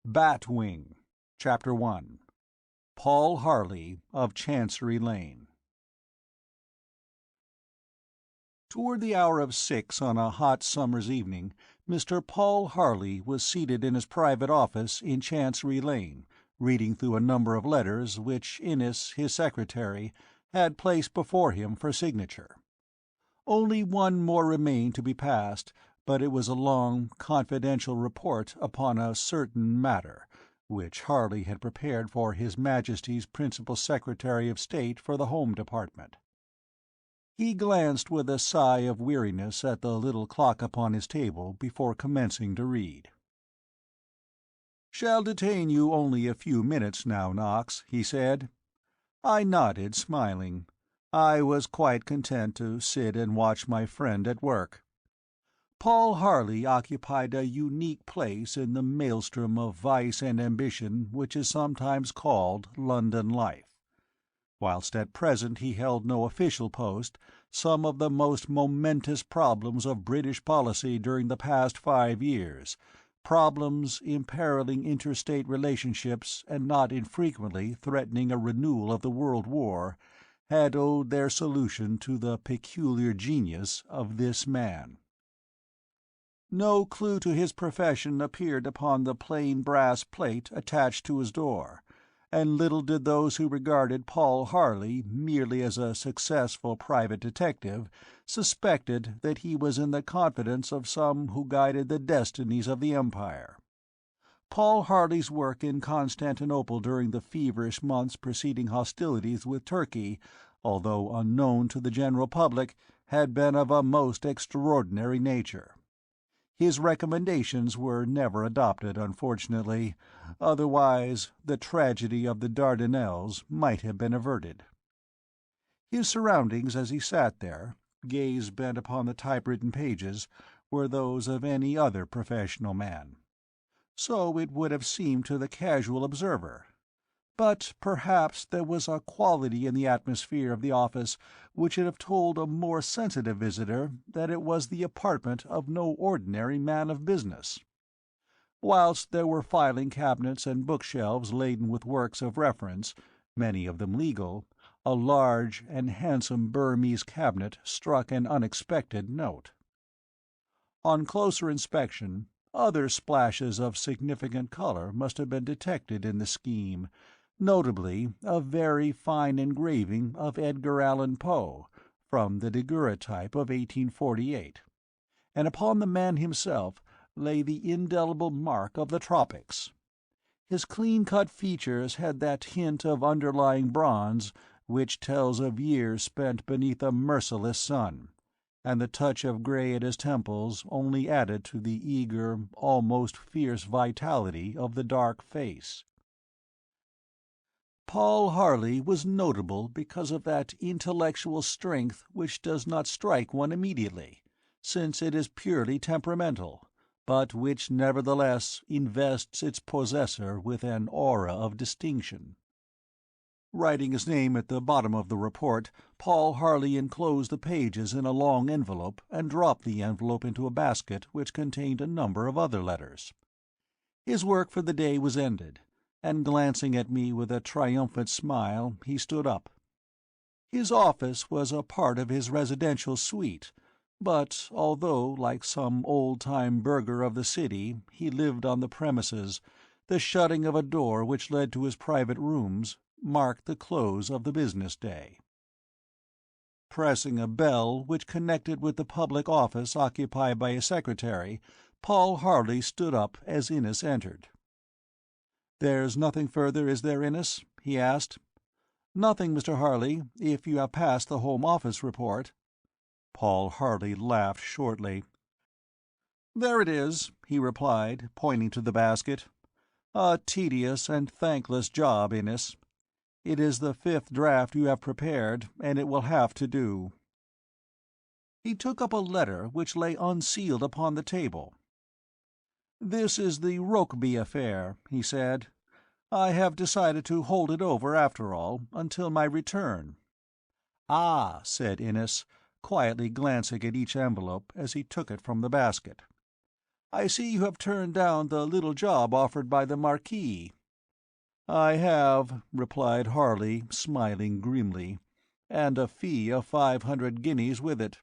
Batwing, Chapter 1. Paul Harley of Chancery Lane. Toward the hour of 6 on a hot summer's evening, Mr. Paul Harley was seated in his private office in Chancery Lane, reading through a number of letters which Innes, his secretary, had placed before him for signature. Only one more remained to be passed, but it was a long, confidential report upon a certain matter, which Harley had prepared for His Majesty's Principal Secretary of State for the Home Department. He glanced with a sigh of weariness at the little clock upon his table before commencing to read. "Shall detain you only a few minutes now, Knox," he said. I nodded, smiling. I was quite content to sit and watch my friend at work. Paul Harley occupied a unique place in the maelstrom of vice and ambition which is sometimes called London life. Whilst at present he held no official post, some of the most momentous problems of British policy during the past 5 years, problems imperiling interstate relationships and not infrequently threatening a renewal of the World War, had owed their solution to the peculiar genius of this man. No clue to his profession appeared upon the plain brass plate attached to his door, and little did those who regarded Paul Harley merely as a successful private detective suspected that he was in the confidence of some who guided the destinies of the Empire. Paul Harley's work in Constantinople during the feverish months preceding hostilities with Turkey, although unknown to the general public, had been of a most extraordinary nature. His recommendations were never adopted, unfortunately, otherwise the tragedy of the Dardanelles might have been averted. His surroundings as he sat there, gaze bent upon the typewritten pages, were those of any other professional man. So it would have seemed to the casual observer. But perhaps there was a quality in the atmosphere of the office which would have told a more sensitive visitor that it was the apartment of no ordinary man of business. Whilst there were filing cabinets and bookshelves laden with works of reference, many of them legal, a large and handsome Burmese cabinet struck an unexpected note. On closer inspection, other splashes of significant color must have been detected in the scheme, notably a very fine engraving of Edgar Allan Poe, from the daguerreotype of 1848, and upon the man himself lay the indelible mark of the tropics. His clean-cut features had that hint of underlying bronze which tells of years spent beneath a merciless sun, and the touch of grey at his temples only added to the eager, almost fierce vitality of the dark face. Paul Harley was notable because of that intellectual strength which does not strike one immediately, since it is purely temperamental, but which nevertheless invests its possessor with an aura of distinction. Writing his name at the bottom of the report, Paul Harley enclosed the pages in a long envelope and dropped the envelope into a basket which contained a number of other letters. His work for the day was ended, and glancing at me with a triumphant smile, he stood up. His office was a part of his residential suite, but although, like some old-time burgher of the city, he lived on the premises, the shutting of a door which led to his private rooms marked the close of the business day. Pressing a bell which connected with the public office occupied by his secretary, Paul Harley stood up as Innes entered. "There's nothing further, is there, Innes?" he asked. "Nothing, Mr. Harley, if you have passed the Home Office report." Paul Harley laughed shortly. "There it is," he replied, pointing to the basket. "A tedious and thankless job, Innes. It is the 5th draft you have prepared, and it will have to do." He took up a letter which lay unsealed upon the table. "This is the Rokeby affair," he said. "I have decided to hold it over, after all, until my return." "Ah," said Innes, quietly glancing at each envelope as he took it from the basket. I see you have turned down the little job offered by the Marquis." "I have," replied Harley, smiling grimly, "and a fee of 500 guineas with it.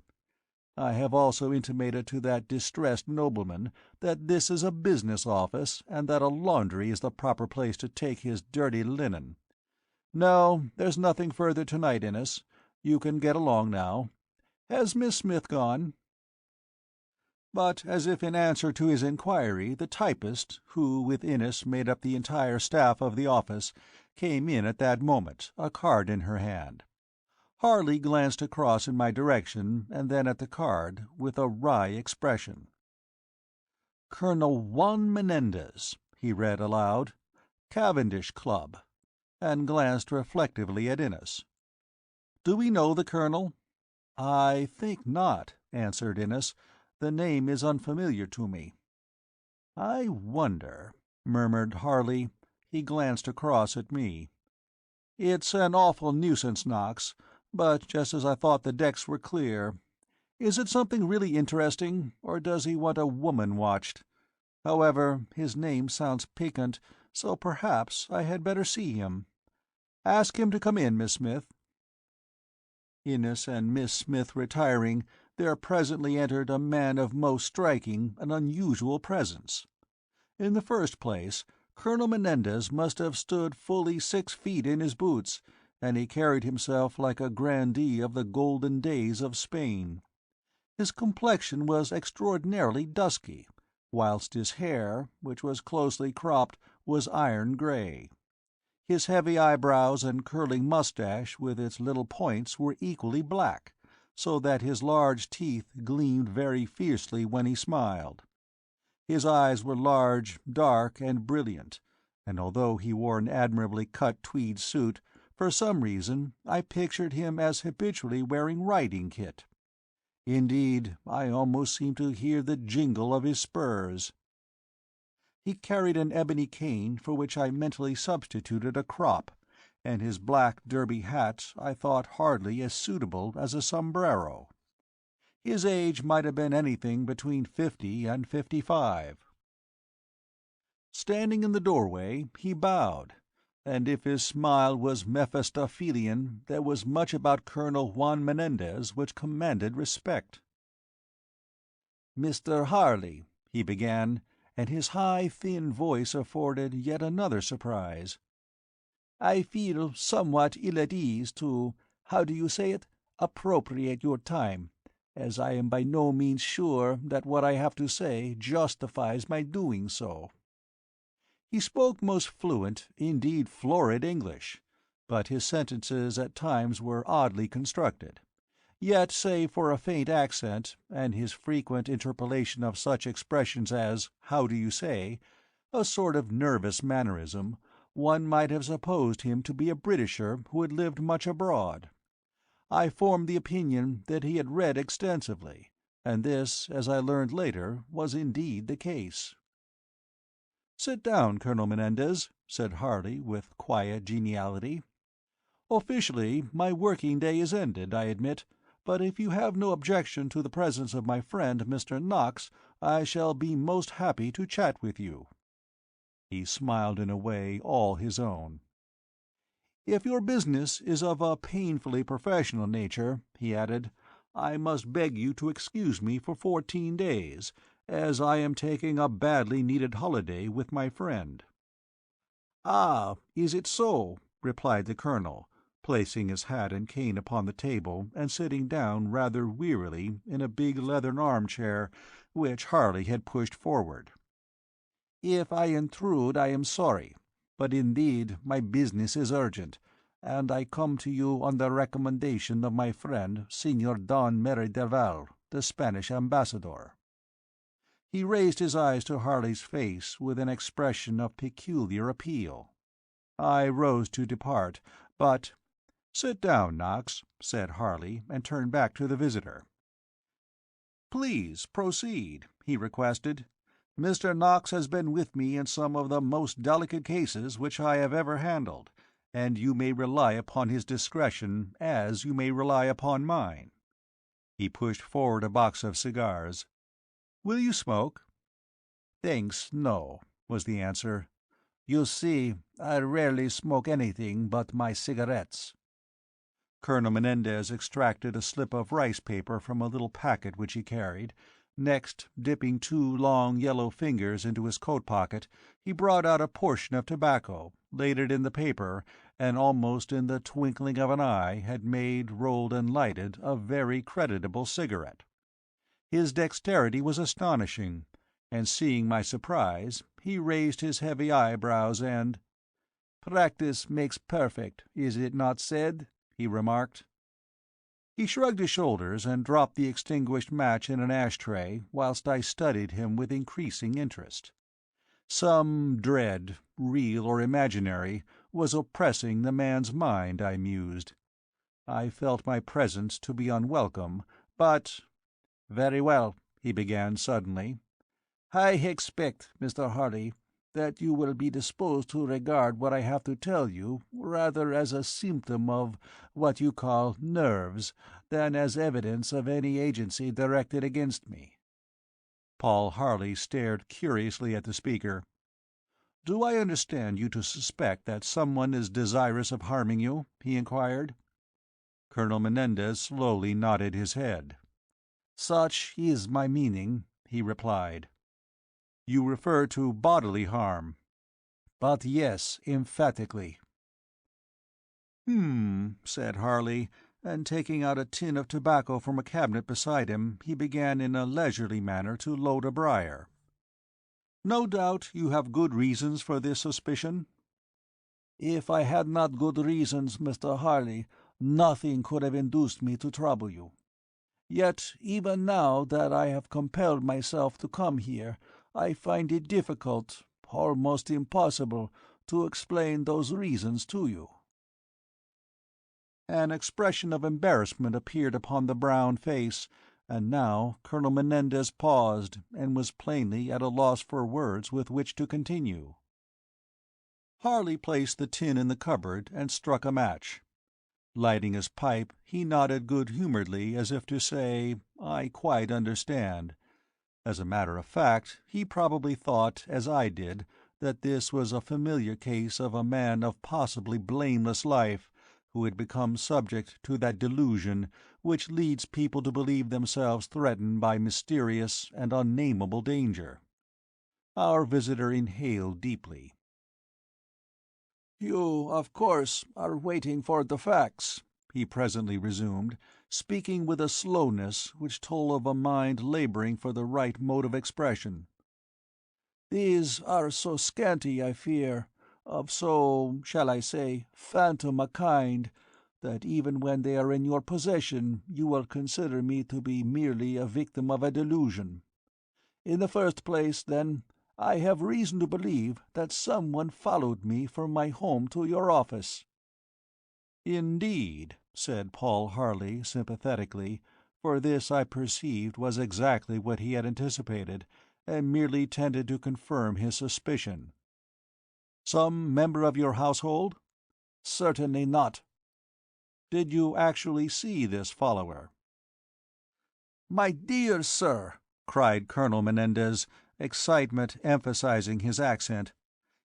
I have also intimated to that distressed nobleman that this is a business office, and that a laundry is the proper place to take his dirty linen. No, there's nothing further tonight, Innes. You can get along now. Has Miss Smith gone?" But as if in answer to his inquiry, the typist, who with Innes made up the entire staff of the office, came in at that moment, a card in her hand. Harley glanced across in my direction and then at the card, with a wry expression. "Colonel Juan Menendez," he read aloud, "Cavendish Club," and glanced reflectively at Innes. "Do we know the Colonel?" "I think not," answered Innes. "The name is unfamiliar to me." "I wonder," murmured Harley. He glanced across at me. "It's an awful nuisance, Knox, but just as I thought the decks were clear. Is it something really interesting, or does he want a woman watched? However, his name sounds piquant, so perhaps I had better see him. Ask him to come in, Miss Smith." Innes and Miss Smith retiring, there presently entered a man of most striking and unusual presence. In the first place, Colonel Menendez must have stood fully 6 feet in his boots, and he carried himself like a grandee of the golden days of Spain. His complexion was extraordinarily dusky, whilst his hair, which was closely cropped, was iron grey. His heavy eyebrows and curling moustache with its little points were equally black, so that his large teeth gleamed very fiercely when he smiled. His eyes were large, dark, and brilliant, and although he wore an admirably cut tweed suit, for some reason I pictured him as habitually wearing riding kit. Indeed, I almost seemed to hear the jingle of his spurs. He carried an ebony cane for which I mentally substituted a crop, and his black derby hat I thought hardly as suitable as a sombrero. His age might have been anything between 50 and 55. Standing in the doorway, he bowed, and if his smile was Mephistophelian, there was much about Colonel Juan Menendez which commanded respect. "Mr. Harley," he began, and his high, thin voice afforded yet another surprise. "I feel somewhat ill at ease to, how do you say it, appropriate your time, as I am by no means sure that what I have to say justifies my doing so." He spoke most fluent, indeed florid English, but his sentences at times were oddly constructed. Yet, save for a faint accent, and his frequent interpolation of such expressions as "how do you say," a sort of nervous mannerism, one might have supposed him to be a Britisher who had lived much abroad. I formed the opinion that he had read extensively, and this, as I learned later, was indeed the case. "Sit down, Colonel Menendez," said Harley, with quiet geniality. "Officially, my working day is ended, I admit, but if you have no objection to the presence of my friend Mr. Knox, I shall be most happy to chat with you." He smiled in a way all his own. "If your business is of a painfully professional nature," he added, "I must beg you to excuse me for 14 days, as I am taking a badly needed holiday with my friend." "Ah, is it so?" replied the Colonel, placing his hat and cane upon the table and sitting down rather wearily in a big leathern armchair which Harley had pushed forward. "If I intrude I am sorry, but indeed my business is urgent, and I come to you on the recommendation of my friend Senor Don Merryderval, the Spanish ambassador." He raised his eyes to Harley's face with an expression of peculiar appeal. I rose to depart, but— "Sit down, Knox," said Harley, and turned back to the visitor. "Please proceed," he requested. "Mr. Knox has been with me in some of the most delicate cases which I have ever handled, and you may rely upon his discretion as you may rely upon mine." He pushed forward a box of cigars. "Will you smoke?" "Thanks, no," was the answer. "You see, I rarely smoke anything but my cigarettes." Colonel Menendez extracted a slip of rice paper from a little packet which he carried. Next, dipping two long yellow fingers into his coat pocket, he brought out a portion of tobacco, laid it in the paper, and almost in the twinkling of an eye had made, rolled, and lighted a very creditable cigarette. His dexterity was astonishing, and seeing my surprise, he raised his heavy eyebrows and— "Practice makes perfect, is it not said?" he remarked. He shrugged his shoulders and dropped the extinguished match in an ash-tray, whilst I studied him with increasing interest. Some dread, real or imaginary, was oppressing the man's mind, I mused. I felt my presence to be unwelcome, but— "Very well," he began suddenly. "I expect, Mr. Harley, that you will be disposed to regard what I have to tell you rather as a symptom of what you call nerves than as evidence of any agency directed against me." Paul Harley stared curiously at the speaker. "Do I understand you to suspect that someone is desirous of harming you?" he inquired. Colonel Menendez slowly nodded his head. "Such is my meaning," he replied. "You refer to bodily harm?" "But yes, emphatically." Said Harley, and taking out a tin of tobacco from a cabinet beside him, he began in a leisurely manner to load a briar. "No doubt you have good reasons for this suspicion?" "If I had not good reasons, Mr. Harley, nothing could have induced me to trouble you. Yet even now that I have compelled myself to come here, I find it difficult, almost impossible, to explain those reasons to you." An expression of embarrassment appeared upon the brown face, and now Colonel Menendez paused, and was plainly at a loss for words with which to continue. Harley placed the tin in the cupboard and struck a match. Lighting his pipe, he nodded good-humouredly as if to say, "I quite understand." As a matter of fact, he probably thought, as I did, that this was a familiar case of a man of possibly blameless life who had become subject to that delusion which leads people to believe themselves threatened by mysterious and unnameable danger. Our visitor inhaled deeply. "You, of course, are waiting for the facts," he presently resumed, speaking with a slowness which told of a mind labouring for the right mode of expression. "These are so scanty, I fear, of so, shall I say, phantom a kind, that even when they are in your possession you will consider me to be merely a victim of a delusion. In the first place, then, I have reason to believe that someone followed me from my home to your office." "Indeed," said Paul Harley sympathetically, for this I perceived was exactly what he had anticipated, and merely tended to confirm his suspicion. "Some member of your household?" "Certainly not." "Did you actually see this follower?" "My dear sir," cried Colonel Menendez, excitement emphasizing his accent,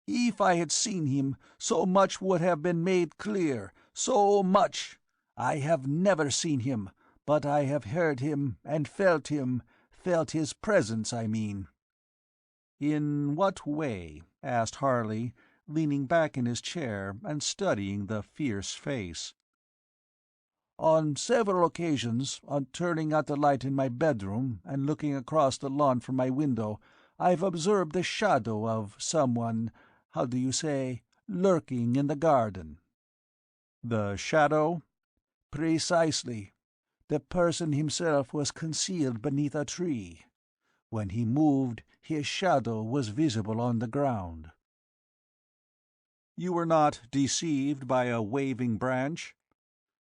"if I had seen him, so much would have been made clear, so much. I have never seen him, but I have heard him and felt his presence, I mean." "In what way?" asked Harley, leaning back in his chair and studying the fierce face. "On several occasions, on turning out the light in my bedroom and looking across the lawn from my window, I've observed the shadow of someone, how do you say, lurking in the garden." "The shadow?" "Precisely. The person himself was concealed beneath a tree. When he moved, his shadow was visible on the ground." "You were not deceived by a waving branch?"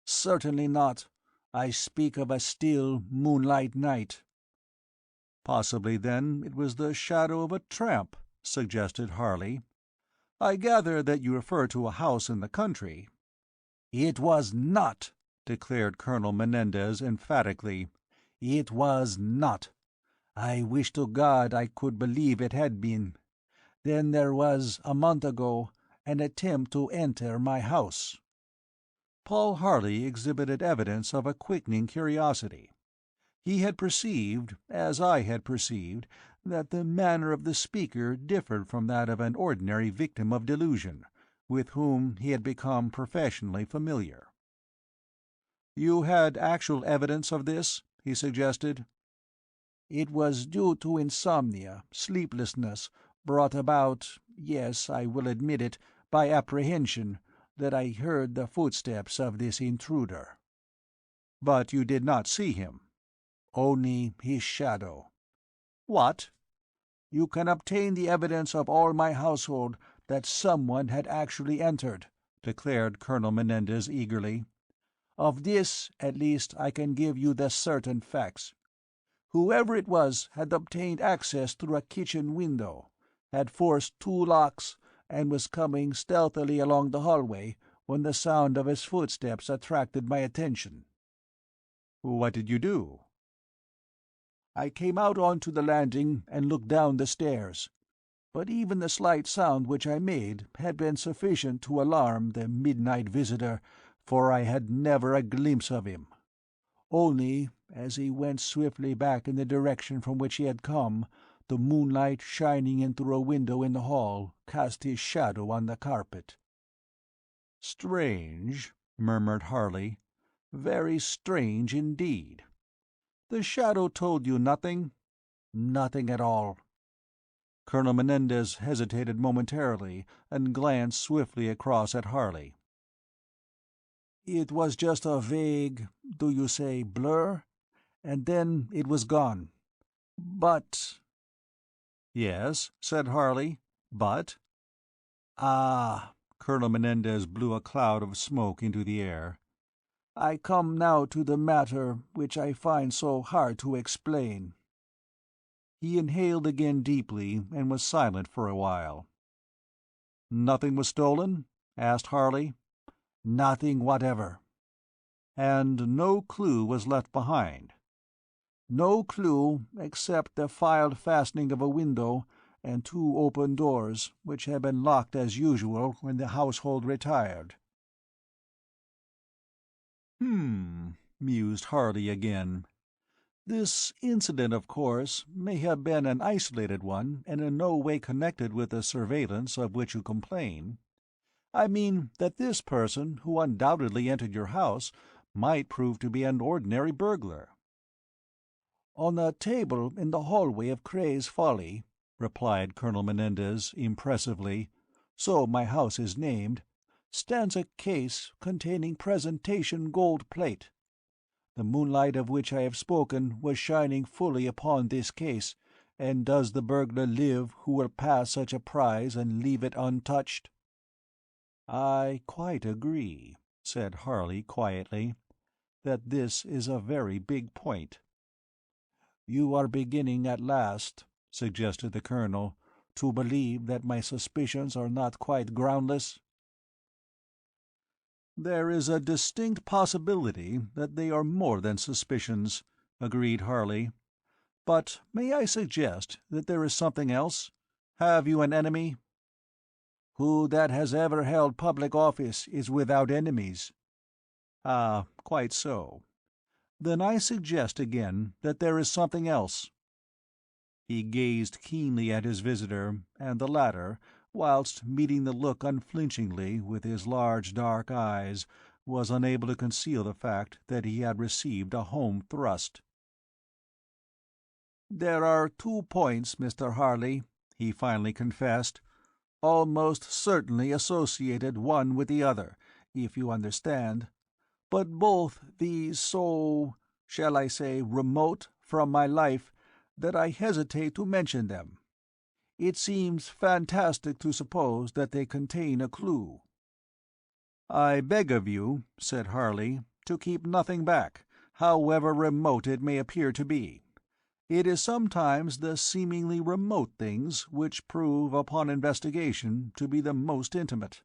"Certainly not. I speak of a still, moonlight night." "Possibly, then, it was the shadow of a tramp," suggested Harley. "I gather that you refer to a house in the country." "It was not," declared Colonel Menendez emphatically. "It was not. I wish to God I could believe it had been. Then there was, a month ago, an attempt to enter my house." Paul Harley exhibited evidence of a quickening curiosity. He had perceived, as I had perceived, that the manner of the speaker differed from that of an ordinary victim of delusion, with whom he had become professionally familiar. "You had actual evidence of this?" he suggested. It was due to insomnia, sleeplessness, brought about, yes, I will admit it, by apprehension, that I heard the footsteps of this intruder." "But you did not see him?" "Only his shadow." "What?" "You can obtain the evidence of all my household that someone had actually entered," declared Colonel Menendez eagerly. "Of this, at least, I can give you the certain facts. Whoever it was had obtained access through a kitchen window, had forced 2 locks, and was coming stealthily along the hallway when the sound of his footsteps attracted my attention." "What did you do?" "I came out onto the landing and looked down the stairs. But even the slight sound which I made had been sufficient to alarm the midnight visitor, for I had never a glimpse of him. Only, as he went swiftly back in the direction from which he had come, the moonlight shining in through a window in the hall cast his shadow on the carpet." "Strange," murmured Harley. "Very strange indeed." "The shadow told you nothing?" "Nothing at all." Colonel Menendez hesitated momentarily and glanced swiftly across at Harley. "It was just a vague, do you say, blur? And then it was gone. But—" "Yes," said Harley, "but—" "Ah!" Colonel Menendez blew a cloud of smoke into the air. "I come now to the matter which I find so hard to explain." He inhaled again deeply and was silent for a while. "Nothing was stolen?" asked Harley. "Nothing whatever." "And no clue was left behind?" "No clue, except the filed fastening of a window and 2 open doors, which had been locked as usual when the household retired." Mused Harley again. "This incident, of course, may have been an isolated one and in no way connected with the surveillance of which you complain. I mean that this person, who undoubtedly entered your house, might prove to be an ordinary burglar." "On a table in the hallway of Cray's Folly," replied Colonel Menendez, impressively, "so my house is named, stands a case containing presentation gold plate. The moonlight of which I have spoken was shining fully upon this case, and does the burglar live who will pass such a prize and leave it untouched?" "I quite agree," said Harley quietly, "that this is a very big point." "You are beginning at last," suggested the colonel, "to believe that my suspicions are not quite groundless?" "There is a distinct possibility that they are more than suspicions," agreed Harley. "But may I suggest that there is something else? Have you an enemy?" "Who that has ever held public office is without enemies." "Ah, quite so. Then I suggest again that there is something else." He gazed keenly at his visitor, and the latter, whilst meeting the look unflinchingly with his large dark eyes, was unable to conceal the fact that he had received a home thrust. "There are 2 points, Mr. Harley," he finally confessed, "almost certainly associated one with the other, if you understand, but both these so, shall I say, remote from my life, that I hesitate to mention them. It seems fantastic to suppose that they contain a clue." "I beg of you," said Harley, "to keep nothing back, however remote it may appear to be. It is sometimes the seemingly remote things which prove, upon investigation, to be the most intimate."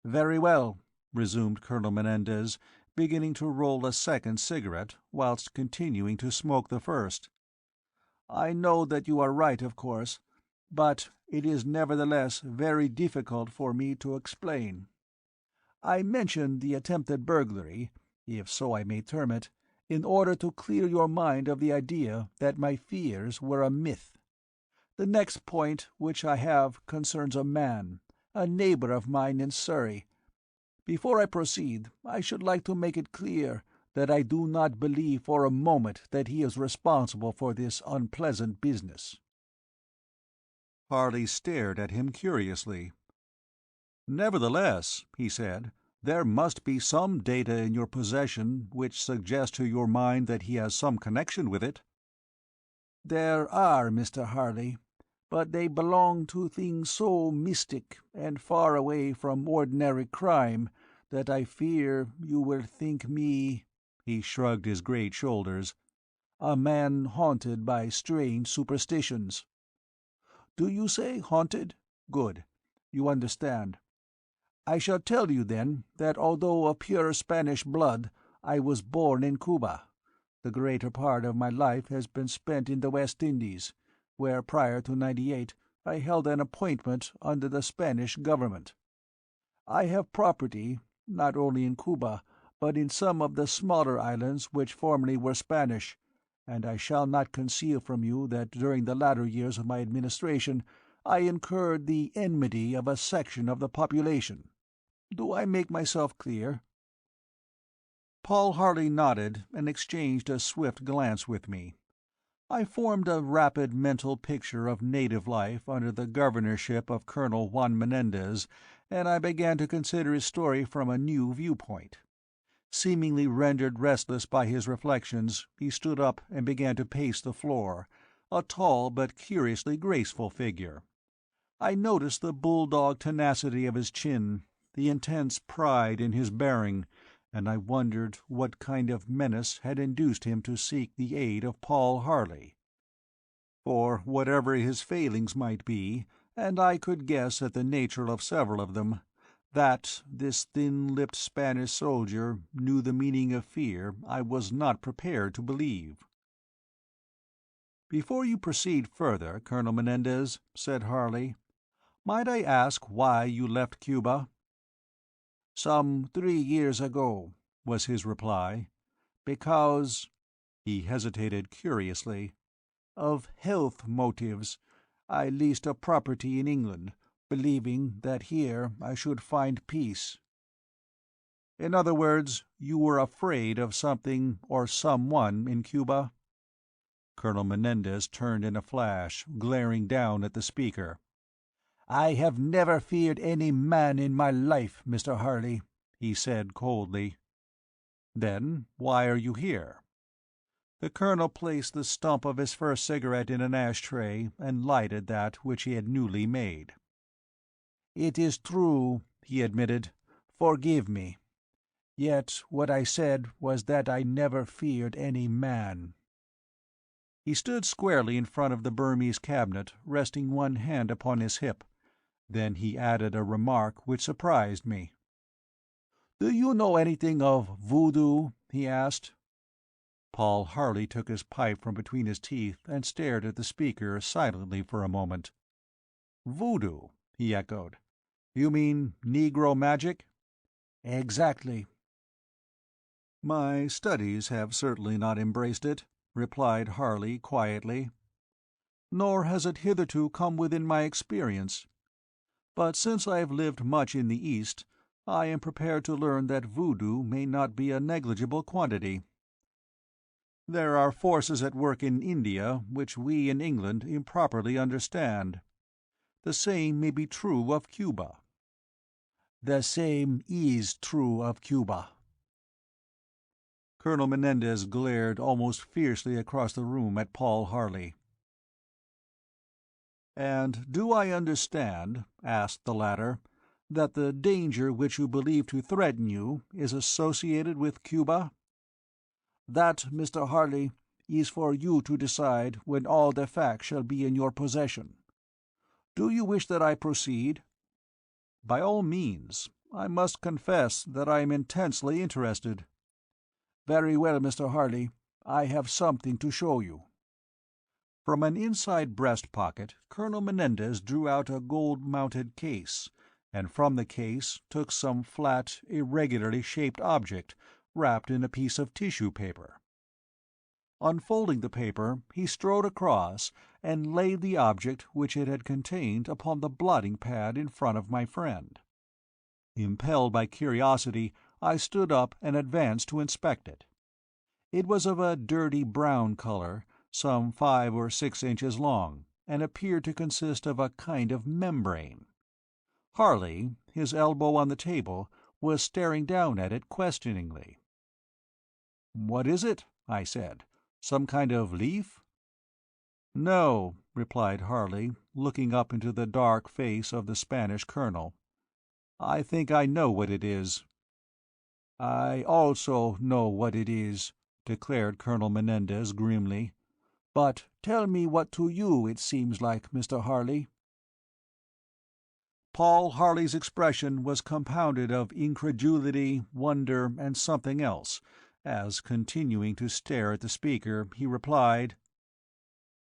"Very well," resumed Colonel Menendez, beginning to roll a second cigarette, whilst continuing to smoke the first. I know that you are right, of course, but it is nevertheless very difficult for me to explain. I mentioned the attempted burglary, if so I may term it, in order to clear your mind of the idea that my fears were a myth. The next point which I have concerns a man, a neighbor of mine in Surrey. Before I proceed, I should like to make it clear that I do not believe for a moment that he is responsible for this unpleasant business." Harley stared at him curiously. "Nevertheless," he said, "there must be some data in your possession which suggest to your mind that he has some connection with it." "There are, Mr. Harley, but they belong to things so mystic and far away from ordinary crime that I fear you will think me," he shrugged his great shoulders, "a man haunted by strange superstitions. Do you say haunted? Good. You understand. I shall tell you, then, that although of pure Spanish blood, I was born in Cuba. The greater part of my life has been spent in the West Indies, where prior to '98 I held an appointment under the Spanish government. I have property, not only in Cuba, but in some of the smaller islands which formerly were Spanish, and I shall not conceal from you that during the latter years of my administration I incurred the enmity of a section of the population. Do I make myself clear?" Paul Harley nodded and exchanged a swift glance with me. I formed a rapid mental picture of native life under the governorship of Colonel Juan Menendez, and I began to consider his story from a new viewpoint. Seemingly rendered restless by his reflections, he stood up and began to pace the floor, a tall but curiously graceful figure. I noticed the bulldog tenacity of his chin, the intense pride in his bearing, and I wondered what kind of menace had induced him to seek the aid of Paul Harley. For whatever his failings might be, and I could guess at the nature of several of them, that this thin-lipped Spanish soldier knew the meaning of fear I was not prepared to believe. "Before you proceed further, Colonel Menendez," said Harley, "might I ask why you left Cuba?" "Some 3 years ago," was his reply, "because—" he hesitated curiously, "of health motives, I leased a property in England, believing that here I should find peace." "In other words, you were afraid of something or someone in Cuba?" Colonel Menendez turned in a flash, glaring down at the speaker. "I have never feared any man in my life, Mr. Harley," he said coldly. "Then why are you here?" The colonel placed the stump of his first cigarette in an ash-tray and lighted that which he had newly made. "It is true," he admitted. "Forgive me. Yet what I said was that I never feared any man." He stood squarely in front of the Burmese cabinet, resting one hand upon his hip. Then he added a remark which surprised me. "Do you know anything of voodoo?" he asked. Paul Harley took his pipe from between his teeth and stared at the speaker silently for a moment. "Voodoo?" he echoed. "You mean Negro magic?" "Exactly." "My studies have certainly not embraced it," replied Harley quietly. "Nor has it hitherto come within my experience. But since I have lived much in the East, I am prepared to learn that voodoo may not be a negligible quantity. There are forces at work in India which we in England improperly understand. The same may be true of Cuba." "The same is true of Cuba." Colonel Menendez glared almost fiercely across the room at Paul Harley. "And do I understand," asked the latter, "that the danger which you believe to threaten you is associated with Cuba?" "That, Mr. Harley, is for you to decide when all the facts shall be in your possession. Do you wish that I proceed?" "By all means. I must confess that I am intensely interested." "Very well, Mr. Harley. I have something to show you." From an inside breast pocket Colonel Menendez drew out a gold-mounted case, and from the case took some flat, irregularly shaped object wrapped in a piece of tissue paper. Unfolding the paper, he strode across and laid the object which it had contained upon the blotting-pad in front of my friend. Impelled by curiosity, I stood up and advanced to inspect it. It was of a dirty brown color, some 5 or 6 inches long, and appeared to consist of a kind of membrane. Harley, his elbow on the table, was staring down at it questioningly. "What is it?" I said. "Some kind of leaf?" "No," replied Harley, looking up into the dark face of the Spanish colonel. "I think I know what it is." "I also know what it is," declared Colonel Menendez grimly. "But tell me what to you it seems like, Mr. Harley." Paul Harley's expression was compounded of incredulity, wonder, and something else, as, continuing to stare at the speaker, he replied,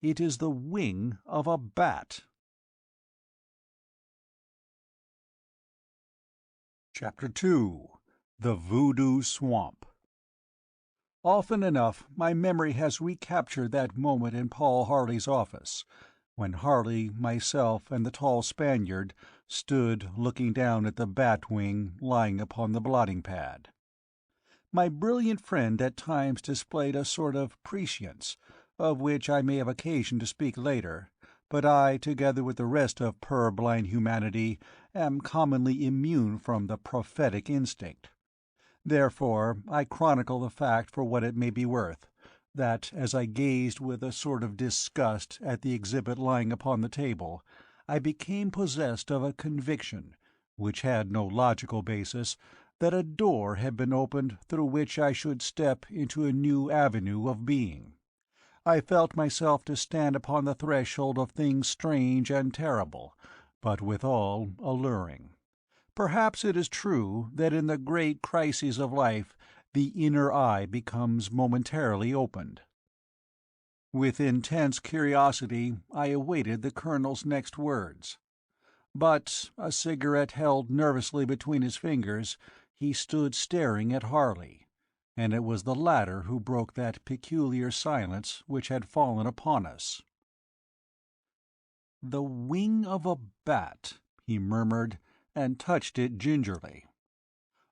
"It is the wing of a bat." Chapter 2. The Voodoo Swamp. Often enough my memory has recaptured that moment in Paul Harley's office, when Harley, myself, and the tall Spaniard stood looking down at the bat wing lying upon the blotting-pad. My brilliant friend at times displayed a sort of prescience, of which I may have occasion to speak later, but I, together with the rest of purblind humanity, am commonly immune from the prophetic instinct. Therefore I chronicle the fact for what it may be worth, that as I gazed with a sort of disgust at the exhibit lying upon the table, I became possessed of a conviction, which had no logical basis, that a door had been opened through which I should step into a new avenue of being. I felt myself to stand upon the threshold of things strange and terrible, but withal alluring. Perhaps it is true that in the great crises of life the inner eye becomes momentarily opened. With intense curiosity I awaited the colonel's next words. But, a cigarette held nervously between his fingers, he stood staring at Harley, and it was the latter who broke that peculiar silence which had fallen upon us. "The wing of a bat," he murmured, and touched it gingerly.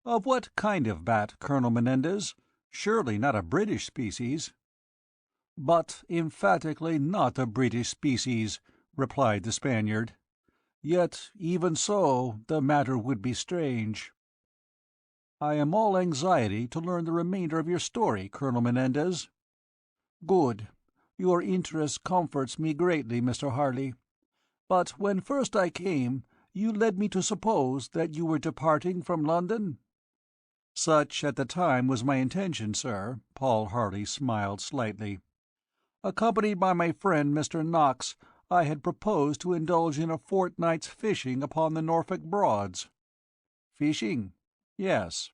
"Of what kind of bat, Colonel Menendez? Surely not a British species?" "But emphatically not a British species," replied the Spaniard. "Yet, even so, the matter would be strange." "I am all anxiety to learn the remainder of your story, Colonel Menendez." "Good. Your interest comforts me greatly, Mr. Harley. But when first I came, you led me to suppose that you were departing from London?" "Such at the time was my intention, sir." Paul Harley smiled slightly. "Accompanied by my friend Mr. Knox, I had proposed to indulge in a fortnight's fishing upon the Norfolk Broads." "Fishing?" "Yes."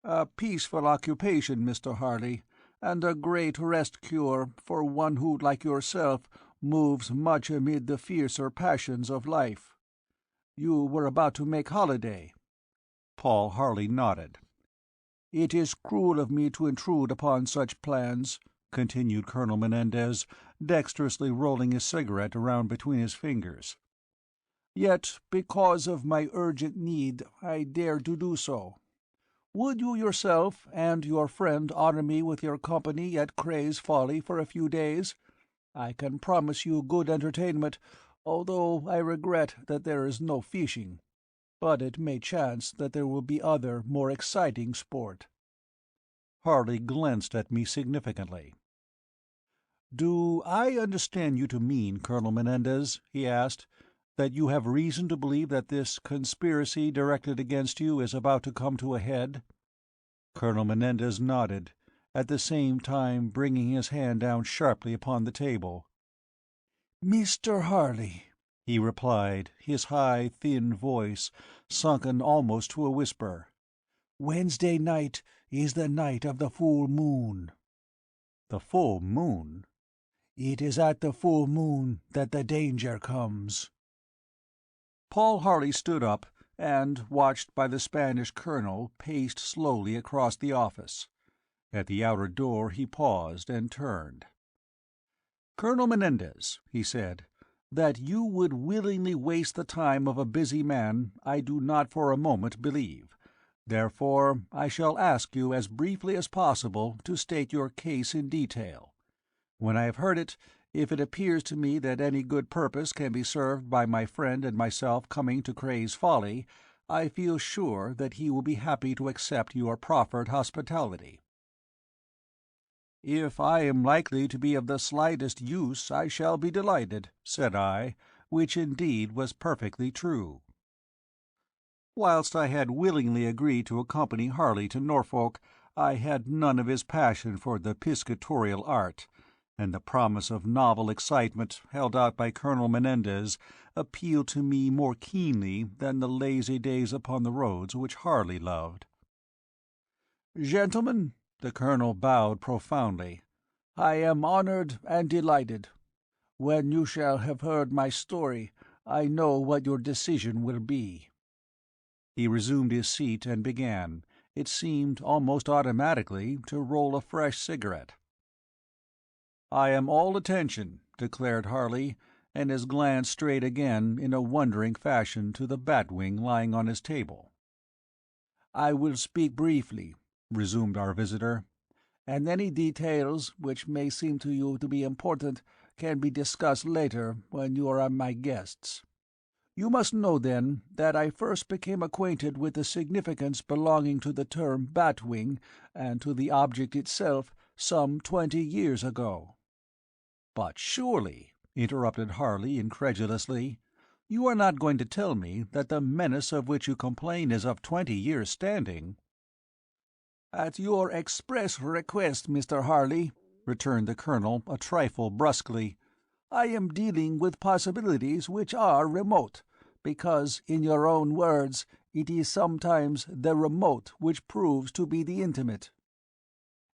"A peaceful occupation, Mr. Harley, and a great rest-cure for one who, like yourself, moves much amid the fiercer passions of life. You were about to make holiday?" Paul Harley nodded. "It is cruel of me to intrude upon such plans," continued Colonel Menendez, dexterously rolling his cigarette around between his fingers. "Yet, because of my urgent need, I dare to do so. Would you yourself and your friend honor me with your company at Cray's Folly for a few days? I can promise you good entertainment, although I regret that there is no fishing. But it may chance that there will be other, more exciting sport." Harley glanced at me significantly. "Do I understand you to mean, Colonel Menendez," he asked, "that you have reason to believe that this conspiracy directed against you is about to come to a head?" Colonel Menendez nodded, at the same time bringing his hand down sharply upon the table. "Mr. Harley," he replied, his high, thin voice sunken almost to a whisper, "Wednesday night is the night of the full moon." "The full moon?" It is at the full moon that the danger comes." Paul Harley stood up and, watched by the Spanish colonel, paced slowly across the office. At the outer door he paused and turned. "Colonel Menendez," he said, "that you would willingly waste the time of a busy man I do not for a moment believe. Therefore I shall ask you as briefly as possible to state your case in detail. When I have heard it, if it appears to me that any good purpose can be served by my friend and myself coming to Cray's Folly, I feel sure that he will be happy to accept your proffered hospitality." "If I am likely to be of the slightest use, I shall be delighted," said I, which indeed was perfectly true. Whilst I had willingly agreed to accompany Harley to Norfolk, I had none of his passion for the piscatorial art, and the promise of novel excitement held out by Colonel Menendez appealed to me more keenly than the lazy days upon the roads which Harley loved. "Gentlemen," the colonel bowed profoundly, "I am honored and delighted. When you shall have heard my story, I know what your decision will be." He resumed his seat and began, it seemed almost automatically, to roll a fresh cigarette. "I am all attention," declared Harley, and his glance strayed again in a wondering fashion to the bat-wing lying on his table. "I will speak briefly," resumed our visitor, "and any details which may seem to you to be important can be discussed later when you are my guests. You must know, then, that I first became acquainted with the significance belonging to the term bat-wing and to the object itself some 20 years ago." "But surely," interrupted Harley incredulously, "you are not going to tell me that the menace of which you complain is of 20 years' standing?" "At your express request, Mr. Harley," returned the colonel a trifle brusquely, "I am dealing with possibilities which are remote, because, in your own words, it is sometimes the remote which proves to be the intimate.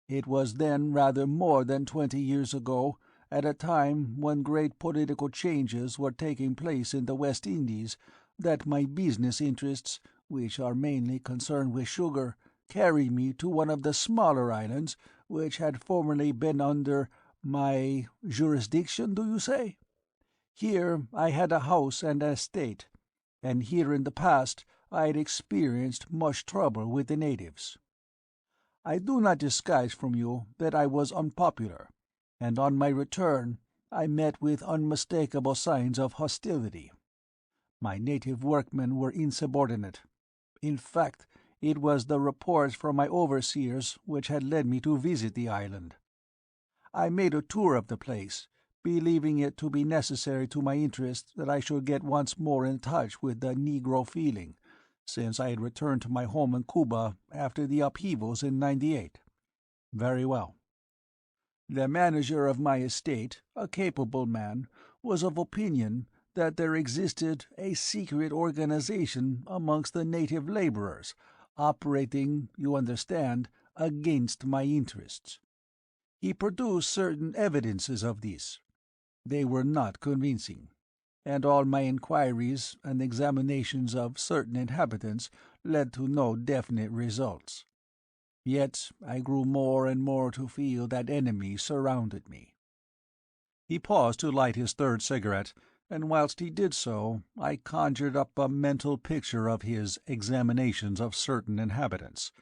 It was then rather more than 20 years ago, at a time when great political changes were taking place in the West Indies, that my business interests, which are mainly concerned with sugar, carried me to one of the smaller islands which had formerly been under my jurisdiction, do you say? Here I had a house and an estate, and here in the past I had experienced much trouble with the natives. I do not disguise from you that I was unpopular, and on my return I met with unmistakable signs of hostility. My native workmen were insubordinate. In fact, it was the reports from my overseers which had led me to visit the island. I made a tour of the place, believing it to be necessary to my interest that I should get once more in touch with the Negro feeling, since I had returned to my home in Cuba after the upheavals in '98. Very well. The manager of my estate, a capable man, was of opinion that there existed a secret organization amongst the native laborers, operating, you understand, against my interests. He produced certain evidences of this. They were not convincing, and all my inquiries and examinations of certain inhabitants led to no definite results. Yet I grew more and more to feel that enemies surrounded me." He paused to light his third cigarette, and whilst he did so I conjured up a mental picture of his examinations of certain inhabitants.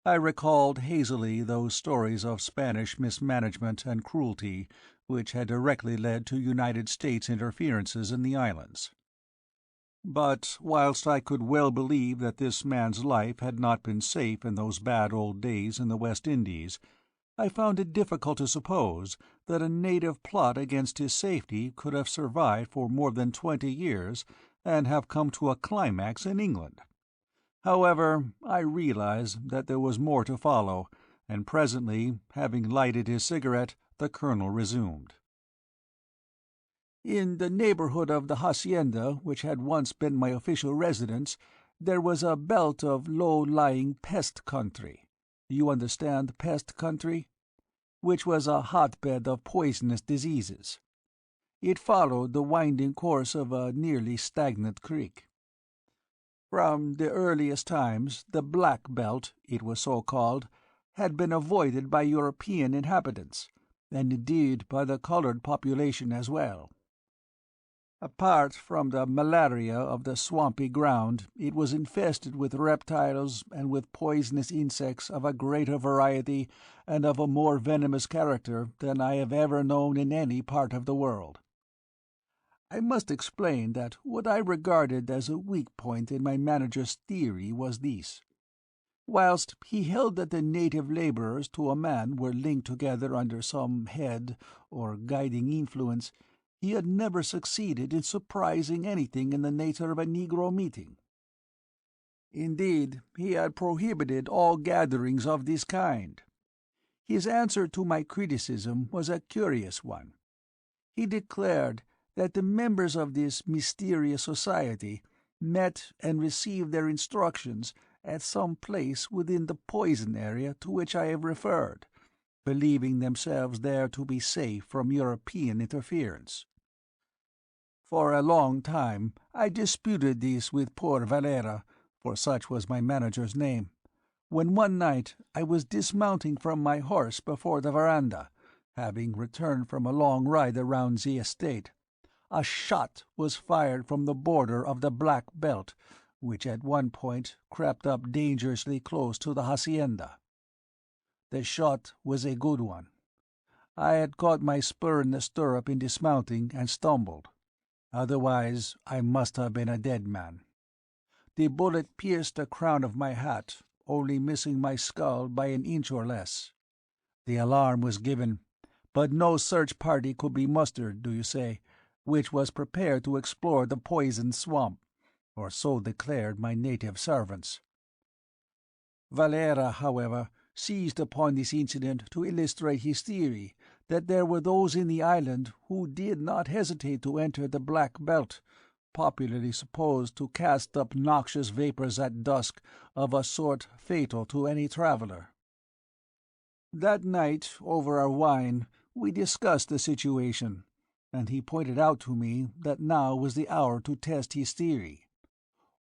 I recalled hazily those stories of Spanish mismanagement and cruelty which had directly led to United States interferences in the islands. But whilst I could well believe that this man's life had not been safe in those bad old days in the West Indies, I found it difficult to suppose that a native plot against his safety could have survived for more than 20 years and have come to a climax in England. However, I realized that there was more to follow, and presently, having lighted his cigarette, the colonel resumed. "In the neighborhood of the hacienda which had once been my official residence, there was a belt of low-lying pest country. You understand pest country? which was a hotbed of poisonous diseases. It followed the winding course of a nearly stagnant creek. From the earliest times, the Black Belt, it was so called, had been avoided by European inhabitants, and indeed by the colored population as well. Apart from the malaria of the swampy ground, it was infested with reptiles and with poisonous insects of a greater variety and of a more venomous character than I have ever known in any part of the world. I must explain that what I regarded as a weak point in my manager's theory was this. Whilst he held that the native labourers to a man were linked together under some head or guiding influence, he had never succeeded in surprising anything in the nature of a Negro meeting. Indeed, he had prohibited all gatherings of this kind. His answer to my criticism was a curious one. He declared that the members of this mysterious society met and received their instructions at some place within the poison area to which I have referred, believing themselves there to be safe from European interference. For a long time I disputed this with poor Valera, for such was my manager's name, when one night I was dismounting from my horse before the veranda, having returned from a long ride around the estate. A shot was fired from the border of the Black Belt, which at one point crept up dangerously close to the hacienda. The shot was a good one. I had caught my spur in the stirrup in dismounting and stumbled. Otherwise, I must have been a dead man. The bullet pierced the crown of my hat, only missing my skull by an inch or less. The alarm was given, but no search party could be mustered, do you say, which was prepared to explore the poisoned swamp, or so declared my native servants. Valera, however, seized upon this incident to illustrate his theory that there were those in the island who did not hesitate to enter the Black Belt, popularly supposed to cast up noxious vapors at dusk of a sort fatal to any traveler. That night, over our wine, we discussed the situation, and he pointed out to me that now was the hour to test his theory.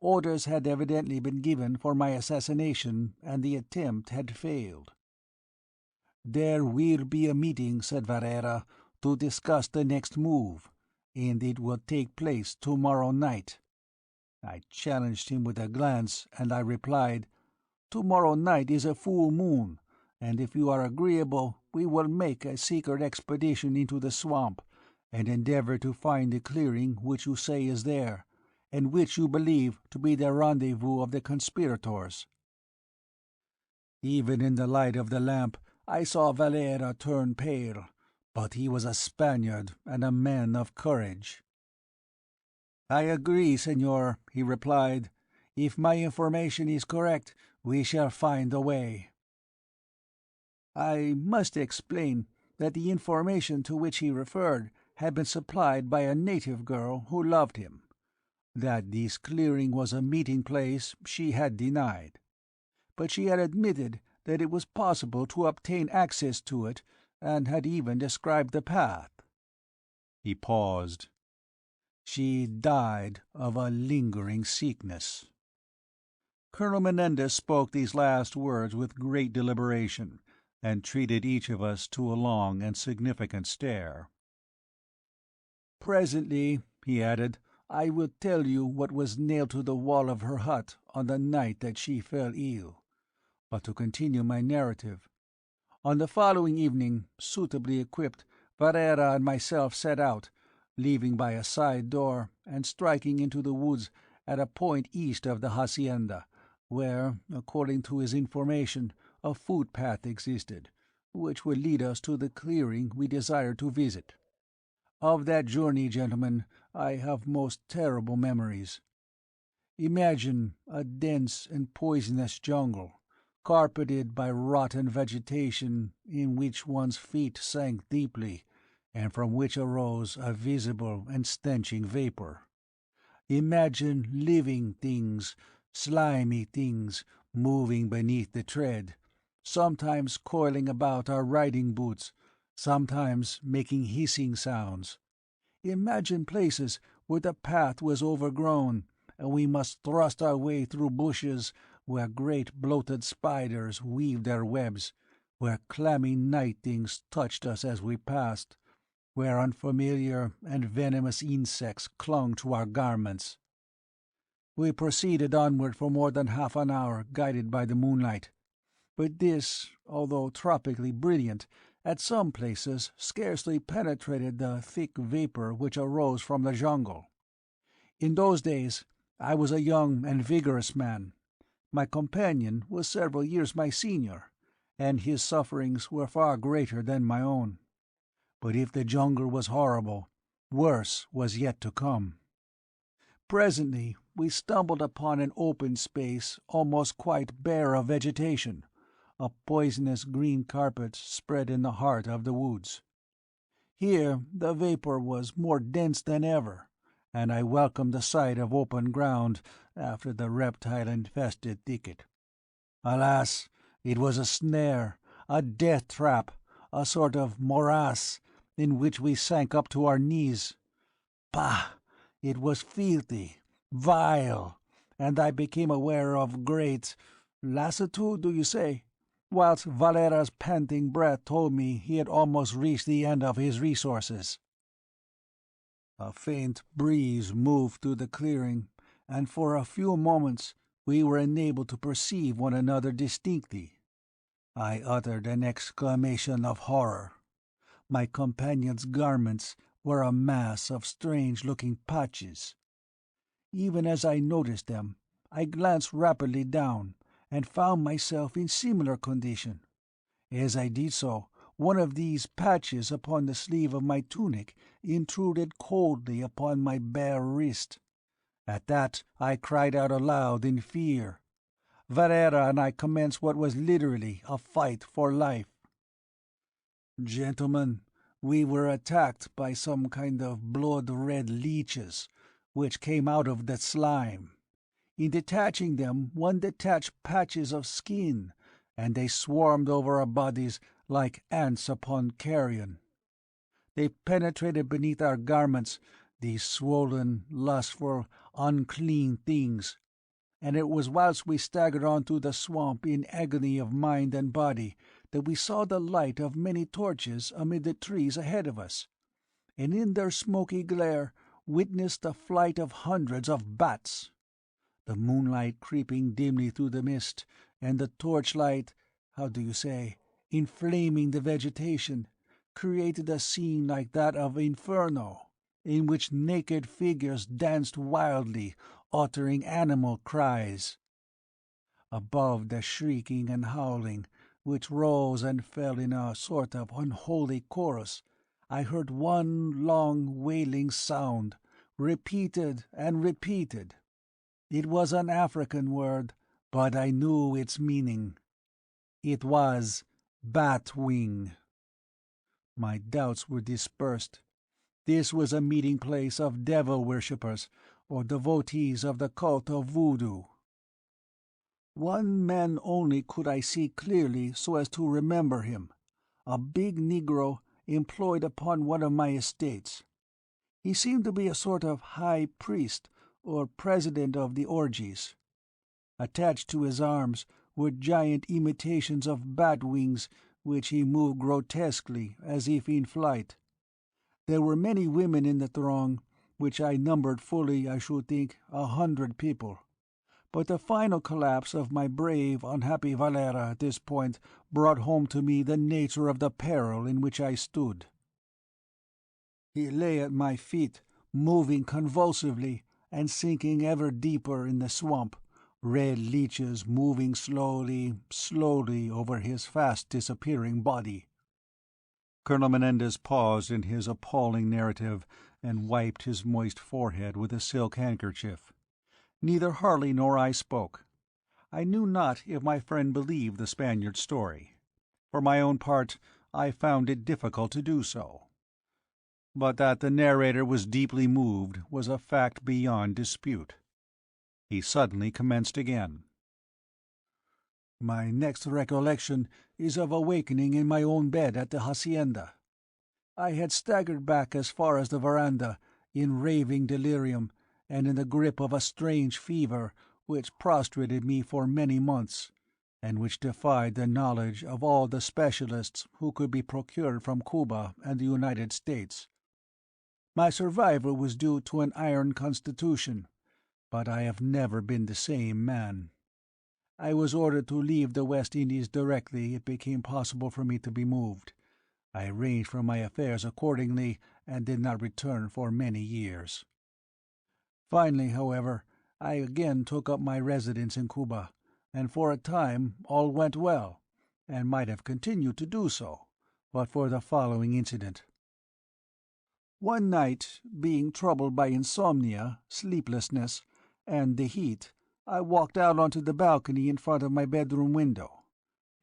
Orders had evidently been given for my assassination, and the attempt had failed. "There will be a meeting," said Valera, "to discuss the next move, and it will take place tomorrow night." I challenged him with a glance, and I replied, "Tomorrow night is a full moon, and if you are agreeable, we will make a secret expedition into the swamp, and endeavor to find the clearing which you say is there, and which you believe to be the rendezvous of the conspirators." Even in the light of the lamp I saw Valera turn pale, but he was a Spaniard and a man of courage. "I agree, senor," he replied. "If my information is correct, we shall find a way." I must explain that the information to which he referred had been supplied by a native girl who loved him. That this clearing was a meeting place she had denied, but she had admitted that it was possible to obtain access to it, and had even described the path. He paused. "She died of a lingering sickness." Colonel Menendez spoke these last words with great deliberation, and treated each of us to a long and significant stare. "Presently," he added, "I will tell you what was nailed to the wall of her hut on the night that she fell ill. But to continue my narrative. On the following evening, suitably equipped, Valera and myself set out, leaving by a side door, and striking into the woods at a point east of the hacienda, where, according to his information, a footpath existed, which would lead us to the clearing we desired to visit. Of that journey, gentlemen, I have most terrible memories. Imagine a dense and poisonous jungle, carpeted by rotten vegetation in which one's feet sank deeply, and from which arose a visible and stenching vapor. Imagine living things, slimy things, moving beneath the tread, sometimes coiling about our riding boots, sometimes making hissing sounds. Imagine places where the path was overgrown, and we must thrust our way through bushes where great bloated spiders weaved their webs, where clammy night things touched us as we passed, where unfamiliar and venomous insects clung to our garments. We proceeded onward for more than half an hour, guided by the moonlight. But this, although tropically brilliant, at some places scarcely penetrated the thick vapor which arose from the jungle. In those days I was a young and vigorous man. My companion was several years my senior, and his sufferings were far greater than my own. But if the jungle was horrible, worse was yet to come. Presently we stumbled upon an open space almost quite bare of vegetation, a poisonous green carpet spread in the heart of the woods. Here the vapor was more dense than ever, and I welcomed the sight of open ground after the reptile-infested thicket. Alas, it was a snare, a death trap, a sort of morass, in which we sank up to our knees. Pah! It was filthy, vile, and I became aware of great lassitude, do you say? Whilst Valera's panting breath told me he had almost reached the end of his resources. A faint breeze moved through the clearing, and for a few moments we were enabled to perceive one another distinctly. I uttered an exclamation of horror. My companion's garments were a mass of strange-looking patches. Even as I noticed them, I glanced rapidly down, and found myself in similar condition. As I did so, one of these patches upon the sleeve of my tunic intruded coldly upon my bare wrist. At that I cried out aloud in fear. Valera and I commenced what was literally a fight for life. Gentlemen, we were attacked by some kind of blood-red leeches, which came out of the slime. In detaching them, one detached patches of skin, and they swarmed over our bodies like ants upon carrion. They penetrated beneath our garments, these swollen, lustful, unclean things, and it was whilst we staggered on through the swamp in agony of mind and body that we saw the light of many torches amid the trees ahead of us, and in their smoky glare witnessed the flight of hundreds of bats. The moonlight creeping dimly through the mist, and the torchlight, how do you say, inflaming the vegetation, created a scene like that of Inferno, in which naked figures danced wildly, uttering animal cries. Above the shrieking and howling, which rose and fell in a sort of unholy chorus, I heard one long wailing sound, repeated and repeated. It was an African word, but I knew its meaning. It was bat-wing. My doubts were dispersed. This was a meeting place of devil worshippers, or devotees of the cult of voodoo. One man only could I see clearly so as to remember him, a big Negro employed upon one of my estates. He seemed to be a sort of high priest, or president of the orgies. Attached to his arms were giant imitations of bat wings, which he moved grotesquely as if in flight. There were many women in the throng, which I numbered fully, I should think, 100 people. But the final collapse of my brave, unhappy Valera at this point brought home to me the nature of the peril in which I stood. He lay at my feet, moving convulsively and sinking ever deeper in the swamp, red leeches moving slowly, slowly over his fast disappearing body. Colonel Menendez paused in his appalling narrative and wiped his moist forehead with a silk handkerchief. Neither Harley nor I spoke. I knew not if my friend believed the Spaniard's story. For my own part, I found it difficult to do so. But that the narrator was deeply moved was a fact beyond dispute. He suddenly commenced again. My next recollection is of awakening in my own bed at the hacienda. I had staggered back as far as the veranda, in raving delirium, and in the grip of a strange fever which prostrated me for many months, and which defied the knowledge of all the specialists who could be procured from Cuba and the United States. My survival was due to an iron constitution, but I have never been the same man. I was ordered to leave the West Indies directly it became possible for me to be moved. I arranged for my affairs accordingly and did not return for many years. Finally, however, I again took up my residence in Cuba, and for a time all went well, and might have continued to do so, but for the following incident. One night, being troubled by insomnia, sleeplessness, and the heat, I walked out onto the balcony in front of my bedroom window.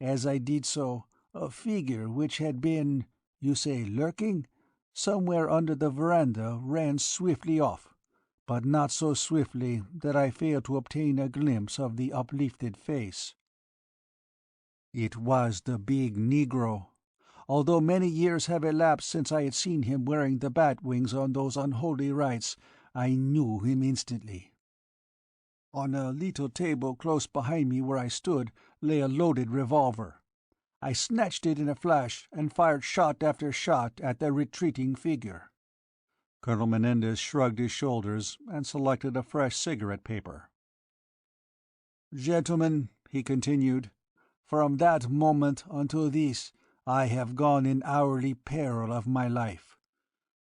As I did so, a figure which had been, you say, lurking, somewhere under the veranda ran swiftly off, but not so swiftly that I failed to obtain a glimpse of the uplifted face. It was the big Negro. Although many years have elapsed since I had seen him wearing the bat wings on those unholy rites, I knew him instantly. On a little table close behind me where I stood lay a loaded revolver. I snatched it in a flash and fired shot after shot at the retreating figure. Colonel Menendez shrugged his shoulders and selected a fresh cigarette paper. "Gentlemen," he continued, "from that moment until this, I have gone in hourly peril of my life.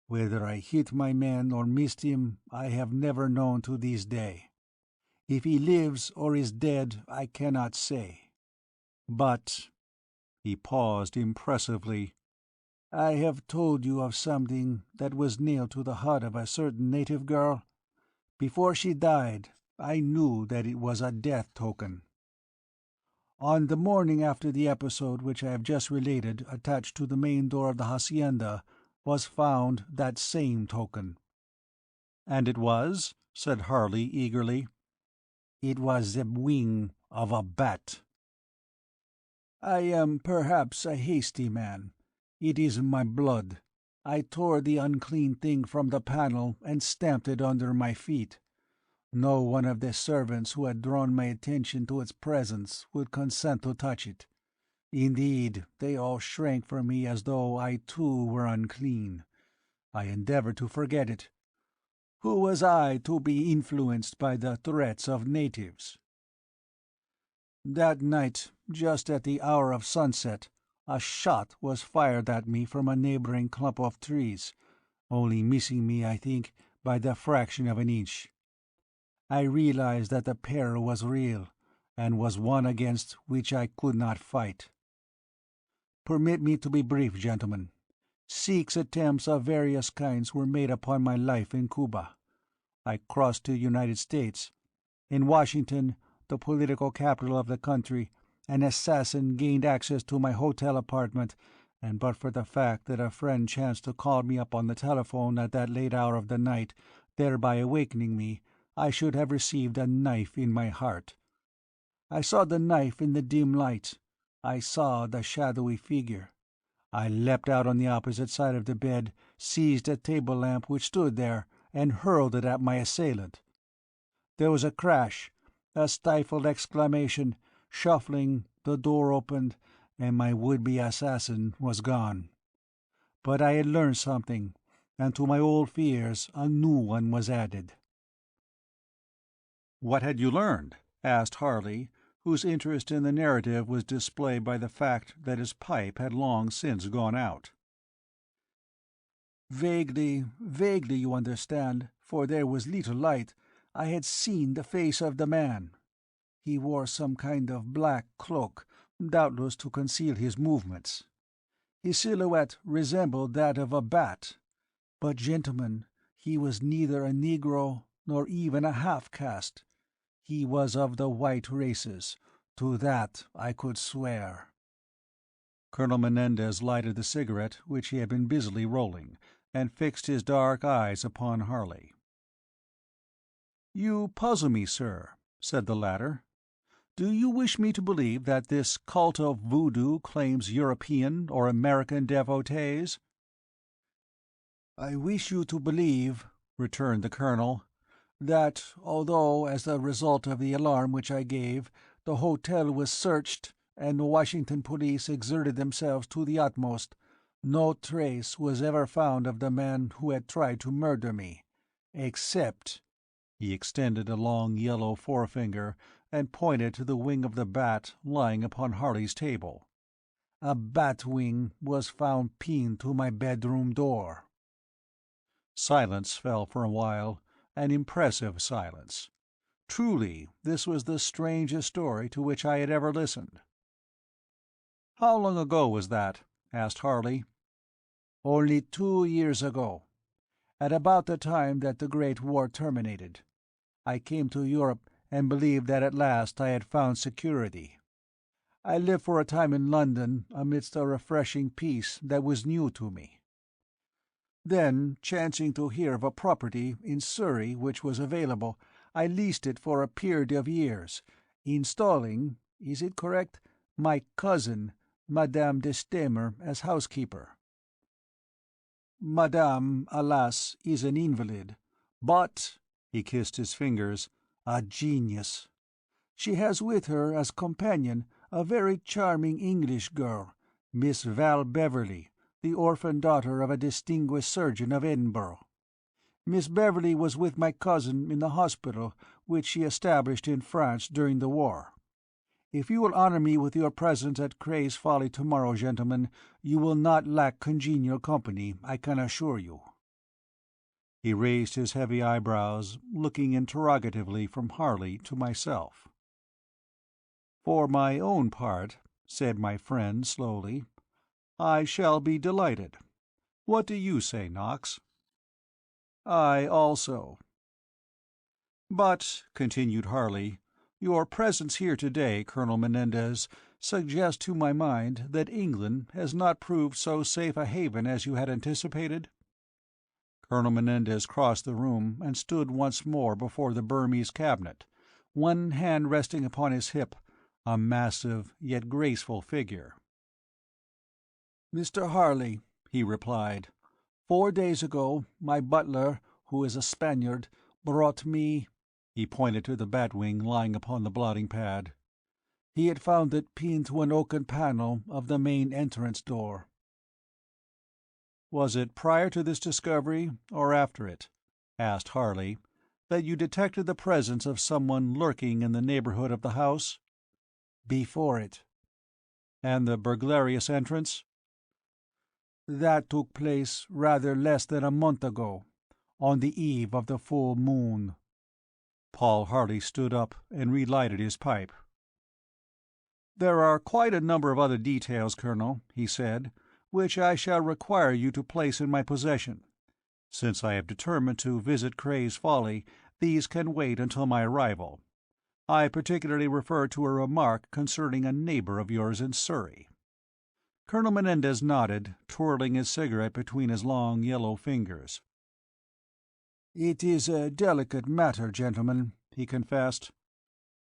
Whether I hit my man or missed him, I have never known to this day. If he lives or is dead, I cannot say. But," he paused impressively, "I have told you of something that was nailed to the hut of a certain native girl. Before she died, I knew that it was a death token. On the morning after the episode which I have just related attached to the main door of the hacienda was found that same token." "And it was?" said Harley eagerly. "It was the wing of a bat." I am perhaps a hasty man. It is in my blood. I tore the unclean thing from the panel and stamped it under my feet. No one of the servants who had drawn my attention to its presence would consent to touch it. Indeed, they all shrank from me as though I too were unclean. I endeavored to forget it. Who was I to be influenced by the threats of natives? That night, just at the hour of sunset, a shot was fired at me from a neighboring clump of trees, only missing me, I think, by the fraction of an inch. I realized that the peril was real, and was one against which I could not fight. Permit me to be brief, gentlemen. 6 attempts of various kinds were made upon my life in Cuba. I crossed to the United States. In Washington, the political capital of the country, an assassin gained access to my hotel apartment, and but for the fact that a friend chanced to call me up on the telephone at that late hour of the night, thereby awakening me, I should have received a knife in my heart. I saw the knife in the dim light. I saw the shadowy figure. I leapt out on the opposite side of the bed, seized a table lamp which stood there, and hurled it at my assailant. There was a crash, a stifled exclamation, shuffling, the door opened, and my would-be assassin was gone. But I had learned something, and to my old fears a new one was added. "What had you learned?" asked Harley, whose interest in the narrative was displayed by the fact that his pipe had long since gone out. Vaguely, vaguely, you understand, for there was little light, I had seen the face of the man. He wore some kind of black cloak, doubtless to conceal his movements. His silhouette resembled that of a bat. But, gentlemen, he was neither a Negro nor even a half-caste. He was of the white races. To that I could swear. Colonel Menendez lighted the cigarette which he had been busily rolling, and fixed his dark eyes upon Harley. "You puzzle me, sir," said the latter. Do you wish me to believe that this cult of voodoo claims European or American devotees?" "I wish you to believe," returned the colonel, "that although, as the result of the alarm which I gave, the hotel was searched and the Washington police exerted themselves to the utmost, no trace was ever found of the man who had tried to murder me, except—" he extended a long yellow forefinger and pointed to the wing of the bat lying upon Harley's table. "A bat wing was found pinned to my bedroom door." Silence fell for a while, an impressive silence. Truly, this was the strangest story to which I had ever listened. "How long ago was that?" asked Harley. "Only 2 years ago, at about the time that the Great War terminated. I came to Europe and believed that at last I had found security. I lived for a time in London amidst a refreshing peace that was new to me. Then, chancing to hear of a property in Surrey which was available, I leased it for a period of years, installing—is it correct?—my cousin, Madame de Stamer, as housekeeper. Madame, alas, is an invalid, but," he kissed his fingers, "a genius. She has with her as companion a very charming English girl, Miss Val Beverley, the orphan daughter of a distinguished surgeon of Edinburgh. Miss Beverley was with my cousin in the hospital which she established in France during the war. If you will honor me with your presence at Cray's Folly tomorrow, gentlemen, you will not lack congenial company, I can assure you." He raised his heavy eyebrows, looking interrogatively from Harley to myself. "For my own part," said my friend slowly, "I shall be delighted. What do you say, Knox?" "I also." "But," continued Harley, "your presence here today, Colonel Menendez, suggests to my mind that England has not proved so safe a haven as you had anticipated?" Colonel Menendez crossed the room and stood once more before the Burmese cabinet, one hand resting upon his hip, a massive yet graceful figure. "Mr. Harley," he replied, "4 days ago my butler, who is a Spaniard, brought me—" he pointed to the batwing lying upon the blotting-pad. "He had found it pinned to an oaken panel of the main entrance door." "Was it prior to this discovery, or after it," asked Harley, "that you detected the presence of someone lurking in the neighborhood of the house?" "Before it." "And the burglarious entrance?" "That took place rather less than a month ago, on the eve of the full moon." Paul Harley stood up and relighted his pipe. "There are quite a number of other details, Colonel," he said, "which I shall require you to place in my possession. Since I have determined to visit Cray's Folly, these can wait until my arrival. I particularly refer to a remark concerning a neighbor of yours in Surrey." Colonel Menendez nodded, twirling his cigarette between his long yellow fingers. "It is a delicate matter, gentlemen," he confessed.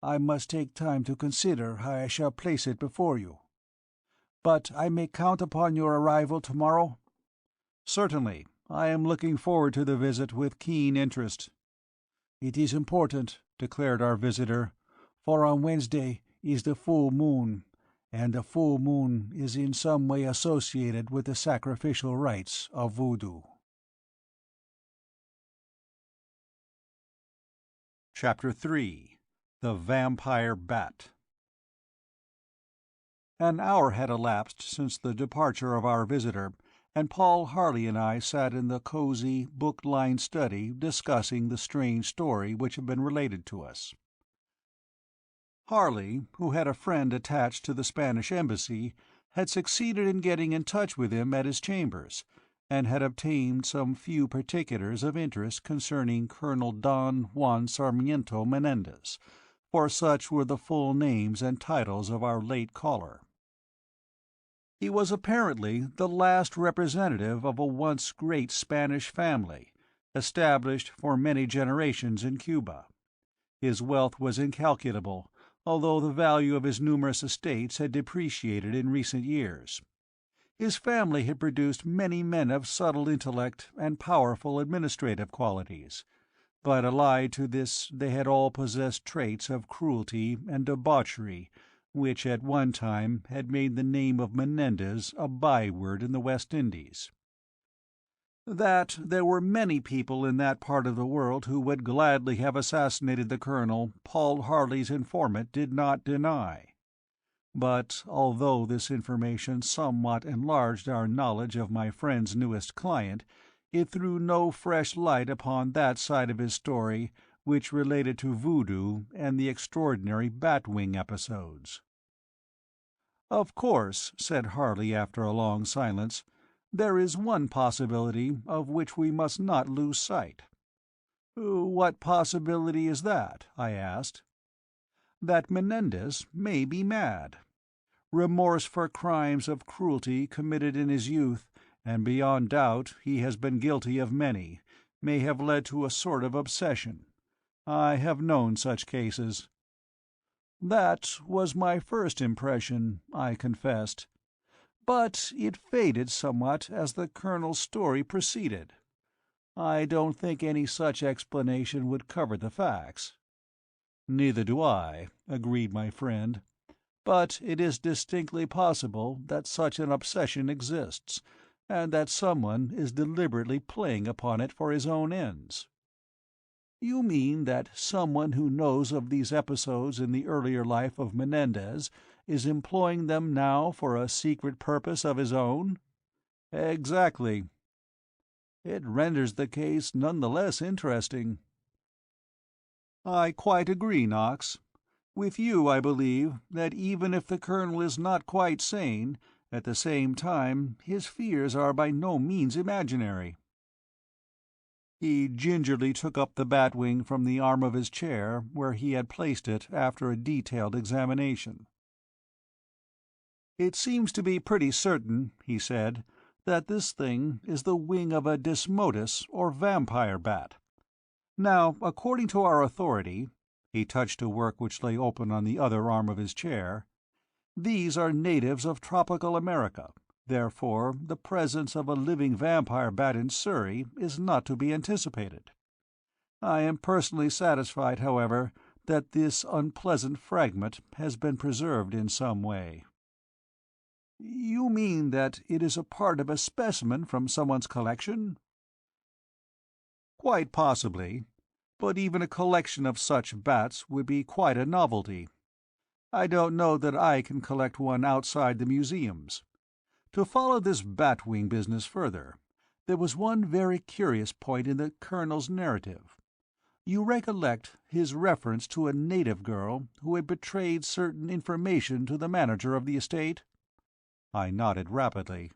"I must take time to consider how I shall place it before you. But I may count upon your arrival tomorrow?" "Certainly. I am looking forward to the visit with keen interest." "It is important," declared our visitor, "for on Wednesday is the full moon, and the full moon is in some way associated with the sacrificial rites of voodoo." Chapter 3. The Vampire Bat. An hour had elapsed since the departure of our visitor, and Paul Harley and I sat in the cozy, book-lined study discussing the strange story which had been related to us. Harley, who had a friend attached to the Spanish embassy, had succeeded in getting in touch with him at his chambers, and had obtained some few particulars of interest concerning Colonel Don Juan Sarmiento Menendez, for such were the full names and titles of our late caller. He was apparently the last representative of a once great Spanish family, established for many generations in Cuba. His wealth was incalculable, although the value of his numerous estates had depreciated in recent years. His family had produced many men of subtle intellect and powerful administrative qualities, but allied to this they had all possessed traits of cruelty and debauchery which at one time had made the name of Menendez a byword in the West Indies. That there were many people in that part of the world who would gladly have assassinated the Colonel, Paul Harley's informant did not deny. But although this information somewhat enlarged our knowledge of my friend's newest client, it threw no fresh light upon that side of his story which related to voodoo and the extraordinary bat-wing episodes. "Of course," said Harley after a long silence, "there is one possibility of which we must not lose sight." "What possibility is that?" I asked. "That Menendez may be mad. Remorse for crimes of cruelty committed in his youth, and beyond doubt he has been guilty of many, may have led to a sort of obsession. I have known such cases." "That was my first impression," I confessed. "But it faded somewhat as the Colonel's story proceeded. I don't think any such explanation would cover the facts." "Neither do I," agreed my friend. "But it is distinctly possible that such an obsession exists, and that someone is deliberately playing upon it for his own ends." "You mean that someone who knows of these episodes in the earlier life of Menendez is employing them now for a secret purpose of his own?" "Exactly." "It renders the case none the less interesting." "I quite agree, Knox. With you I believe that even if the Colonel is not quite sane, at the same time his fears are by no means imaginary." He gingerly took up the bat-wing from the arm of his chair where he had placed it after a detailed examination. "It seems to be pretty certain," he said, "that this thing is the wing of a desmodus or vampire bat. Now, according to our authority," he touched a work which lay open on the other arm of his chair, "these are natives of tropical America. Therefore, the presence of a living vampire bat in Surrey is not to be anticipated. I am personally satisfied, however, that this unpleasant fragment has been preserved in some way." "You mean that it is a part of a specimen from someone's collection?" "Quite possibly. But even a collection of such bats would be quite a novelty. I don't know that I can collect one outside the museums. To follow this bat-wing business further, there was one very curious point in the Colonel's narrative. You recollect his reference to a native girl who had betrayed certain information to the manager of the estate?" I nodded rapidly.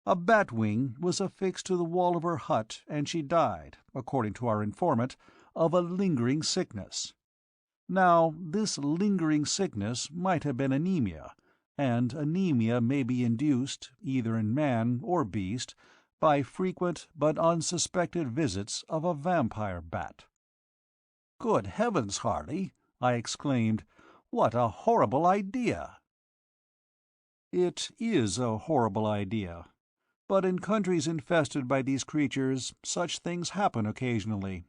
"A bat-wing was affixed to the wall of her hut, and she died, according to our informant, of a lingering sickness. Now, this lingering sickness might have been anemia, and anemia may be induced, either in man or beast, by frequent but unsuspected visits of a vampire bat." "Good heavens, Harley!" I exclaimed. "What a horrible idea!" "It is a horrible idea. But in countries infested by these creatures such things happen occasionally.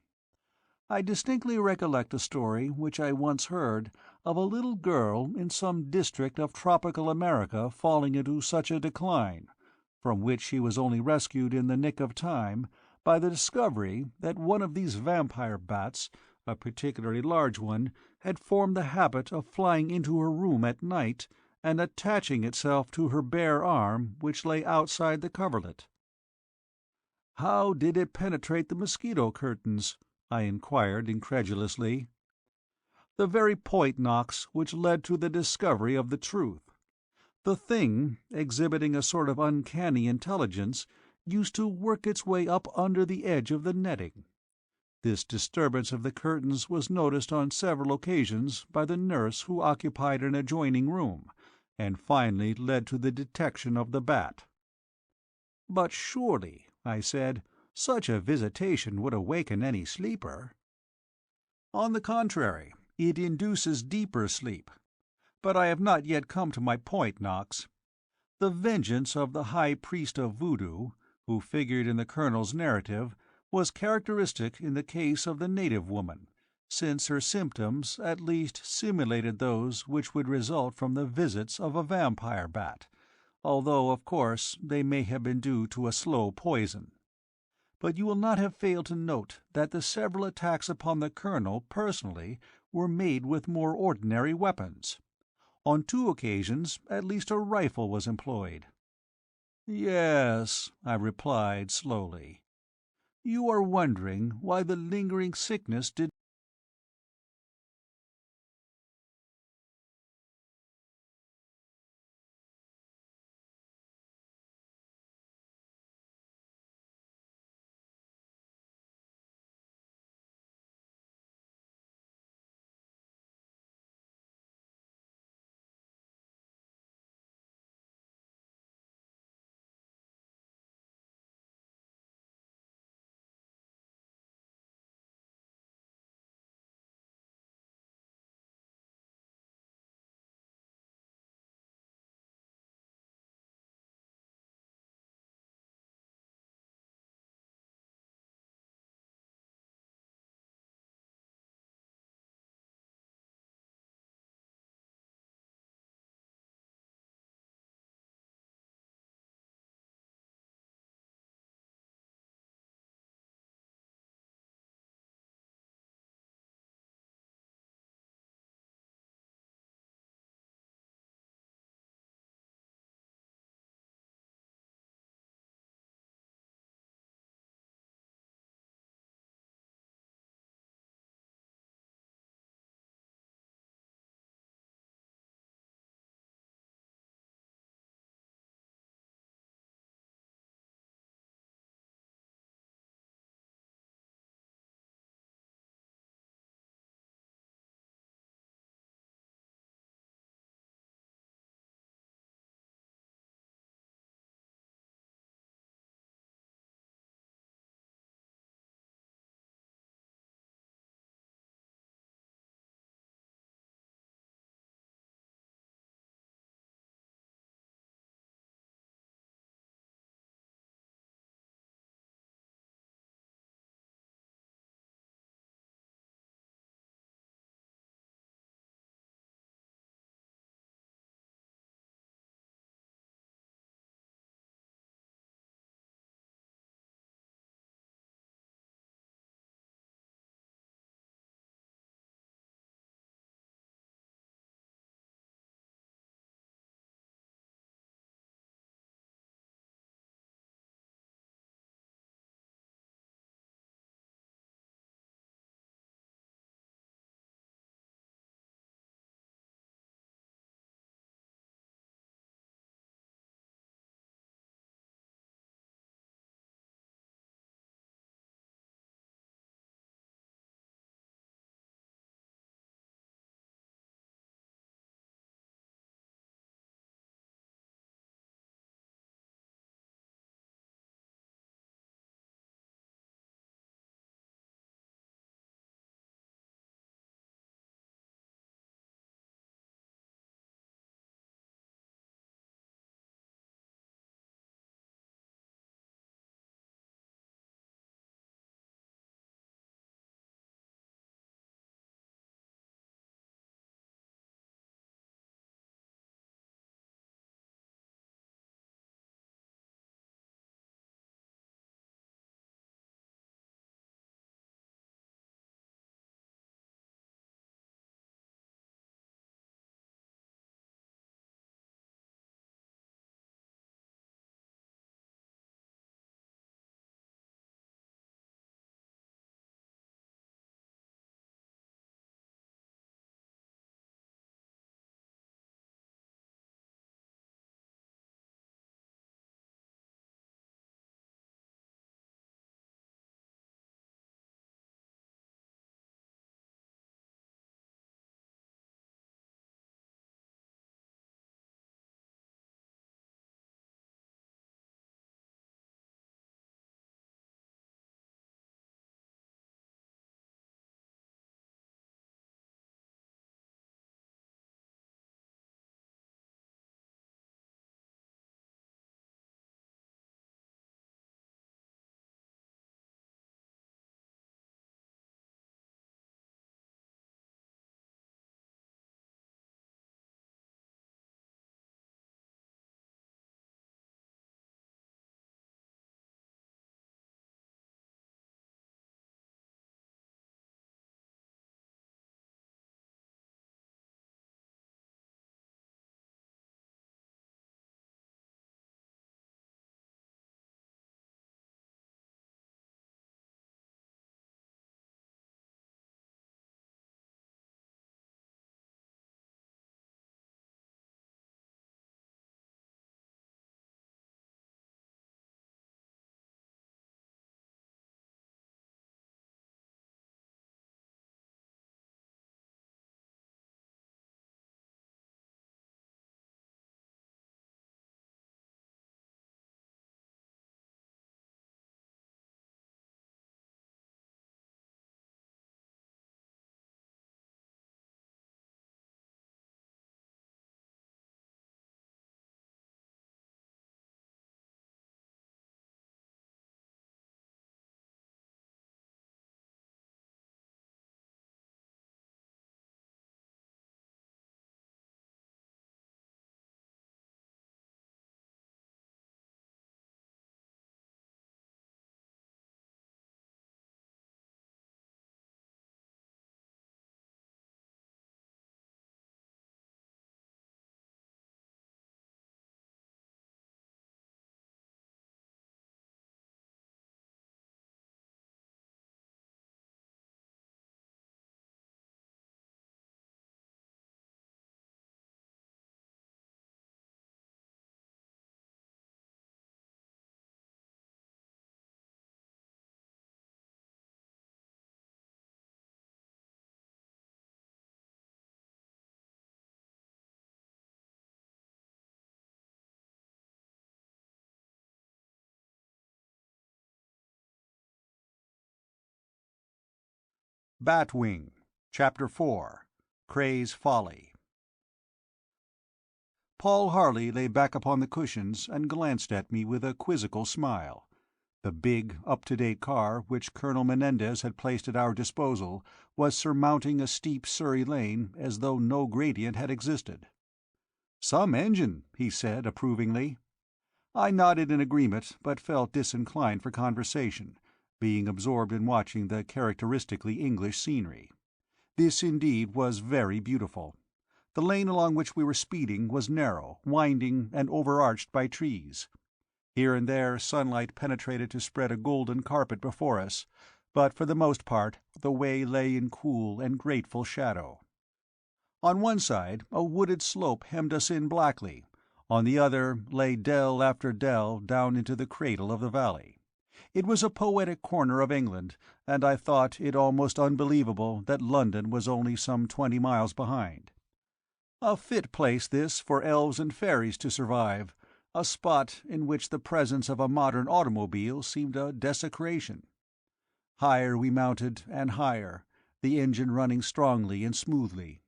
I distinctly recollect a story which I once heard of a little girl in some district of tropical America falling into such a decline, from which she was only rescued in the nick of time by the discovery that one of these vampire bats, a particularly large one, had formed the habit of flying into her room at night and attaching itself to her bare arm which lay outside the coverlet." "How did it penetrate the mosquito curtains?" I inquired incredulously. "The very point, Knox, which led to the discovery of the truth. The thing, exhibiting a sort of uncanny intelligence, used to work its way up under the edge of the netting. This disturbance of the curtains was noticed on several occasions by the nurse who occupied an adjoining room, and finally led to the detection of the bat." "But surely," I said, "such a visitation would awaken any sleeper?" "On the contrary, It induces deeper sleep. But I have not yet come to my point, Knox. The vengeance of the High Priest of Voodoo, who figured in the Colonel's narrative, was characteristic in the case of the native woman, since her symptoms at least simulated those which would result from the visits of a vampire bat, although of course they may have been due to a slow poison. But you will not have failed to note that the several attacks upon the Colonel personally were made with more ordinary weapons. On 2 occasions at least a rifle was employed. "Yes," I replied slowly. "You are wondering why the lingering sickness did Batwing, Chapter 4, Cray's Folly. Paul Harley lay back upon the cushions and glanced at me with a quizzical smile. The big, up-to-date car which Colonel Menendez had placed at our disposal was surmounting a steep Surrey lane as though no gradient had existed. "Some engine," he said approvingly. I nodded in agreement, but felt disinclined for conversation, being absorbed in watching the characteristically English scenery. This indeed was very beautiful. The lane along which we were speeding was narrow, winding, and overarched by trees. Here and there sunlight penetrated to spread a golden carpet before us, but for the most part the way lay in cool and grateful shadow. On one side a wooded slope hemmed us in blackly, on the other lay dell after dell down into the cradle of the valley. It was a poetic corner of England, and I thought it almost unbelievable that London was only some 20 miles behind. A fit place this for elves and fairies to survive, a spot in which the presence of a modern automobile seemed a desecration. Higher we mounted and higher, the engine running strongly and smoothly.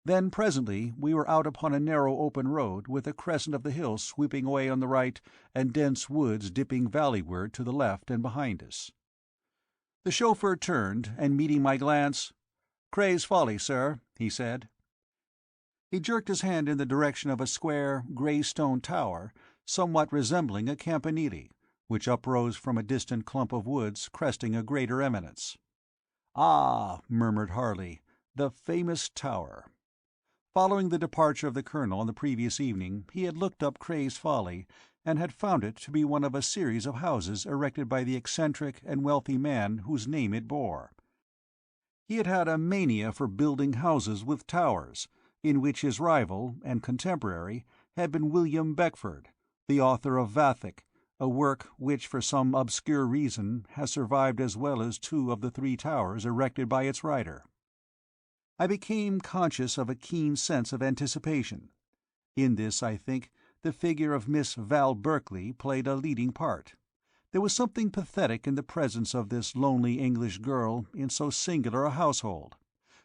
Then presently we were out upon a narrow open road with a crescent of the hills sweeping away on the right and dense woods dipping valleyward to the left and behind us. The chauffeur turned, and meeting my glance, "Cray's Folly, sir," he said. He jerked his hand in the direction of a square, grey stone tower, somewhat resembling a campanile, which uprose from a distant clump of woods cresting a greater eminence. "Ah," murmured Harley, "the famous tower." Following the departure of the colonel on the previous evening, he had looked up Cray's Folly, and had found it to be one of a series of houses erected by the eccentric and wealthy man whose name it bore. He had had a mania for building houses with towers, in which his rival and contemporary had been William Beckford, the author of Vathek, a work which for some obscure reason has survived as well as 2 of the 3 towers erected by its writer. I became conscious of a keen sense of anticipation. In this, I think, the figure of Miss Val Berkeley played a leading part. There was something pathetic in the presence of this lonely English girl in so singular a household,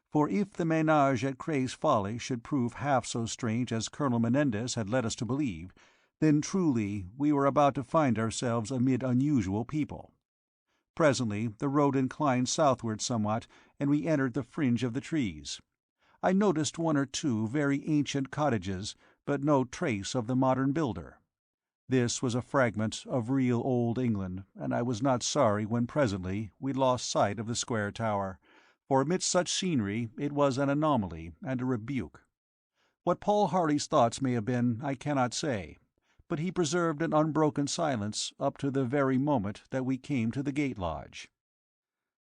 for if the ménage at Cray's Folly should prove half so strange as Colonel Menendez had led us to believe, then truly we were about to find ourselves amid unusual people. Presently the road inclined southward somewhat, and we entered the fringe of the trees. I noticed 1 or 2 very ancient cottages, but no trace of the modern builder. This was a fragment of real old England, and I was not sorry when presently we lost sight of the square tower, for amidst such scenery it was an anomaly and a rebuke. What Paul Harley's thoughts may have been I cannot say, but he preserved an unbroken silence up to the very moment that we came to the gate lodge.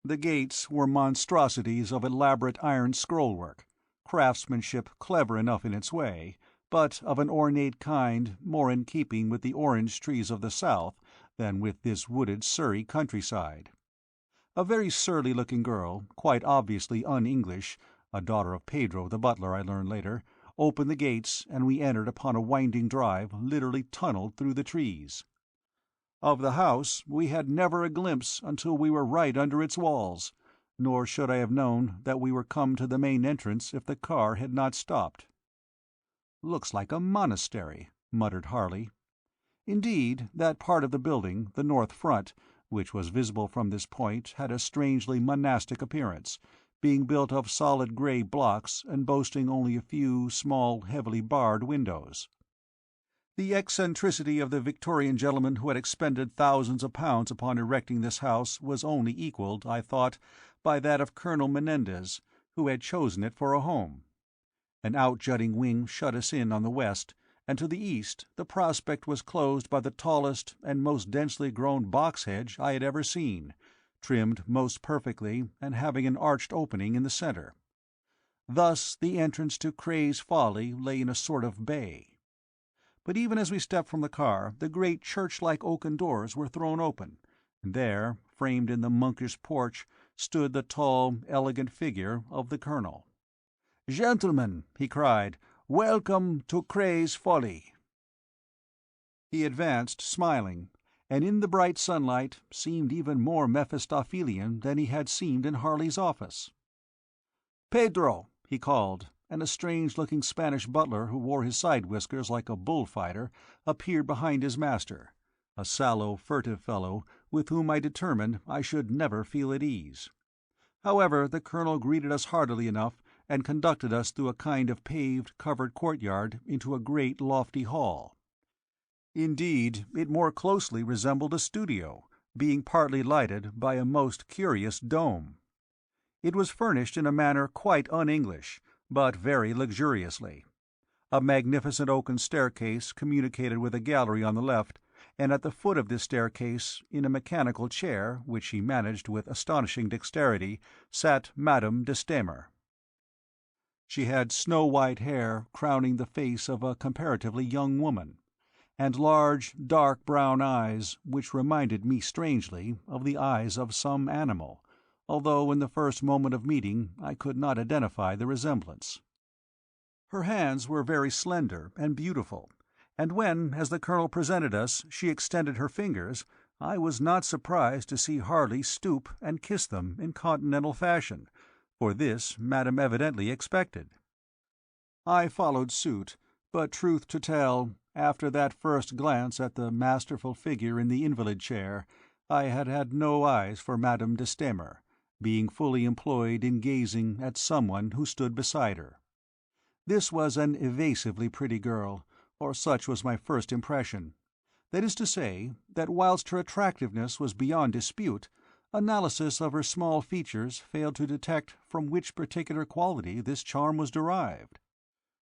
The gates were monstrosities of elaborate iron scrollwork, craftsmanship clever enough in its way, but of an ornate kind more in keeping with the orange trees of the south than with this wooded Surrey countryside. A very surly-looking girl, quite obviously un-English, a daughter of Pedro the butler I learned later, opened the gates, and we entered upon a winding drive literally tunnelled through the trees. Of the house we had never a glimpse until we were right under its walls, nor should I have known that we were come to the main entrance if the car had not stopped. "Looks like a monastery," muttered Harley. Indeed, that part of the building, the north front, which was visible from this point, had a strangely monastic appearance, being built of solid grey blocks and boasting only a few small, heavily barred windows. The eccentricity of the Victorian gentleman who had expended thousands of pounds upon erecting this house was only equalled, I thought, by that of Colonel Menendez, who had chosen it for a home. An out-jutting wing shut us in on the west, and to the east the prospect was closed by the tallest and most densely grown box-hedge I had ever seen, trimmed most perfectly and having an arched opening in the centre. Thus the entrance to Cray's Folly lay in a sort of bay. But even as we stepped from the car the great church-like oaken doors were thrown open, and there, framed in the monkish porch, stood the tall, elegant figure of the colonel. "Gentlemen," he cried, "welcome to Cray's Folly." He advanced, smiling, and in the bright sunlight seemed even more Mephistophelian than he had seemed in Harley's office. "Pedro!" he called, and a strange-looking Spanish butler who wore his side-whiskers like a bullfighter appeared behind his master, a sallow, furtive fellow with whom I determined I should never feel at ease. However, the colonel greeted us heartily enough and conducted us through a kind of paved, covered courtyard into a great lofty hall. Indeed, it more closely resembled a studio, being partly lighted by a most curious dome. It was furnished in a manner quite un-English, but very luxuriously. A magnificent oaken staircase communicated with a gallery on the left, and at the foot of this staircase, in a mechanical chair, which he managed with astonishing dexterity, sat Madame de Stamer. She had snow-white hair crowning the face of a comparatively young woman, and large, dark brown eyes which reminded me strangely of the eyes of some animal, although in the first moment of meeting I could not identify the resemblance. Her hands were very slender and beautiful, and when, as the colonel presented us, she extended her fingers, I was not surprised to see Harley stoop and kiss them in continental fashion, for this Madame evidently expected. I followed suit, but truth to tell, after that first glance at the masterful figure in the invalid chair, I had had no eyes for Madame de Stamer, being fully employed in gazing at someone who stood beside her. This was an evasively pretty girl, or such was my first impression. That is to say, that whilst her attractiveness was beyond dispute, analysis of her small features failed to detect from which particular quality this charm was derived.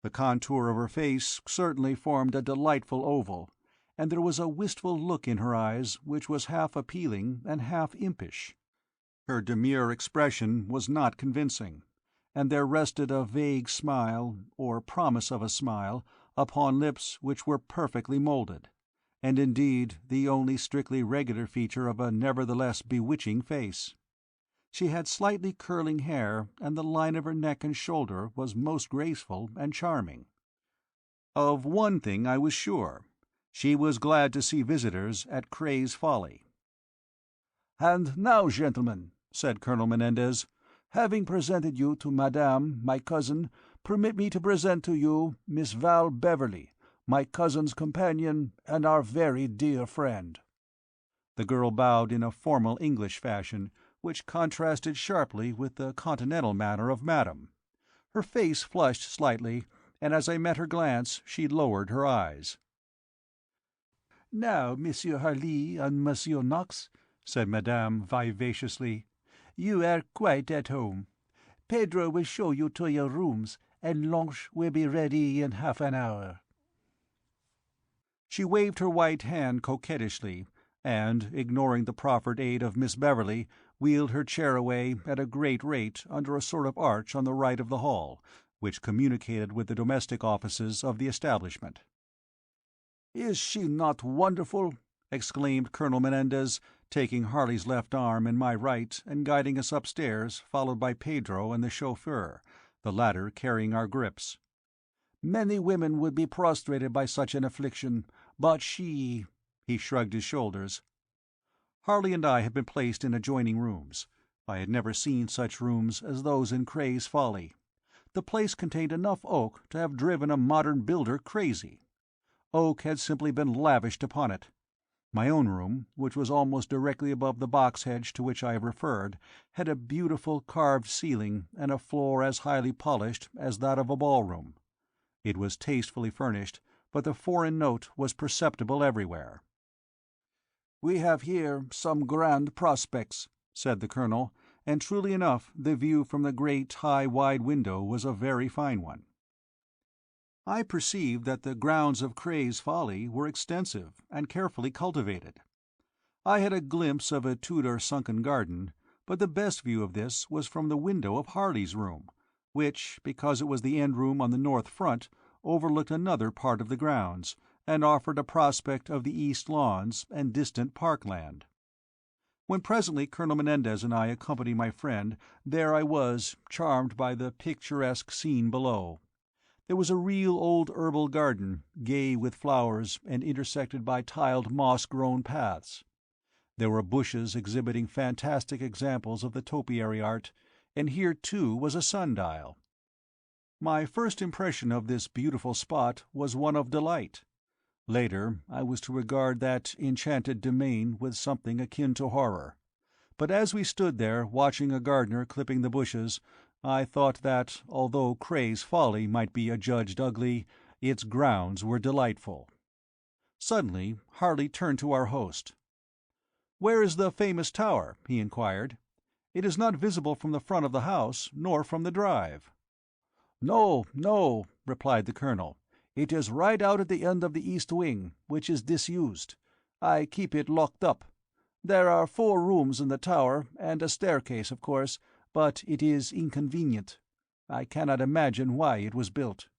The contour of her face certainly formed a delightful oval, and there was a wistful look in her eyes which was half appealing and half impish. Her demure expression was not convincing, and there rested a vague smile, or promise of a smile, upon lips which were perfectly moulded, and indeed the only strictly regular feature of a nevertheless bewitching face. She had slightly curling hair, and the line of her neck and shoulder was most graceful and charming. Of one thing I was sure: she was glad to see visitors at Cray's Folly. "And now, gentlemen," said Colonel Menendez, "having presented you to Madame, my cousin, permit me to present to you Miss Val Beverley, my cousin's companion and our very dear friend." The girl bowed in a formal English fashion, which contrasted sharply with the continental manner of Madame. Her face flushed slightly, and as I met her glance she lowered her eyes. "Now, Monsieur Harley and Monsieur Knox," said Madame vivaciously, "you are quite at home. Pedro will show you to your rooms, and lunch will be ready in half an hour." She waved her white hand coquettishly, and, ignoring the proffered aid of Miss Beverley, wheeled her chair away at a great rate under a sort of arch on the right of the hall, which communicated with the domestic offices of the establishment. "Is she not wonderful?" exclaimed Colonel Menendez, taking Harley's left arm in my right and guiding us upstairs, followed by Pedro and the chauffeur, the latter carrying our grips. "Many women would be prostrated by such an affliction, but she—" He shrugged his shoulders. Harley and I had been placed in adjoining rooms. I had never seen such rooms as those in Cray's Folly. The place contained enough oak to have driven a modern builder crazy. Oak had simply been lavished upon it. My own room, which was almost directly above the box hedge to which I have referred, had a beautiful carved ceiling and a floor as highly polished as that of a ballroom. It was tastefully furnished, but the foreign note was perceptible everywhere. "We have here some grand prospects," said the colonel, and truly enough the view from the great high wide window was a very fine one. I perceived that the grounds of Cray's Folly were extensive and carefully cultivated. I had a glimpse of a Tudor sunken garden, but the best view of this was from the window of Harley's room, which, because it was the end room on the north front, overlooked another part of the grounds, and offered a prospect of the east lawns and distant park-land. When presently Colonel Menendez and I accompanied my friend, there I was, charmed by the picturesque scene below. There was a real old herbal garden, gay with flowers and intersected by tiled moss-grown paths. There were bushes exhibiting fantastic examples of the topiary art, and here too was a sundial. My first impression of this beautiful spot was one of delight. Later I was to regard that enchanted domain with something akin to horror. But as we stood there watching a gardener clipping the bushes, I thought that, although Cray's Folly might be adjudged ugly, its grounds were delightful. Suddenly Harley turned to our host. "Where is the famous tower?" he inquired. "It is not visible from the front of the house, nor from the drive." "No, no," replied the colonel. "It is right out at the end of the east wing, which is disused. I keep it locked up. There are 4 rooms in the tower, and a staircase, of course, but it is inconvenient. I cannot imagine why it was built."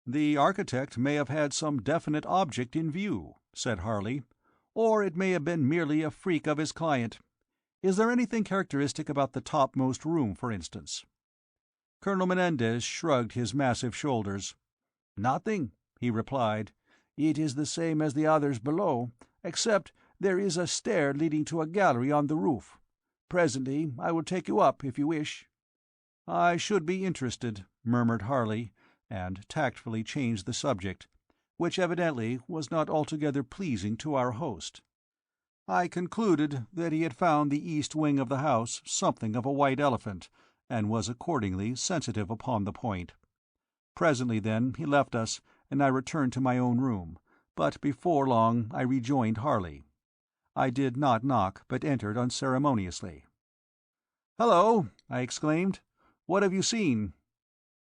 "The architect may have had some definite object in view," said Harley. "Or it may have been merely a freak of his client. Is there anything characteristic about the topmost room, for instance?" Colonel Menendez shrugged his massive shoulders. "Nothing," he replied. "It is the same as the others below, except there is a stair leading to a gallery on the roof. Presently I will take you up, if you wish." "I should be interested," murmured Harley, and tactfully changed the subject, which evidently was not altogether pleasing to our host. I concluded that he had found the east wing of the house something of a white elephant, and was accordingly sensitive upon the point. Presently, then, he left us, and I returned to my own room, but before long I rejoined Harley. I did not knock, but entered unceremoniously. "Hello!" I exclaimed. "What have you seen?"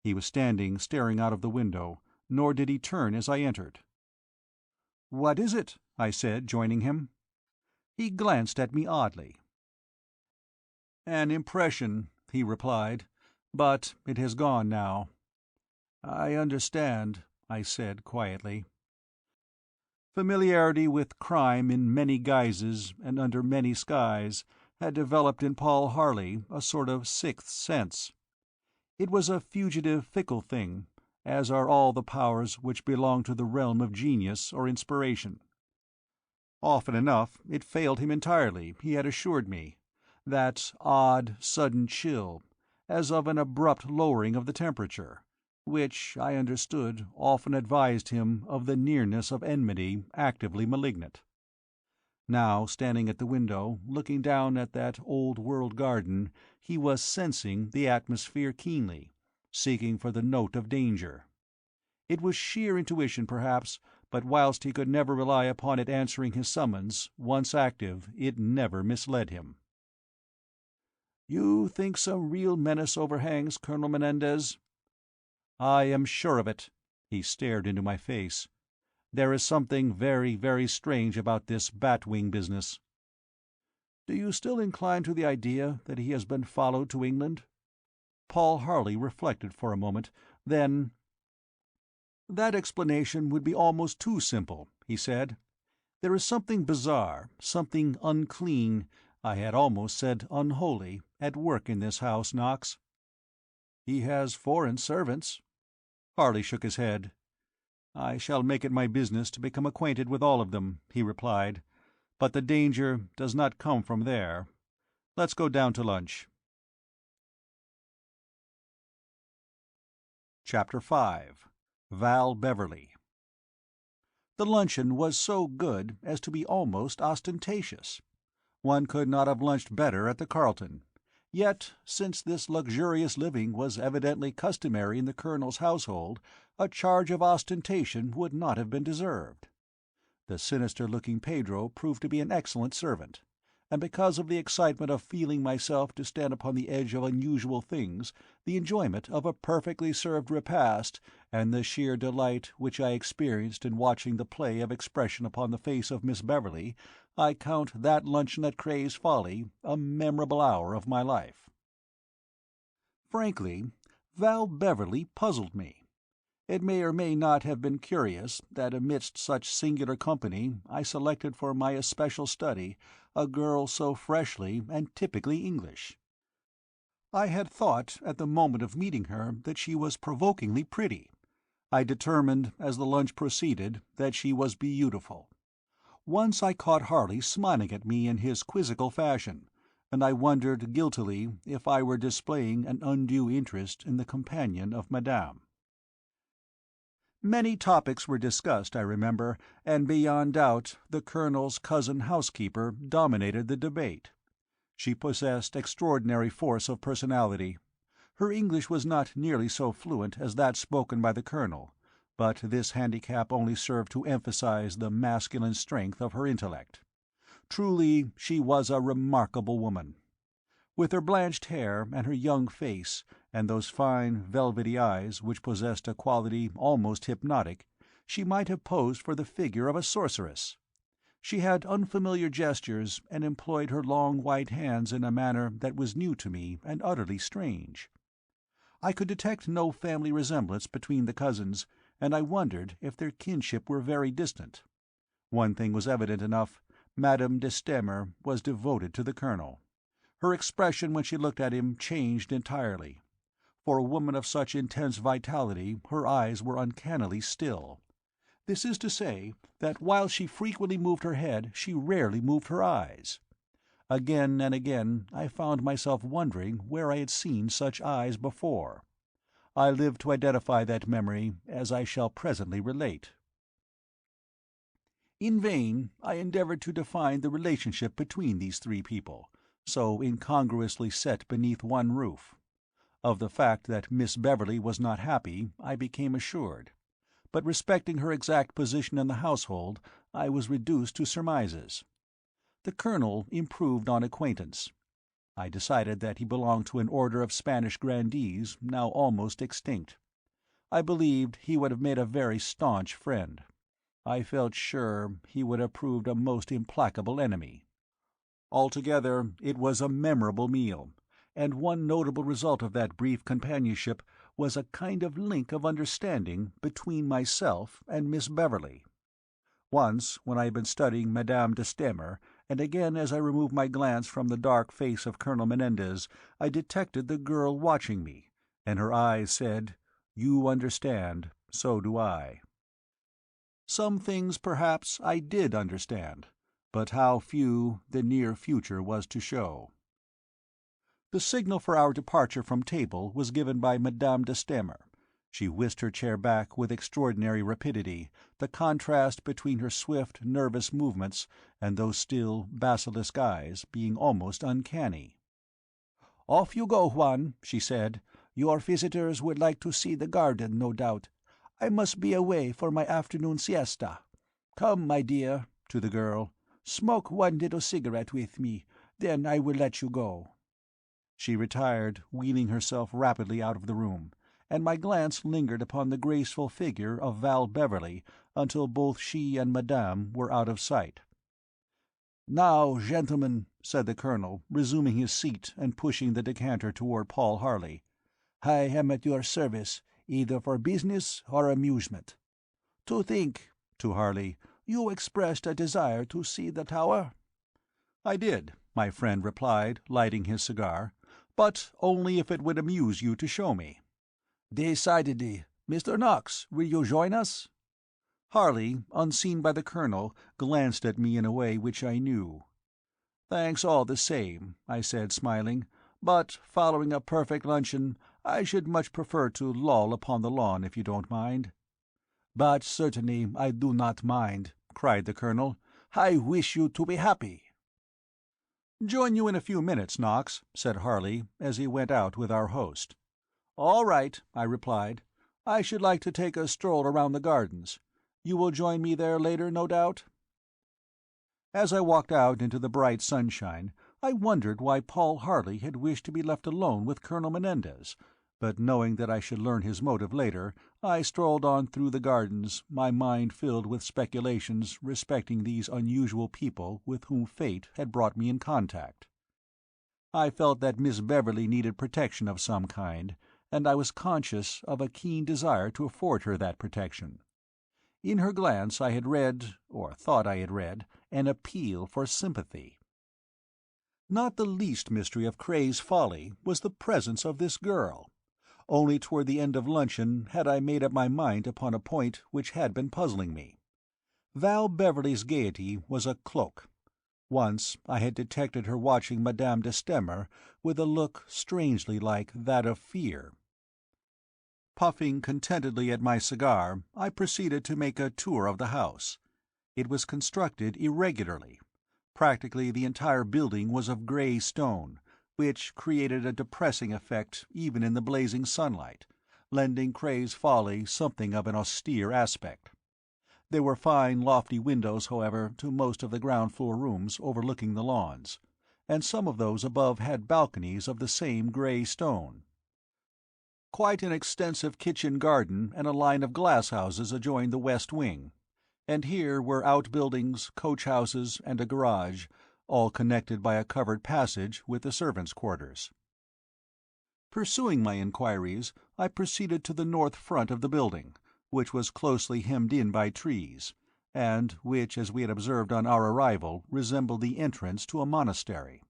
He was standing staring out of the window, nor did he turn as I entered. "What is it?" I said, joining him. He glanced at me oddly. "An impression," he replied, "but it has gone now." "I understand," I said quietly. Familiarity with crime in many guises and under many skies had developed in Paul Harley a sort of sixth sense. It was a fugitive, fickle thing, as are all the powers which belong to the realm of genius or inspiration. Often enough it failed him entirely, he had assured me, that odd, sudden chill, as of an abrupt lowering of the temperature, which, I understood, often advised him of the nearness of enmity actively malignant. Now, standing at the window, looking down at that old-world garden, he was sensing the atmosphere keenly, seeking for the note of danger. It was sheer intuition, perhaps, but whilst he could never rely upon it answering his summons, once active, it never misled him. "You think some real menace overhangs, Colonel Menendez?" "I am sure of it." He stared into my face. "There is something very, very strange about this Bat-Wing business." "Do you still incline to the idea that he has been followed to England?" Paul Harley reflected for a moment, then— "That explanation would be almost too simple," he said. "There is something bizarre, something unclean, I had almost said unholy, at work in this house, Knox." "He has foreign servants." Harley shook his head. "I shall make it my business to become acquainted with all of them," he replied. "But the danger does not come from there. Let's go down to lunch." Chapter 5. Val Beverley. The luncheon was so good as to be almost ostentatious. One could not have lunched better at the Carlton. Yet, since this luxurious living was evidently customary in the Colonel's household, a charge of ostentation would not have been deserved. The sinister-looking Pedro proved to be an excellent servant, and because of the excitement of feeling myself to stand upon the edge of unusual things, the enjoyment of a perfectly served repast, and the sheer delight which I experienced in watching the play of expression upon the face of Miss Beverley, I count that luncheon at Cray's Folly a memorable hour of my life. Frankly, Val Beverley puzzled me. It may or may not have been curious that amidst such singular company I selected for my especial study a girl so freshly and typically English. I had thought at the moment of meeting her that she was provokingly pretty. I determined, as the lunch proceeded, that she was beautiful. Once I caught Harley smiling at me in his quizzical fashion, and I wondered guiltily if I were displaying an undue interest in the companion of Madame. Many topics were discussed, I remember, and beyond doubt the Colonel's cousin housekeeper dominated the debate. She possessed extraordinary force of personality. Her English was not nearly so fluent as that spoken by the Colonel, but this handicap only served to emphasize the masculine strength of her intellect. Truly, she was a remarkable woman. With her blanched hair and her young face, and those fine, velvety eyes which possessed a quality almost hypnotic, she might have posed for the figure of a sorceress. She had unfamiliar gestures, and employed her long white hands in a manner that was new to me and utterly strange. I could detect no family resemblance between the cousins, and I wondered if their kinship were very distant. One thing was evident enough: Madame de Stamer was devoted to the Colonel. Her expression when she looked at him changed entirely. For a woman of such intense vitality her eyes were uncannily still. This is to say, that while she frequently moved her head she rarely moved her eyes. Again and again I found myself wondering where I had seen such eyes before. I lived to identify that memory, as I shall presently relate. In vain I endeavoured to define the relationship between these three people, so incongruously set beneath one roof. Of the fact that Miss Beverley was not happy I became assured, but respecting her exact position in the household I was reduced to surmises. The Colonel improved on acquaintance. I decided that he belonged to an order of Spanish grandees now almost extinct. I believed he would have made a very staunch friend. I felt sure he would have proved a most implacable enemy. Altogether it was a memorable meal, and one notable result of that brief companionship was a kind of link of understanding between myself and Miss Beverley. Once, when I had been studying Madame de Stamer, and again as I removed my glance from the dark face of Colonel Menendez, I detected the girl watching me, and her eyes said, "You understand, so do I." Some things, perhaps, I did understand, but how few the near future was to show. The signal for our departure from table was given by Madame de Stamer. She whisked her chair back with extraordinary rapidity, the contrast between her swift, nervous movements and those still, basilisk eyes being almost uncanny. "Off you go, Juan," she said. "Your visitors would like to see the garden, no doubt. I must be away for my afternoon siesta. Come, my dear," to the girl, "smoke one little cigarette with me, then I will let you go." She retired, wheeling herself rapidly out of the room, and my glance lingered upon the graceful figure of Val Beverley until both she and Madame were out of sight. "Now, gentlemen," said the Colonel, resuming his seat and pushing the decanter toward Paul Harley, "I am at your service, either for business or amusement. To think," to Harley, "you expressed a desire to see the tower?" "I did," my friend replied, lighting his cigar, "but only if it would amuse you to show me." "Decidedly. Mr. Knox, will you join us?" Harley, unseen by the Colonel, glanced at me in a way which I knew. "Thanks all the same," I said, smiling, "but, following a perfect luncheon, I should much prefer to loll upon the lawn, if you don't mind." "But certainly I do not mind," cried the Colonel. "I wish you to be happy." "Join you in a few minutes, Knox," said Harley, as he went out with our host. "All right," I replied. "I should like to take a stroll around the gardens. You will join me there later, no doubt?" As I walked out into the bright sunshine, I wondered why Paul Harley had wished to be left alone with Colonel Menendez, but knowing that I should learn his motive later, I strolled on through the gardens, my mind filled with speculations respecting these unusual people with whom fate had brought me in contact. I felt that Miss Beverley needed protection of some kind, and I was conscious of a keen desire to afford her that protection. In her glance I had read, or thought I had read, an appeal for sympathy. Not the least mystery of Cray's Folly was the presence of this girl. Only toward the end of luncheon had I made up my mind upon a point which had been puzzling me. Val Beverley's gaiety was a cloak. Once I had detected her watching Madame de Stamer with a look strangely like that of fear. Puffing contentedly at my cigar, I proceeded to make a tour of the house. It was constructed irregularly. Practically the entire building was of grey stone, which created a depressing effect even in the blazing sunlight, lending Cray's Folly something of an austere aspect. There were fine lofty windows, however, to most of the ground-floor rooms overlooking the lawns, and some of those above had balconies of the same grey stone. Quite an extensive kitchen garden and a line of glass-houses adjoined the west wing, and here were outbuildings, coach-houses, and a garage, all connected by a covered passage with the servants' quarters. Pursuing my inquiries, I proceeded to the north front of the building, which was closely hemmed in by trees, and which, as we had observed on our arrival, resembled the entrance to a monastery.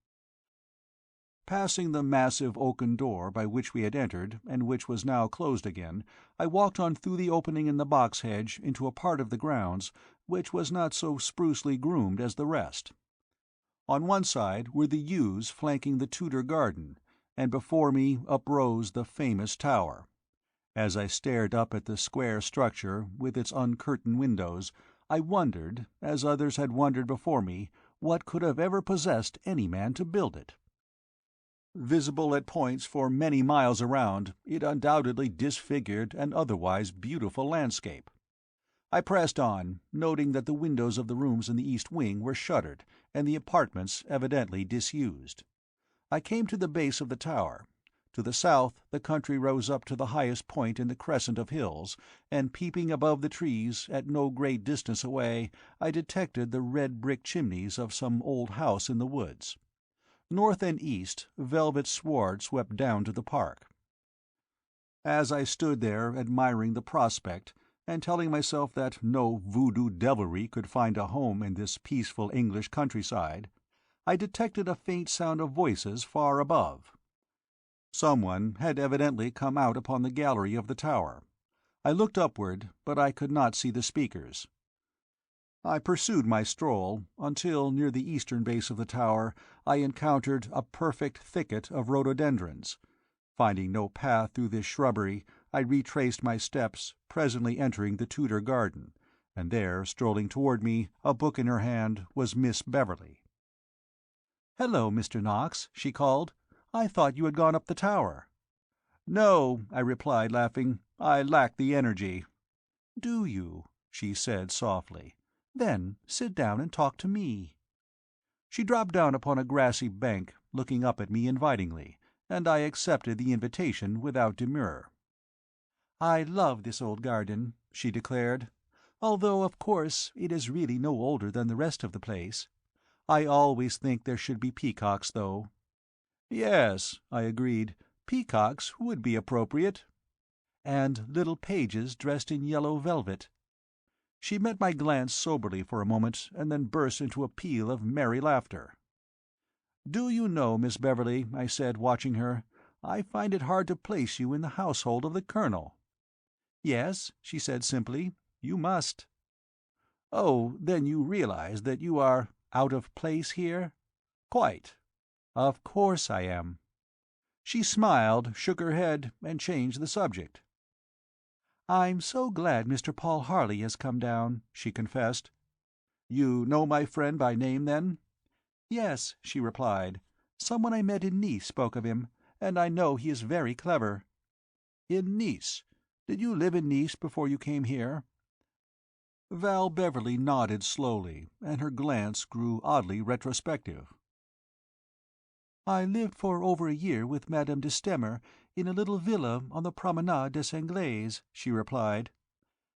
Passing the massive oaken door by which we had entered, and which was now closed again, I walked on through the opening in the box hedge into a part of the grounds which was not so sprucely groomed as the rest. On one side were the yews flanking the Tudor garden, and before me uprose the famous tower. As I stared up at the square structure with its uncurtained windows, I wondered, as others had wondered before me, what could have ever possessed any man to build it. Visible at points for many miles around, it undoubtedly disfigured an otherwise beautiful landscape. I pressed on, noting that the windows of the rooms in the east wing were shuttered, and the apartments evidently disused. I came to the base of the tower. To the south the country rose up to the highest point in the crescent of hills, and peeping above the trees, at no great distance away, I detected the red brick chimneys of some old house in the woods. North and east, velvet sward swept down to the park. As I stood there admiring the prospect, and telling myself that no voodoo devilry could find a home in this peaceful English countryside, I detected a faint sound of voices far above. Someone had evidently come out upon the gallery of the tower. I looked upward, but I could not see the speakers. I pursued my stroll, until near the eastern base of the tower I encountered a perfect thicket of rhododendrons. Finding no path through this shrubbery, I retraced my steps, presently entering the Tudor garden, and there, strolling toward me, a book in her hand, was Miss Beverley. "Hello, Mr. Knox," she called. "I thought you had gone up the tower." "No," I replied, laughing. "I lack the energy." "Do you?" she said softly. "Then sit down and talk to me." She dropped down upon a grassy bank, looking up at me invitingly, and I accepted the invitation without demur. "I love this old garden," she declared, "although of course it is really no older than the rest of the place. I always think there should be peacocks, though." "Yes," I agreed, "peacocks would be appropriate." "And little pages dressed in yellow velvet." She met my glance soberly for a moment, and then burst into a peal of merry laughter. "Do you know, Miss Beverley," I said, watching her, "I find it hard to place you in the household of the Colonel." "Yes," she said simply, "you must." "Oh, then you realize that you are out of place here?" "Quite." "Of course I am." She smiled, shook her head, and changed the subject. "I'm so glad Mr. Paul Harley has come down," she confessed. "You know my friend by name, then?" "Yes," she replied. "Someone I met in Nice spoke of him, and I know he is very clever." "In Nice? Did you live in Nice before you came here?" Val Beverley nodded slowly, and her glance grew oddly retrospective. "I lived for over a year with Madame de Stamer in a little villa on the Promenade des Anglais," she replied.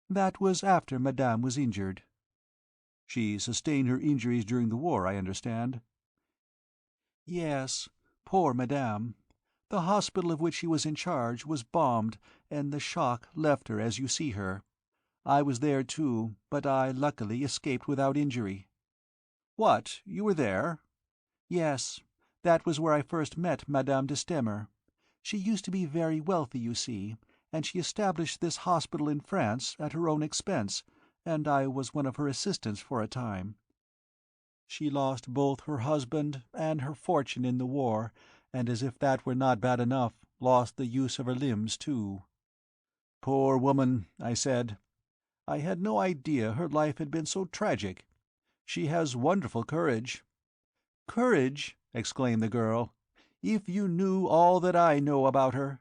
"That was after Madame was injured." "She sustained her injuries during the war, I understand." "Yes. Poor Madame. The hospital of which she was in charge was bombed, and the shock left her as you see her. I was there too, but I luckily escaped without injury." "What, you were there?" "Yes. That was where I first met Madame de Stamer. She used to be very wealthy, you see, and she established this hospital in France at her own expense, and I was one of her assistants for a time. She lost both her husband and her fortune in the war, and as if that were not bad enough, lost the use of her limbs too." "Poor woman," I said. "I had no idea her life had been so tragic. She has wonderful courage." "Courage!" exclaimed the girl. "If you knew all that I know about her!"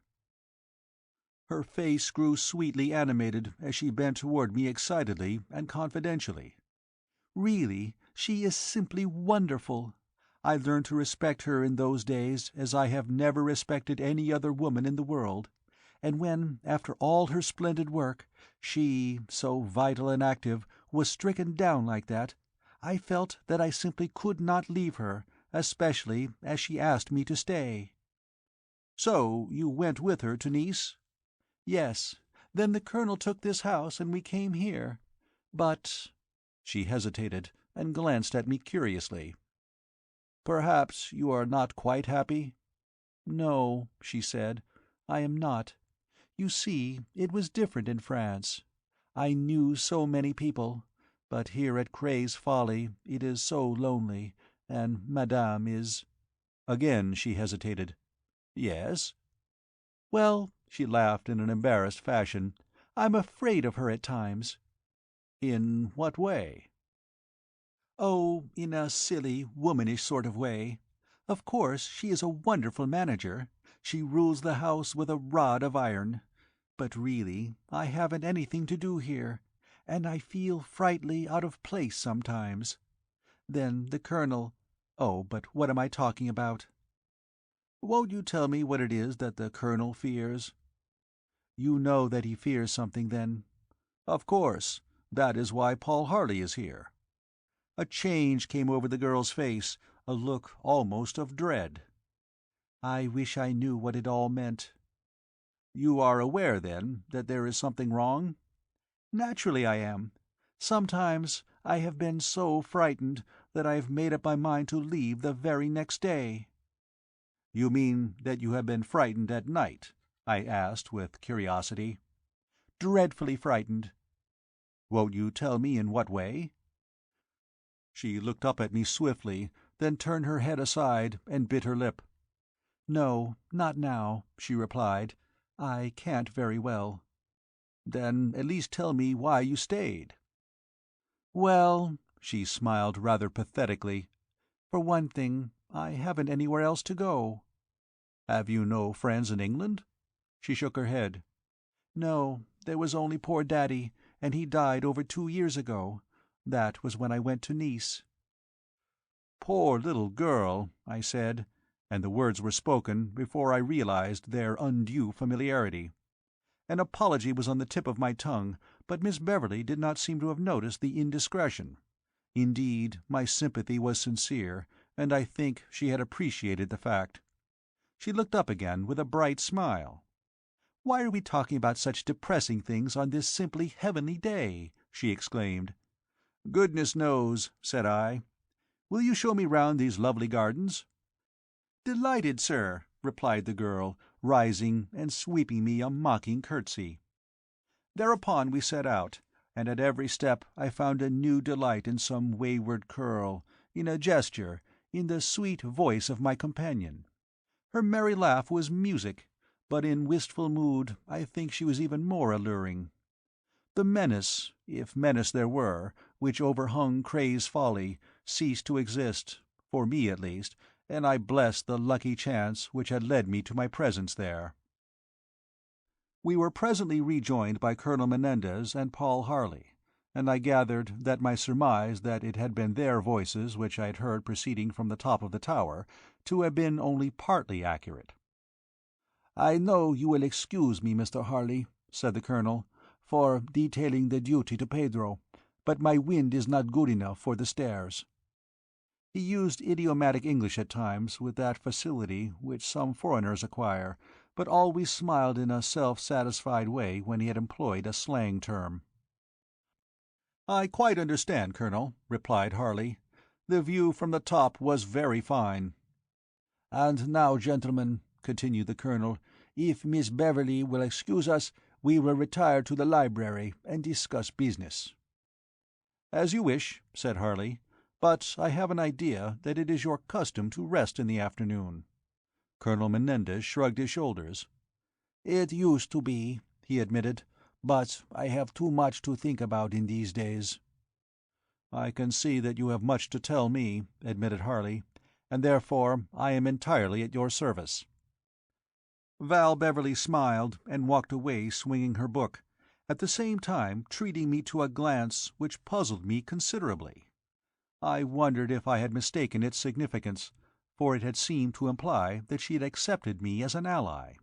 Her face grew sweetly animated as she bent toward me excitedly and confidentially. "Really, she is simply wonderful. I learned to respect her in those days as I have never respected any other woman in the world, and when, after all her splendid work, she, so vital and active, was stricken down like that, I felt that I simply could not leave her, especially as she asked me to stay." "So you went with her to Nice?" "Yes. Then the Colonel took this house and we came here. But—" She hesitated, and glanced at me curiously. "Perhaps you are not quite happy?" "No," she said, "I am not. You see, it was different in France. I knew so many people, but here at Cray's Folly it is so lonely, and Madame is—" Again she hesitated. "Yes?" "Well," she laughed in an embarrassed fashion, "I'm afraid of her at times." "In what way?" "Oh, in a silly, womanish sort of way. Of course she is a wonderful manager. She rules the house with a rod of iron. But really, I haven't anything to do here, and I feel frightfully out of place sometimes. Then the Colonel— Oh, but what am I talking about?" "Won't you tell me what it is that the Colonel fears?" "You know that he fears something, then?" "Of course. That is why Paul Harley is here." A change came over the girl's face, a look almost of dread. "I wish I knew what it all meant." "You are aware, then, that there is something wrong?" "Naturally I am. Sometimes I have been so frightened that I have made up my mind to leave the very next day." "You mean that you have been frightened at night?" I asked with curiosity. "Dreadfully frightened." "Won't you tell me in what way?" She looked up at me swiftly, then turned her head aside and bit her lip. "No, not now," she replied. "I can't very well." "Then at least tell me why you stayed." "Well," she smiled rather pathetically, "for one thing, I haven't anywhere else to go." "Have you no friends in England?" She shook her head. "No, there was only poor Daddy, and he died over 2 years ago. That was when I went to Nice." "Poor little girl," I said, and the words were spoken before I realized their undue familiarity. An apology was on the tip of my tongue, but Miss Beverley did not seem to have noticed the indiscretion. Indeed, my sympathy was sincere, and I think she had appreciated the fact. She looked up again with a bright smile. "Why are we talking about such depressing things on this simply heavenly day?" she exclaimed. "Goodness knows," said I. "Will you show me round these lovely gardens?" "Delighted, sir," replied the girl, rising and sweeping me a mocking curtsy. Thereupon we set out, and at every step I found a new delight in some wayward curl, in a gesture, in the sweet voice of my companion. Her merry laugh was music, but in wistful mood I think she was even more alluring. The menace, if menace there were, which overhung Cray's Folly, ceased to exist, for me at least, and I blessed the lucky chance which had led me to my presence there. We were presently rejoined by Colonel Menendez and Paul Harley, and I gathered that my surmise that it had been their voices which I had heard proceeding from the top of the tower to have been only partly accurate. "I know you will excuse me, Mr. Harley," said the Colonel, "for detailing the duty to Pedro, but my wind is not good enough for the stairs." He used idiomatic English at times with that facility which some foreigners acquire, but always smiled in a self-satisfied way when he had employed a slang term. "I quite understand, Colonel," replied Harley. "The view from the top was very fine." "And now, gentlemen," continued the colonel, "if Miss Beverley will excuse us, we will retire to the library and discuss business." "As you wish," said Harley, "but I have an idea that it is your custom to rest in the afternoon." Colonel Menendez shrugged his shoulders. "It used to be," he admitted, "but I have too much to think about in these days." "I can see that you have much to tell me," admitted Harley, "and therefore I am entirely at your service." Val Beverley smiled and walked away swinging her book, at the same time treating me to a glance which puzzled me considerably. I wondered if I had mistaken its significance, for it had seemed to imply that she had accepted me as an ally.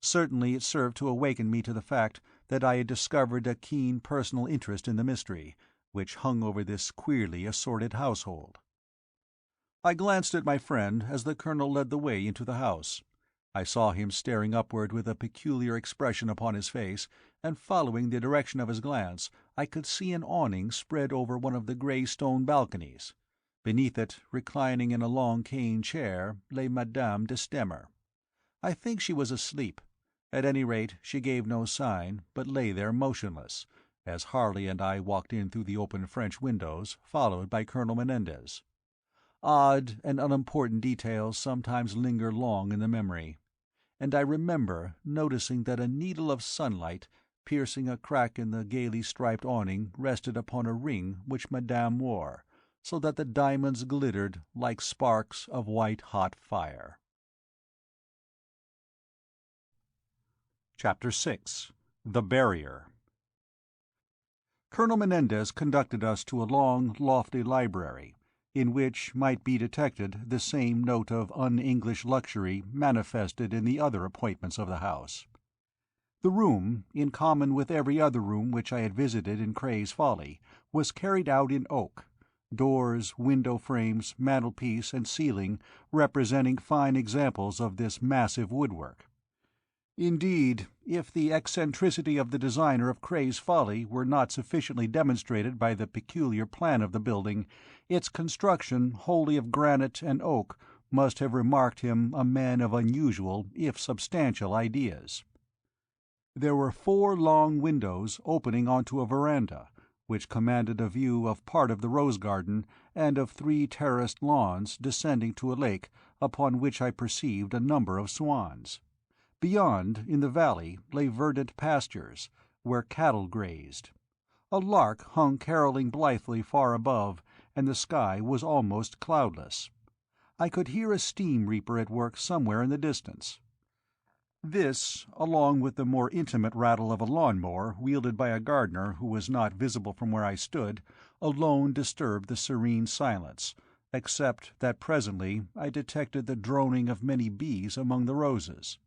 Certainly it served to awaken me to the fact that I had discovered a keen personal interest in the mystery which hung over this queerly assorted household. I glanced at my friend as the colonel led the way into the house. I saw him staring upward with a peculiar expression upon his face, and following the direction of his glance, I could see an awning spread over one of the grey stone balconies. Beneath it, reclining in a long cane chair, lay Madame de Stamer. I think she was asleep. At any rate, she gave no sign, but lay there motionless, as Harley and I walked in through the open French windows, followed by Colonel Menendez. Odd and unimportant details sometimes linger long in the memory, and I remember noticing that a needle of sunlight piercing a crack in the gaily striped awning rested upon a ring which Madame wore, so that the diamonds glittered like sparks of white-hot fire. Chapter 6. The Barrier. Colonel Menendez conducted us to a long, lofty library, in which might be detected the same note of un-English luxury manifested in the other appointments of the house. The room, in common with every other room which I had visited in Cray's Folly, was carried out in oak, doors, window frames, mantelpiece, and ceiling representing fine examples of this massive woodwork. Indeed, if the eccentricity of the designer of Cray's Folly were not sufficiently demonstrated by the peculiar plan of the building, its construction wholly of granite and oak must have remarked him a man of unusual, if substantial, ideas. There were 4 long windows opening onto a veranda, which commanded a view of part of the rose garden and of 3 terraced lawns descending to a lake upon which I perceived a number of swans. Beyond, in the valley, lay verdant pastures, where cattle grazed. A lark hung carolling blithely far above, and the sky was almost cloudless. I could hear a steam reaper at work somewhere in the distance. This, along with the more intimate rattle of a lawn-mower wielded by a gardener who was not visible from where I stood, alone disturbed the serene silence, except that presently I detected the droning of many bees among the roses.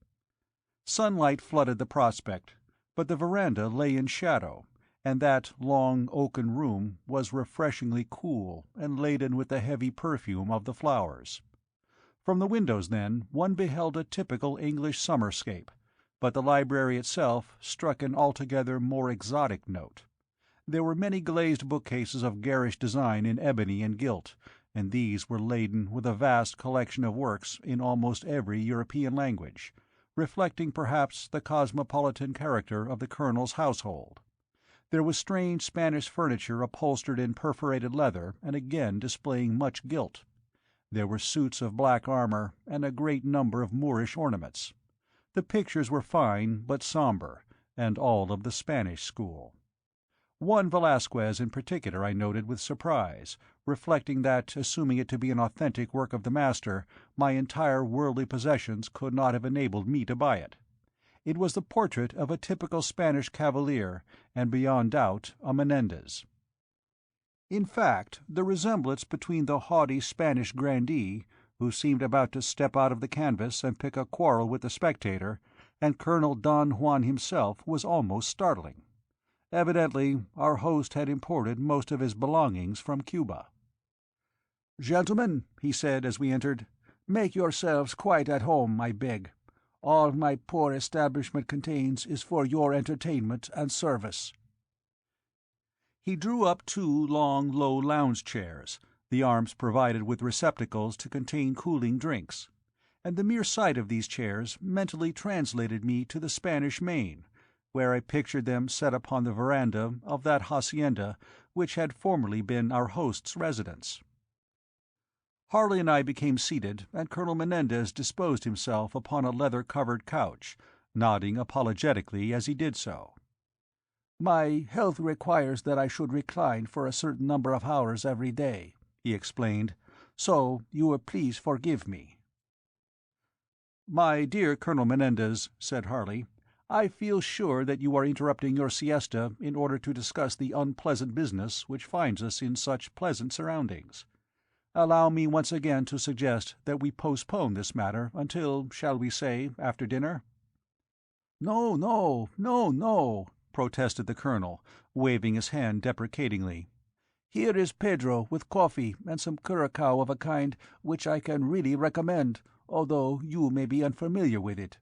Sunlight flooded the prospect, but the veranda lay in shadow, and that long oaken room was refreshingly cool and laden with the heavy perfume of the flowers. From the windows, then, one beheld a typical English summerscape, but the library itself struck an altogether more exotic note. There were many glazed bookcases of garish design in ebony and gilt, and these were laden with a vast collection of works in almost every European language, reflecting perhaps the cosmopolitan character of the colonel's household. There was strange Spanish furniture upholstered in perforated leather and again displaying much gilt. There were suits of black armor, and a great number of Moorish ornaments. The pictures were fine but sombre, and all of the Spanish school. One Velasquez in particular I noted with surprise, reflecting that, assuming it to be an authentic work of the master, my entire worldly possessions could not have enabled me to buy it. It was the portrait of a typical Spanish cavalier, and beyond doubt a Menendez. In fact, the resemblance between the haughty Spanish grandee, who seemed about to step out of the canvas and pick a quarrel with the spectator, and Colonel Don Juan himself was almost startling. Evidently our host had imported most of his belongings from Cuba. "Gentlemen," he said as we entered, "make yourselves quite at home, I beg. All my poor establishment contains is for your entertainment and service." He drew up 2 long, low lounge chairs, the arms provided with receptacles to contain cooling drinks, and the mere sight of these chairs mentally translated me to the Spanish Main, where I pictured them set upon the veranda of that hacienda which had formerly been our host's residence. Harley and I became seated, and Colonel Menendez disposed himself upon a leather-covered couch, nodding apologetically as he did so. "My health requires that I should recline for a certain number of hours every day," he explained, "so you will please forgive me." "My dear Colonel Menendez," said Harley, "I feel sure that you are interrupting your siesta in order to discuss the unpleasant business which finds us in such pleasant surroundings. Allow me once again to suggest that we postpone this matter until, shall we say, after dinner?" "No, no, no, no," protested the colonel, waving his hand deprecatingly. "Here is Pedro with coffee and some curacao of a kind which I can really recommend, although you may be unfamiliar with it."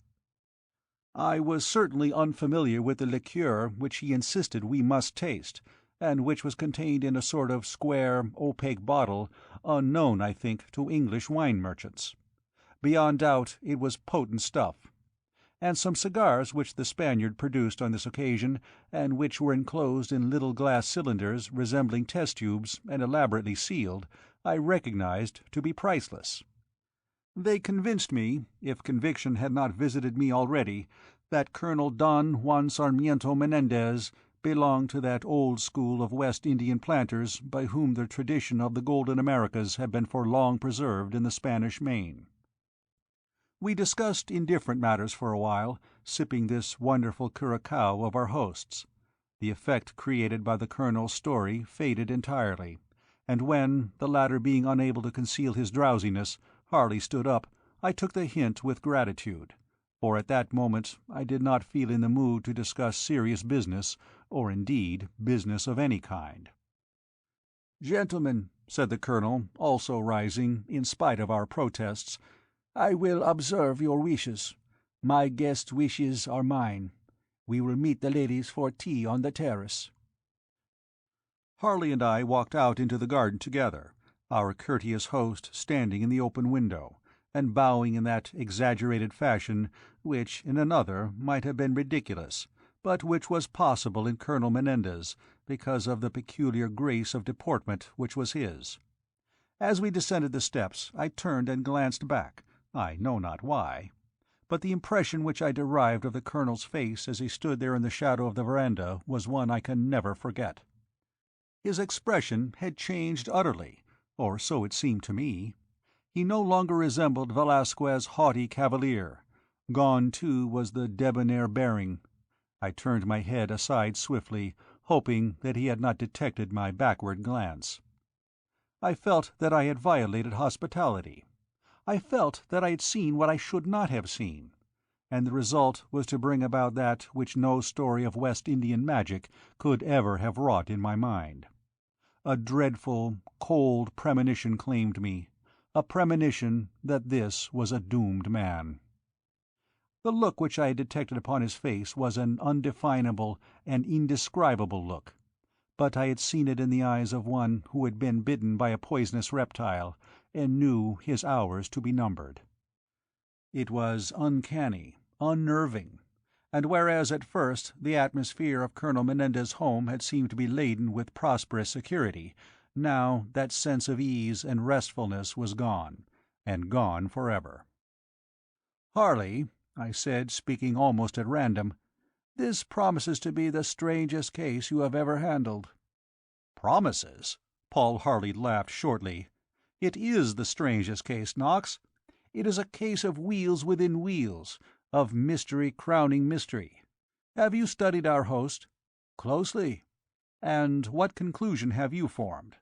I was certainly unfamiliar with the liqueur which he insisted we must taste, and which was contained in a sort of square, opaque bottle, unknown, I think, to English wine merchants. Beyond doubt it was potent stuff. And some cigars which the Spaniard produced on this occasion, and which were enclosed in little glass cylinders resembling test tubes and elaborately sealed, I recognized to be priceless. They convinced me, if conviction had not visited me already, that Colonel Don Juan Sarmiento Menendez belonged to that old school of West Indian planters by whom the tradition of the Golden Americas had been for long preserved in the Spanish Main. We discussed indifferent matters for a while, sipping this wonderful curacao of our host's. The effect created by the colonel's story faded entirely, and when, the latter being unable to conceal his drowsiness, Harley stood up, I took the hint with gratitude, for at that moment I did not feel in the mood to discuss serious business, or indeed business of any kind. "Gentlemen," said the colonel, also rising, in spite of our protests, "I will observe your wishes. My guest's wishes are mine. We will meet the ladies for tea on the terrace." Harley and I walked out into the garden together, our courteous host standing in the open window, and bowing in that exaggerated fashion which in another might have been ridiculous, but which was possible in Colonel Menendez because of the peculiar grace of deportment which was his. As we descended the steps I turned and glanced back, I know not why, but the impression which I derived of the colonel's face as he stood there in the shadow of the veranda was one I can never forget. His expression had changed utterly, or so it seemed to me. He no longer resembled Velasquez's haughty cavalier. Gone, too, was the debonair bearing. I turned my head aside swiftly, hoping that he had not detected my backward glance. I felt that I had violated hospitality. I felt that I had seen what I should not have seen, and the result was to bring about that which no story of West Indian magic could ever have wrought in my mind. A dreadful, cold premonition claimed me, a premonition that this was a doomed man. The look which I had detected upon his face was an undefinable and indescribable look, but I had seen it in the eyes of one who had been bitten by a poisonous reptile, and knew his hours to be numbered. It was uncanny, unnerving, and whereas at first the atmosphere of Colonel Menendez's home had seemed to be laden with prosperous security, now that sense of ease and restfulness was gone, and gone forever. "Harley," I said, speaking almost at random, "this promises to be the strangest case you have ever handled." "Promises?" Paul Harley laughed shortly. "It is the strangest case, Knox. It is a case of wheels within wheels, of mystery crowning mystery. Have you studied our host?" "Closely." "And what conclusion have you formed?"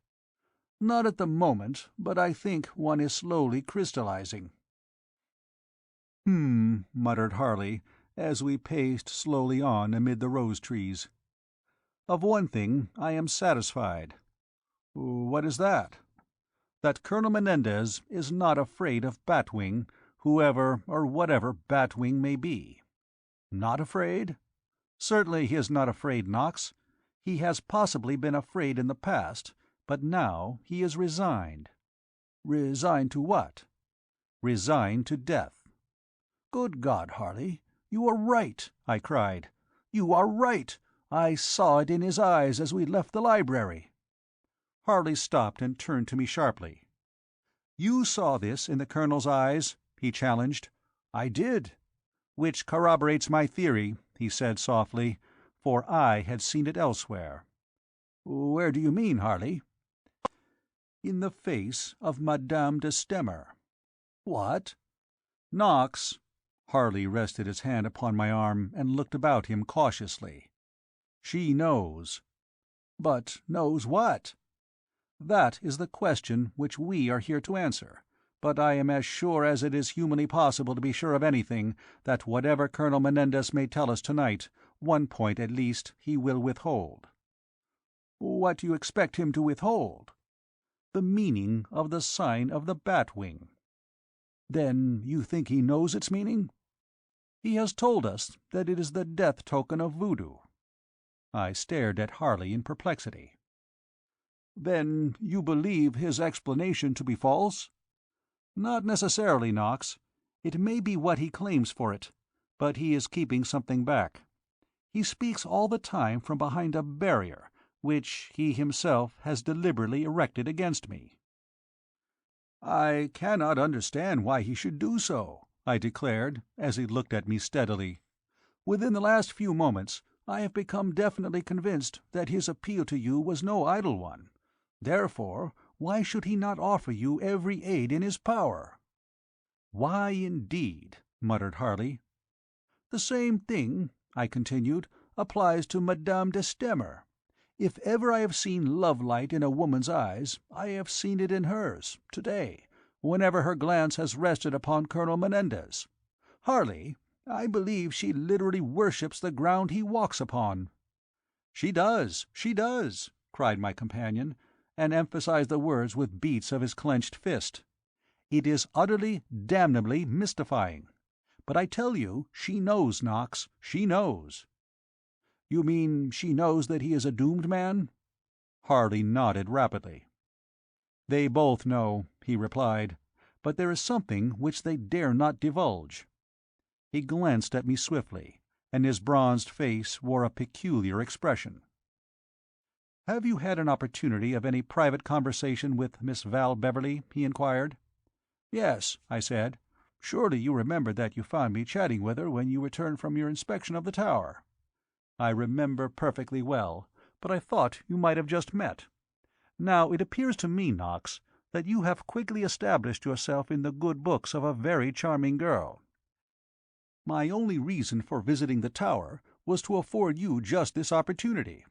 "Not at the moment, but I think one is slowly crystallizing." Muttered Harley, as we paced slowly on amid the rose-trees. "Of one thing I am satisfied." "What is that?" "That Colonel Menendez is not afraid of Batwing, whoever or whatever Batwing may be." "Not afraid?" "Certainly he is not afraid, Knox. He has possibly been afraid in the past, but now he is resigned." "Resigned to what?" resigned to death. "Good God, Harley, you are right!" I cried. "You are right! I saw it in his eyes as we left the library." Harley stopped and turned to me sharply. "You saw this in the Colonel's eyes?" he challenged. "I did." "Which corroborates my theory," he said softly, for I had seen it elsewhere. "Where do you mean, Harley?" "In the face of Madame de Stamer." "What?" "Knox." Harley rested his hand upon my arm and looked about him cautiously. "She knows." "But knows what?" "That is the question which we are here to answer, but I am as sure as it is humanly possible to be sure of anything that whatever Colonel Menendez may tell us tonight, one point at least he will withhold." "What do you expect him to withhold?" "The meaning of the sign of the bat wing." "Then you think he knows its meaning?" "He has told us that it is the death token of voodoo." I stared at Harley in perplexity. "Then you believe his explanation to be false?" "Not necessarily, Knox. It may be what he claims for it, but he is keeping something back. He speaks all the time from behind a barrier which he himself has deliberately erected against me." "I cannot understand why he should do so," I declared, as he looked at me steadily. "Within the last few moments I have become definitely convinced that his appeal to you was no idle one. Therefore, why should he not offer you every aid in his power?" "Why, indeed?" muttered Harley. "The same thing," I continued, "applies to Madame de Stamer. If ever I have seen love-light in a woman's eyes, I have seen it in hers, to-day, whenever her glance has rested upon Colonel Menendez. Harley, I believe she literally worships the ground he walks upon." "She does, she does!" cried my companion, and emphasized the words with beats of his clenched fist. "It is utterly, damnably mystifying. But I tell you, she knows, Knox, she knows." "You mean she knows that he is a doomed man?" Harley nodded rapidly. "They both know," he replied, "but there is something which they dare not divulge." He glanced at me swiftly, and his bronzed face wore a peculiar expression. "Have you had an opportunity of any private conversation with Miss Val Beverley?" he inquired. "Yes," I said. "Surely you remember that you found me chatting with her when you returned from your inspection of the tower?" "I remember perfectly well, but I thought you might have just met. Now it appears to me, Knox, that you have quickly established yourself in the good books of a very charming girl. My only reason for visiting the tower was to afford you just this opportunity.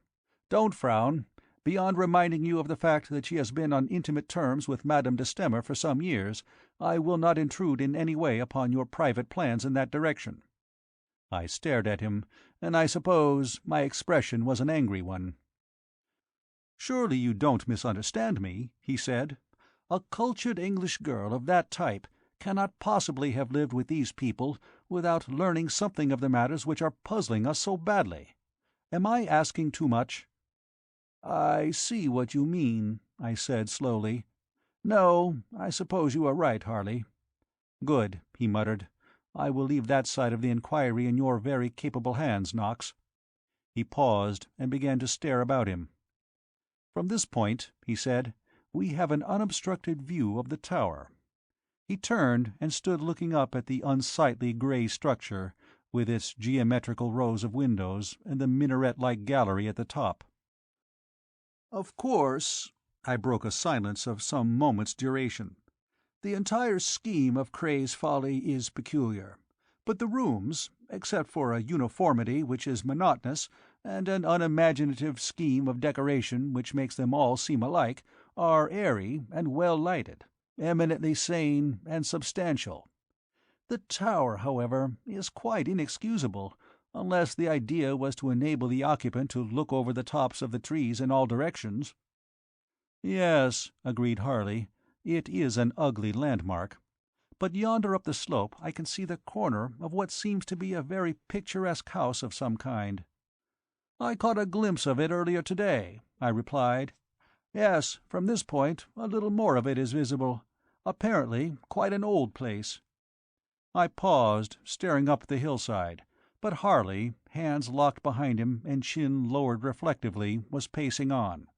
Don't frown. Beyond reminding you of the fact that she has been on intimate terms with Madame de Stamer for some years, I will not intrude in any way upon your private plans in that direction." I stared at him, and I suppose my expression was an angry one. "Surely you don't misunderstand me," he said. "A cultured English girl of that type cannot possibly have lived with these people without learning something of the matters which are puzzling us so badly. Am I asking too much?" "I see what you mean," I said slowly. "No, I suppose you are right, Harley." "Good," he muttered. "I will leave that side of the inquiry in your very capable hands, Knox." He paused and began to stare about him. "From this point," he said, "we have an unobstructed view of the tower." He turned and stood looking up at the unsightly grey structure, with its geometrical rows of windows and the minaret-like gallery at the top. "Of course," I broke a silence of some moments' duration, "the entire scheme of Cray's Folly is peculiar, but the rooms, except for a uniformity which is monotonous, and an unimaginative scheme of decoration which makes them all seem alike, are airy and well lighted, eminently sane and substantial. The tower, however, is quite inexcusable, unless the idea was to enable the occupant to look over the tops of the trees in all directions." "Yes," agreed Harley, "it is an ugly landmark. But yonder up the slope I can see the corner of what seems to be a very picturesque house of some kind." "I caught a glimpse of it earlier to-day," I replied. "Yes, from this point a little more of it is visible. Apparently quite an old place." I paused, staring up the hillside, but Harley, hands locked behind him and chin lowered reflectively, was pacing on.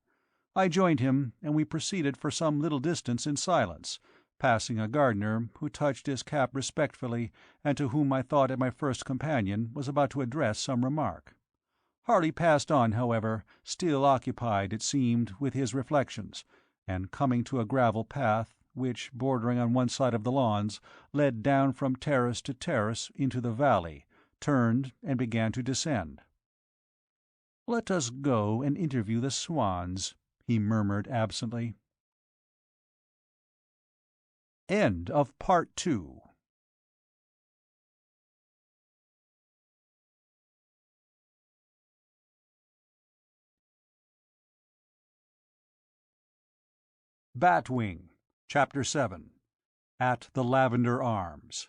I joined him, and we proceeded for some little distance in silence, passing a gardener who touched his cap respectfully and to whom I thought my first companion was about to address some remark. Harley passed on, however, still occupied, it seemed, with his reflections, and coming to a gravel path, which, bordering on one side of the lawns, led down from terrace to terrace into the valley, turned and began to descend. "Let us go and interview the swans," he murmured absently. End of Part 2. Batwing, Chapter 7. At the Lavender Arms.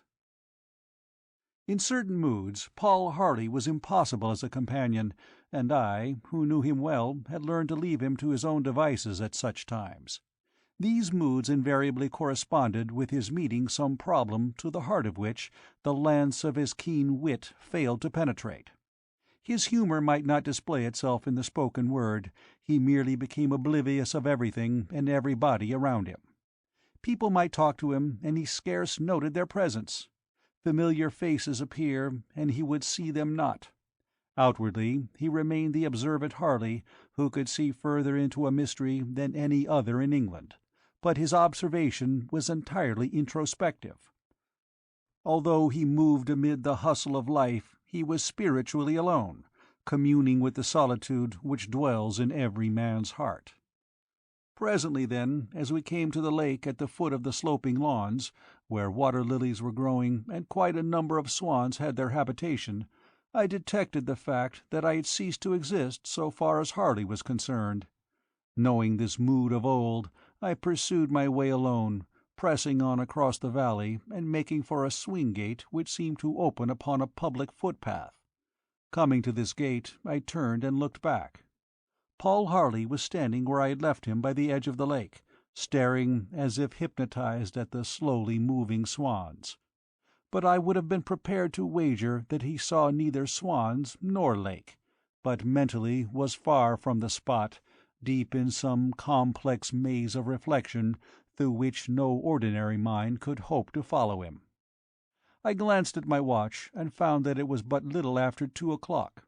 In certain moods Paul Harley was impossible as a companion, and I, who knew him well, had learned to leave him to his own devices at such times. These moods invariably corresponded with his meeting some problem to the heart of which the lance of his keen wit failed to penetrate. His humour might not display itself in the spoken word; he merely became oblivious of everything and everybody around him. People might talk to him, and he scarce noted their presence. Familiar faces appear, and he would see them not. Outwardly he remained the observant Harley who could see further into a mystery than any other in England, but his observation was entirely introspective. Although he moved amid the hustle of life, he was spiritually alone, communing with the solitude which dwells in every man's heart. Presently, then, as we came to the lake at the foot of the sloping lawns, where water-lilies were growing and quite a number of swans had their habitation, I detected the fact that I had ceased to exist so far as Harley was concerned. Knowing this mood of old, I pursued my way alone, pressing on across the valley and making for a swing-gate which seemed to open upon a public footpath. Coming to this gate, I turned and looked back. Paul Harley was standing where I had left him by the edge of the lake, staring as if hypnotized at the slowly moving swans. But I would have been prepared to wager that he saw neither swans nor lake, but mentally was far from the spot, deep in some complex maze of reflection through which no ordinary mind could hope to follow him. I glanced at my watch and found that it was but little after 2 o'clock.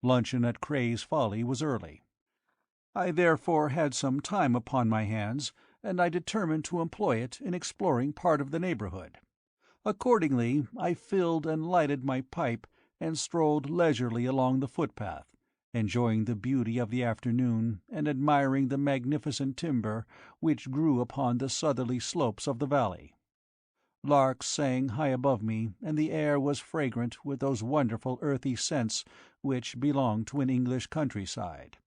Luncheon at Cray's Folly was early. I therefore had some time upon my hands, and I determined to employ it in exploring part of the neighbourhood. Accordingly I filled and lighted my pipe and strolled leisurely along the footpath, enjoying the beauty of the afternoon and admiring the magnificent timber which grew upon the southerly slopes of the valley. Larks sang high above me, and the air was fragrant with those wonderful earthy scents which belong to an English countryside.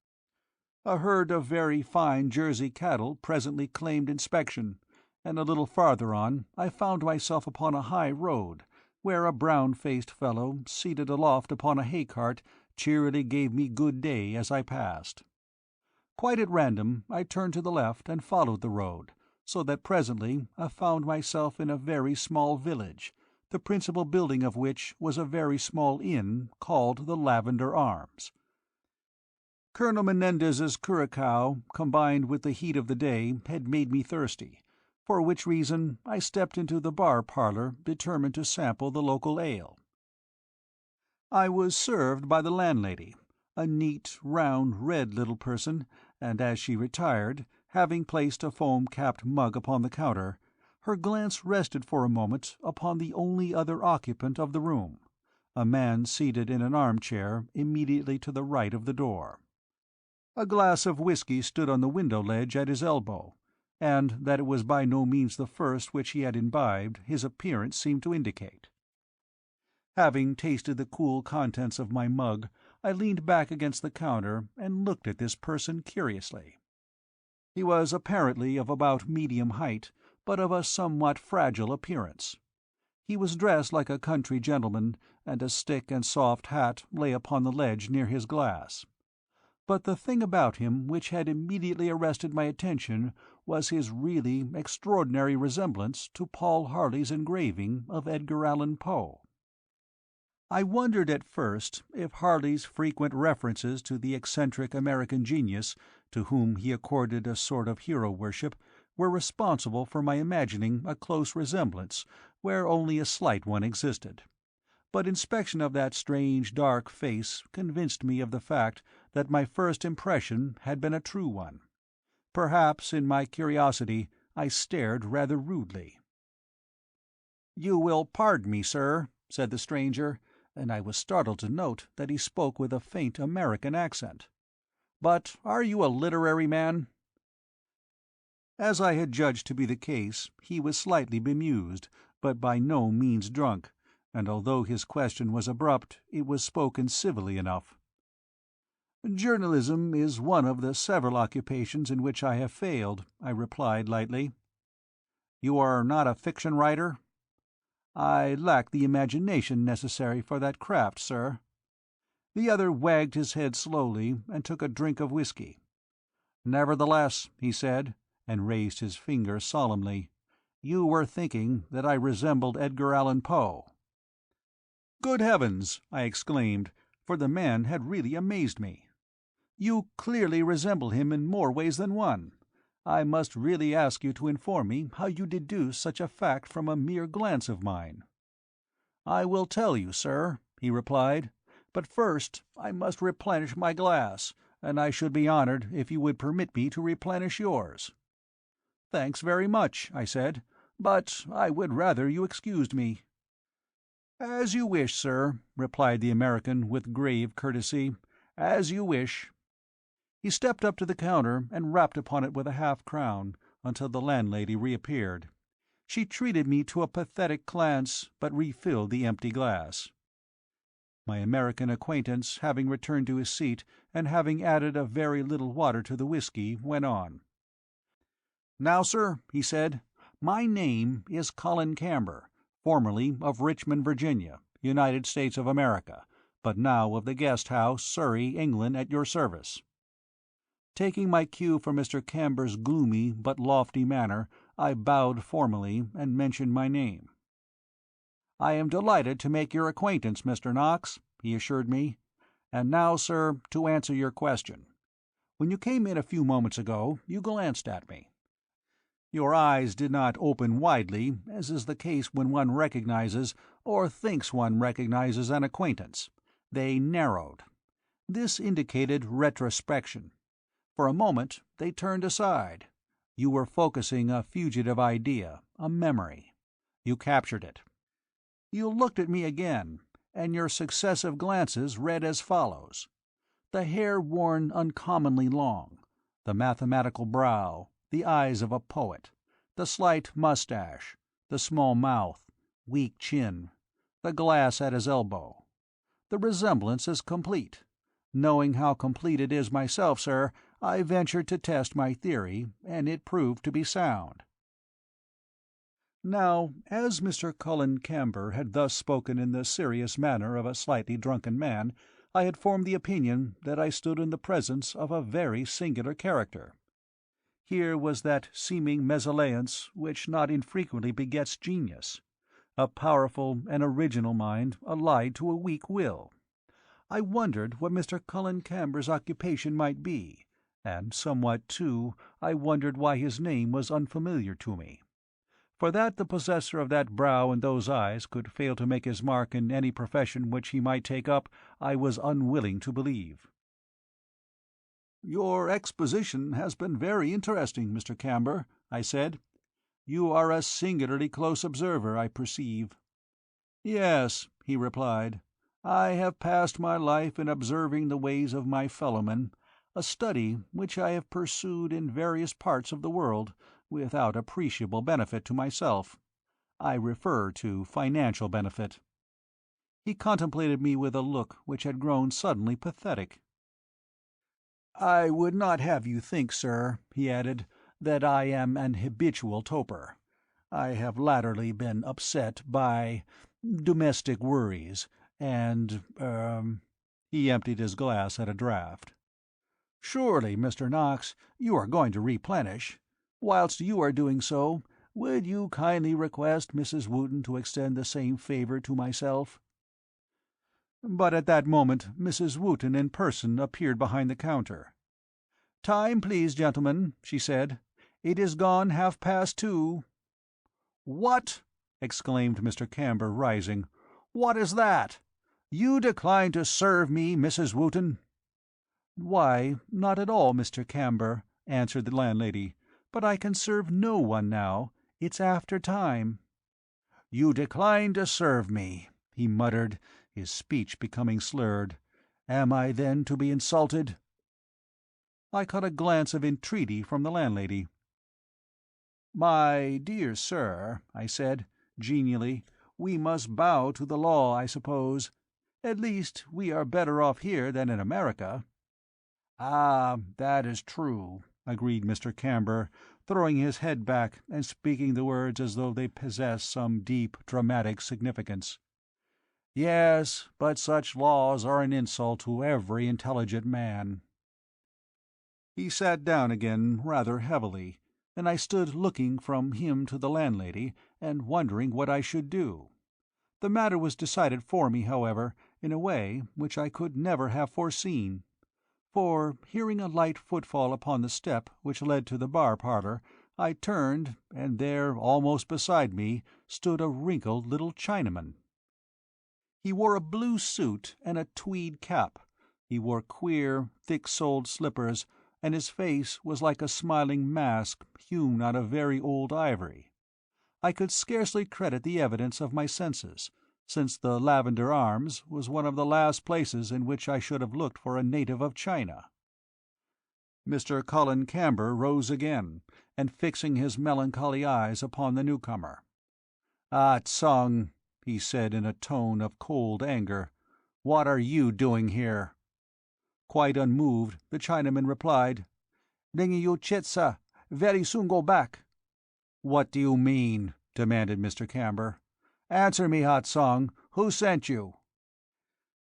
A herd of very fine Jersey cattle presently claimed inspection, and a little farther on I found myself upon a high road, where a brown-faced fellow seated aloft upon a hay-cart cheerily gave me good day as I passed. Quite at random I turned to the left and followed the road, so that presently I found myself in a very small village, the principal building of which was a very small inn called the Lavender Arms. Colonel Menendez's curacao, combined with the heat of the day, had made me thirsty, for which reason I stepped into the bar-parlour determined to sample the local ale. I was served by the landlady, a neat, round, red little person, and as she retired, having placed a foam-capped mug upon the counter, her glance rested for a moment upon the only other occupant of the room, a man seated in an arm-chair immediately to the right of the door. A glass of whisky stood on the window-ledge at his elbow, and that it was by no means the first which he had imbibed his appearance seemed to indicate. Having tasted the cool contents of my mug, I leaned back against the counter and looked at this person curiously. He was apparently of about medium height, but of a somewhat fragile appearance. He was dressed like a country gentleman, and a stick and soft hat lay upon the ledge near his glass. But the thing about him which had immediately arrested my attention was his really extraordinary resemblance to Paul Harley's engraving of Edgar Allan Poe. I wondered at first if Harley's frequent references to the eccentric American genius, to whom he accorded a sort of hero worship, were responsible for my imagining a close resemblance where only a slight one existed. But inspection of that strange dark face convinced me of the fact that my first impression had been a true one. Perhaps in my curiosity I stared rather rudely. "You will pardon me, sir," said the stranger, and I was startled to note that he spoke with a faint American accent. "But are you a literary man?" As I had judged to be the case, he was slightly bemused, but by no means drunk, and although his question was abrupt, it was spoken civilly enough. "Journalism is one of the several occupations in which I have failed," I replied lightly. "You are not a fiction writer?" "I lack the imagination necessary for that craft, sir." The other wagged his head slowly and took a drink of whisky. "Nevertheless," he said, and raised his finger solemnly, "you were thinking that I resembled Edgar Allan Poe." "Good heavens!" I exclaimed, for the man had really amazed me. "You clearly resemble him in more ways than one. I must really ask you to inform me how you deduce such a fact from a mere glance of mine." "I will tell you, sir," he replied, "but first I must replenish my glass, and I should be honoured if you would permit me to replenish yours." "Thanks very much," I said, "but I would rather you excused me." "As you wish, sir," replied the American with grave courtesy. "As you wish." He stepped up to the counter and rapped upon it with a half-crown, until the landlady reappeared. She treated me to a pathetic glance, but refilled the empty glass. My American acquaintance, having returned to his seat, and having added a very little water to the whisky, went on. "Now, sir," he said, "my name is Colin Camber, formerly of Richmond, Virginia, United States of America, but now of the Guest House, Surrey, England, at your service." Taking my cue from Mr. Camber's gloomy but lofty manner, I bowed formally and mentioned my name. "I am delighted to make your acquaintance, Mr. Knox," he assured me. "And now, sir, to answer your question. When you came in a few moments ago, you glanced at me. Your eyes did not open widely, as is the case when one recognizes, or thinks one recognizes, an acquaintance. They narrowed. This indicated retrospection. For a moment they turned aside. You were focusing a fugitive idea, a memory. You captured it. You looked at me again, and your successive glances read as follows: the hair worn uncommonly long, the mathematical brow, the eyes of a poet, the slight moustache, the small mouth, weak chin, the glass at his elbow. The resemblance is complete. Knowing how complete it is myself, sir, I ventured to test my theory, and it proved to be sound." Now, as Mr. Colin Camber had thus spoken in the serious manner of a slightly drunken man, I had formed the opinion that I stood in the presence of a very singular character. Here was that seeming mésalliance which not infrequently begets genius, a powerful and original mind allied to a weak will. I wondered what Mr. Colin Camber's occupation might be, and somewhat, too, I wondered why his name was unfamiliar to me. For that the possessor of that brow and those eyes could fail to make his mark in any profession which he might take up, I was unwilling to believe. "Your exposition has been very interesting, Mr. Camber," I said. "You are a singularly close observer, I perceive." "Yes," he replied. "I have passed my life in observing the ways of my fellowmen, a study which I have pursued in various parts of the world, without appreciable benefit to myself. I refer to financial benefit." He contemplated me with a look which had grown suddenly pathetic. "I would not have you think, sir," he added, "that I am an habitual toper. I have latterly been upset by domestic worries, and he emptied his glass at a draught. "Surely, Mr. Knox, you are going to replenish. Whilst you are doing so, would you kindly request Mrs. Wooten to extend the same favour to myself?" But at that moment Mrs. Wooten in person appeared behind the counter. "Time, please, gentlemen," she said. "It is gone 2:30." "What!" exclaimed Mr. Camber, rising. "What is that? You decline to serve me, Mrs. Wooten?" "Why, not at all, Mr. Camber," answered the landlady. "But I can serve no one now. It's after time." "You decline to serve me," he muttered, his speech becoming slurred. "Am I then to be insulted?" I caught a glance of entreaty from the landlady. "My dear sir," I said, genially, "we must bow to the law, I suppose. At least, we are better off here than in America." "Ah, that is true," agreed Mr. Camber, throwing his head back and speaking the words as though they possessed some deep, dramatic significance. "Yes, but such laws are an insult to every intelligent man." He sat down again rather heavily, and I stood looking from him to the landlady, and wondering what I should do. The matter was decided for me, however, in a way which I could never have foreseen. For, hearing a light footfall upon the step which led to the bar-parlour, I turned, and there, almost beside me, stood a wrinkled little Chinaman. He wore a blue suit and a tweed cap. He wore queer, thick-soled slippers, and his face was like a smiling mask hewn out of very old ivory. I could scarcely credit the evidence of my senses, since the Lavender Arms was one of the last places in which I should have looked for a native of China. Mr. Colin Camber rose again, and fixing his melancholy eyes upon the newcomer. "Ah Tsung," he said in a tone of cold anger, "what are you doing here?" Quite unmoved, the Chinaman replied, "Bringing you chitsa. Very soon go back." "What do you mean?" demanded Mr. Camber. "Answer me, Ah Tsung. Who sent you?"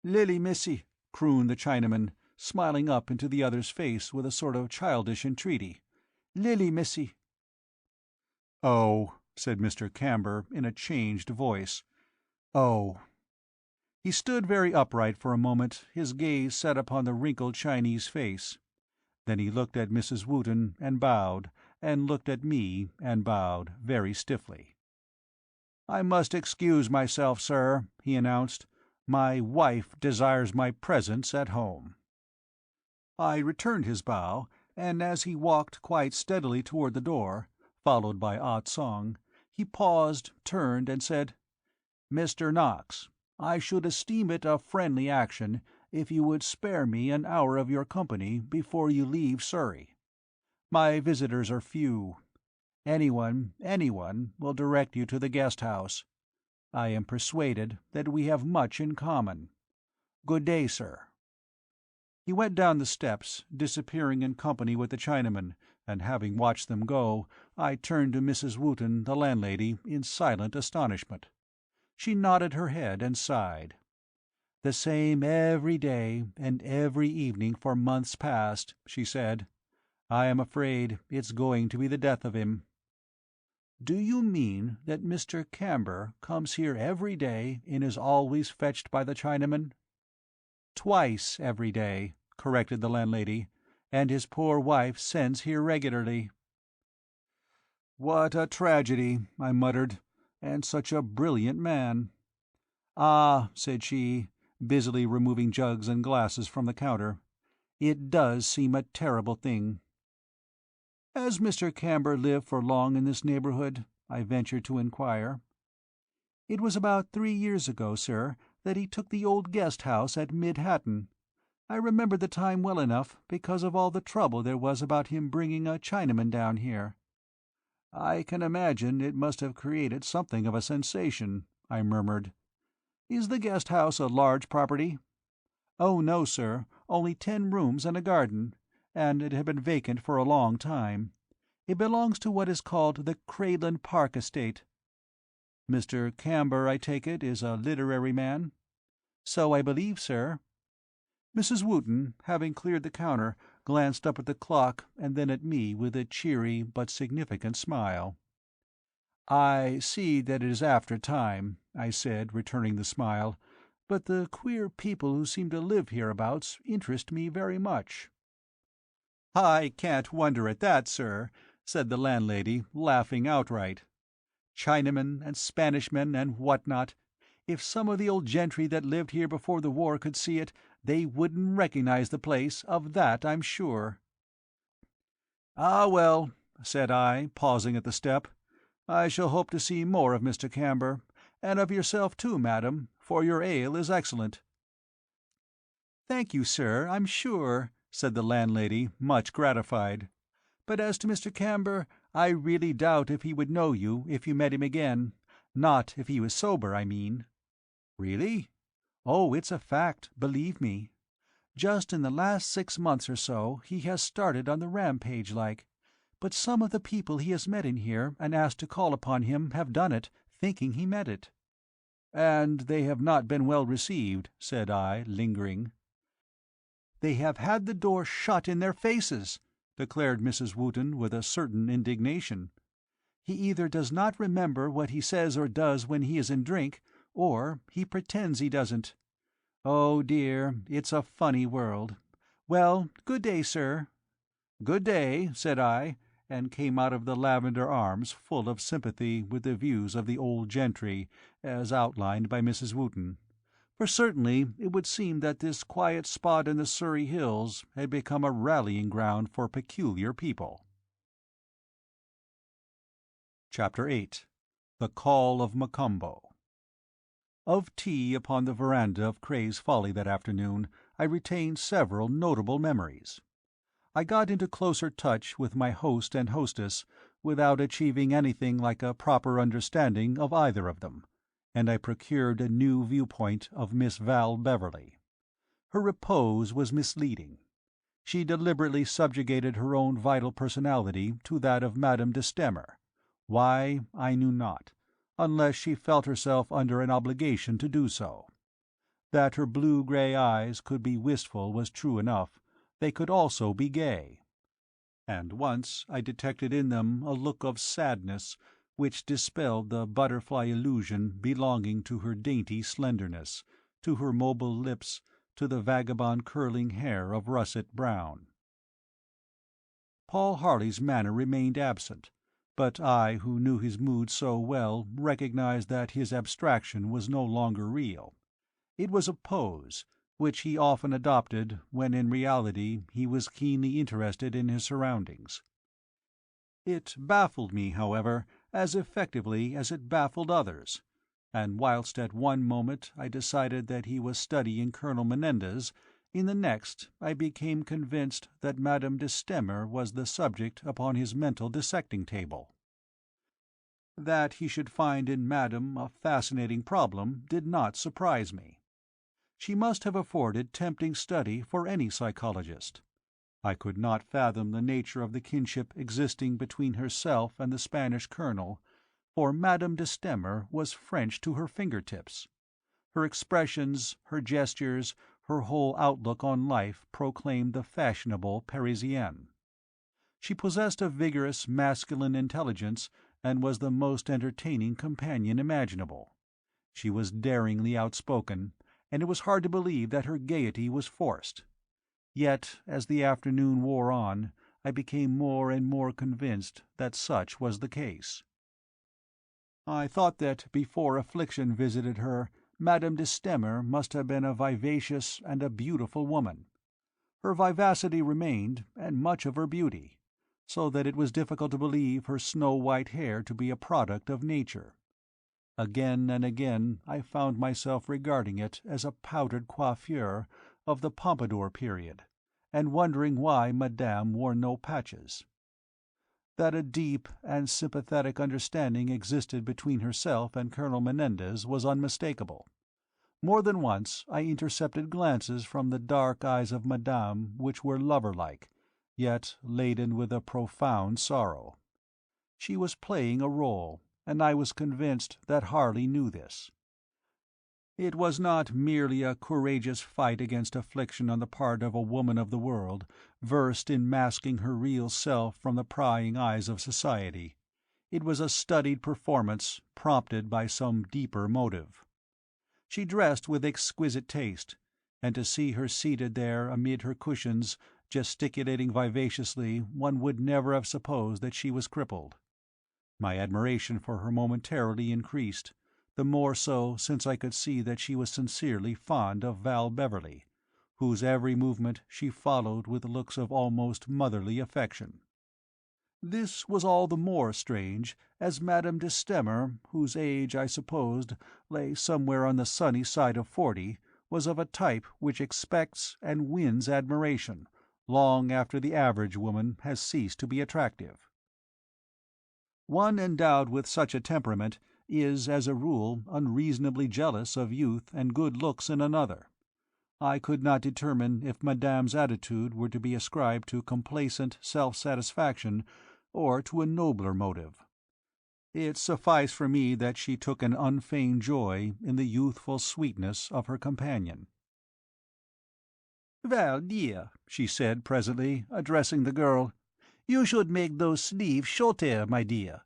"Lily missy," crooned the Chinaman, smiling up into the other's face with a sort of childish entreaty. "Lily missy." "Oh," said Mr. Camber in a changed voice. "Oh." He stood very upright for a moment, his gaze set upon the wrinkled Chinese face. Then he looked at Mrs. Wooten and bowed, and looked at me and bowed, very stiffly. "I must excuse myself, sir," he announced. "My wife desires my presence at home." I returned his bow, and as he walked quite steadily toward the door, followed by Ah Tsong, he paused, turned, and said, "Mr. Knox, I should esteem it a friendly action if you would spare me an hour of your company before you leave Surrey. My visitors are few. Anyone will direct you to the guest-house. I am persuaded that we have much in common. Good day, sir." He went down the steps, disappearing in company with the Chinaman, and having watched them go, I turned to Mrs. Wooten, the landlady, in silent astonishment. She nodded her head and sighed. "The same every day and every evening for months past," she said. "I am afraid it's going to be the death of him." "Do you mean that Mr. Camber comes here every day and is always fetched by the Chinaman?" "Twice every day," corrected the landlady, "and his poor wife sends here regularly." "What a tragedy," I muttered, "and such a brilliant man." "Ah," said she, busily removing jugs and glasses from the counter, "it does seem a terrible thing." "Has Mr. Camber lived for long in this neighbourhood?" I ventured to inquire. "It was about 3 years ago, sir, that he took the old guest-house at Mid-Hatton. I remember the time well enough because of all the trouble there was about him bringing a Chinaman down here." "I can imagine it must have created something of a sensation," I murmured. "Is the guest-house a large property?" "Oh no, sir, only 10 rooms and a garden, and it had been vacant for a long time. It belongs to what is called the Crayland Park estate." "Mr. Camber, I take it, is a literary man?" "So I believe, sir." Mrs. Wooten, having cleared the counter, glanced up at the clock and then at me with a cheery but significant smile. "I see that it is after time," I said, returning the smile, "but the queer people who seem to live hereabouts interest me very much." "I can't wonder at that, sir," said the landlady, laughing outright. "Chinamen and Spanishmen and what not. If some of the old gentry that lived here before the war could see it, they wouldn't recognize the place, of that I'm sure." "Ah, well," said I, pausing at the step, "I shall hope to see more of Mr. Camber, and of yourself too, madam, for your ale is excellent." "Thank you, sir, I'm sure," said the landlady, much gratified. "But as to Mr. Camber, I really doubt if he would know you if you met him again. Not if he was sober, I mean." "Really?" "Oh, it's a fact, believe me. Just in the last 6 months or so he has started on the rampage like. But some of the people he has met in here and asked to call upon him have done it, thinking he meant it." "And they have not been well received," said I, lingering. "They have had the door shut in their faces," declared Mrs. Wooton with a certain indignation. "He either does not remember what he says or does when he is in drink, or he pretends he doesn't. Oh dear, it's a funny world. Well, good day, sir." "Good day," said I, and came out of the Lavender Arms full of sympathy with the views of the old gentry as outlined by Mrs. Wooton, for certainly it would seem that this quiet spot in the Surrey hills had become a rallying ground for peculiar people. Chapter 8. The Call of Macumbo. Of tea upon the veranda of Cray's Folly that afternoon I retain several notable memories. I got into closer touch with my host and hostess without achieving anything like a proper understanding of either of them, and I procured a new viewpoint of Miss Val Beverley. Her repose was misleading. She deliberately subjugated her own vital personality to that of Madame de Stamer. Why, I knew not, unless she felt herself under an obligation to do so. That her blue-grey eyes could be wistful was true enough. They could also be gay. And once I detected in them a look of sadness which dispelled the butterfly illusion belonging to her dainty slenderness, to her mobile lips, to the vagabond curling hair of russet brown. Paul Harley's manner remained absent, but I who knew his mood so well recognized that his abstraction was no longer real. It was a pose, which he often adopted when in reality he was keenly interested in his surroundings. It baffled me, however, as effectively as it baffled others, and whilst at one moment I decided that he was studying Colonel Menendez, in the next I became convinced that Madame de Stamer was the subject upon his mental dissecting table. That he should find in Madame a fascinating problem did not surprise me. She must have afforded tempting study for any psychologist. I could not fathom the nature of the kinship existing between herself and the Spanish colonel, for Madame de Stamer was French to her fingertips. Her expressions, her gestures, her whole outlook on life proclaimed the fashionable Parisienne. She possessed a vigorous masculine intelligence and was the most entertaining companion imaginable. She was daringly outspoken, and it was hard to believe that her gaiety was forced. Yet, as the afternoon wore on, I became more and more convinced that such was the case. I thought that before affliction visited her, Madame de Stamer must have been a vivacious and a beautiful woman. Her vivacity remained, and much of her beauty, so that it was difficult to believe her snow-white hair to be a product of nature. Again and again I found myself regarding it as a powdered coiffure of the Pompadour period, and wondering why Madame wore no patches. That a deep and sympathetic understanding existed between herself and Colonel Menendez was unmistakable. More than once I intercepted glances from the dark eyes of Madame which were lover-like, yet laden with a profound sorrow. She was playing a role, and I was convinced that Harley knew this. It was not merely a courageous fight against affliction on the part of a woman of the world, versed in masking her real self from the prying eyes of society. It was a studied performance, prompted by some deeper motive. She dressed with exquisite taste, and to see her seated there amid her cushions, gesticulating vivaciously, one would never have supposed that she was crippled. My admiration for her momentarily increased, the more so since I could see that she was sincerely fond of Val Beverley, whose every movement she followed with looks of almost motherly affection. This was all the more strange, as Madame de Stamer, whose age, I supposed, lay somewhere on the sunny side of 40, was of a type which expects and wins admiration, long after the average woman has ceased to be attractive. One endowed with such a temperament is, as a rule, unreasonably jealous of youth and good looks in another. I could not determine if Madame's attitude were to be ascribed to complacent self-satisfaction or to a nobler motive. It sufficed for me that she took an unfeigned joy in the youthful sweetness of her companion. "Well, dear," she said presently, addressing the girl, "you should make those sleeves shorter, my dear."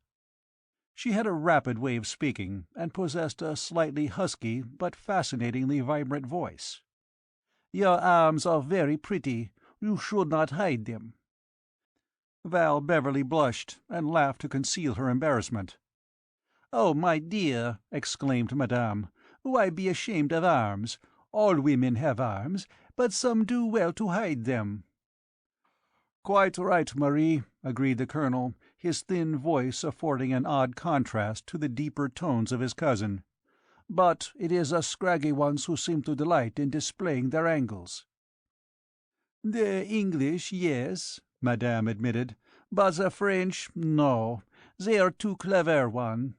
She had a rapid way of speaking, and possessed a slightly husky but fascinatingly vibrant voice. "Your arms are very pretty. You should not hide them." Val Beverley blushed, and laughed to conceal her embarrassment. "Oh, my dear," exclaimed Madame, "why be ashamed of arms? All women have arms, but some do well to hide them." "Quite right, Marie," agreed the Colonel, his thin voice affording an odd contrast to the deeper tones of his cousin. "But it is us scraggy ones who seem to delight in displaying their angles." "The English, yes," Madame admitted, "but the French, no. They are too clever one."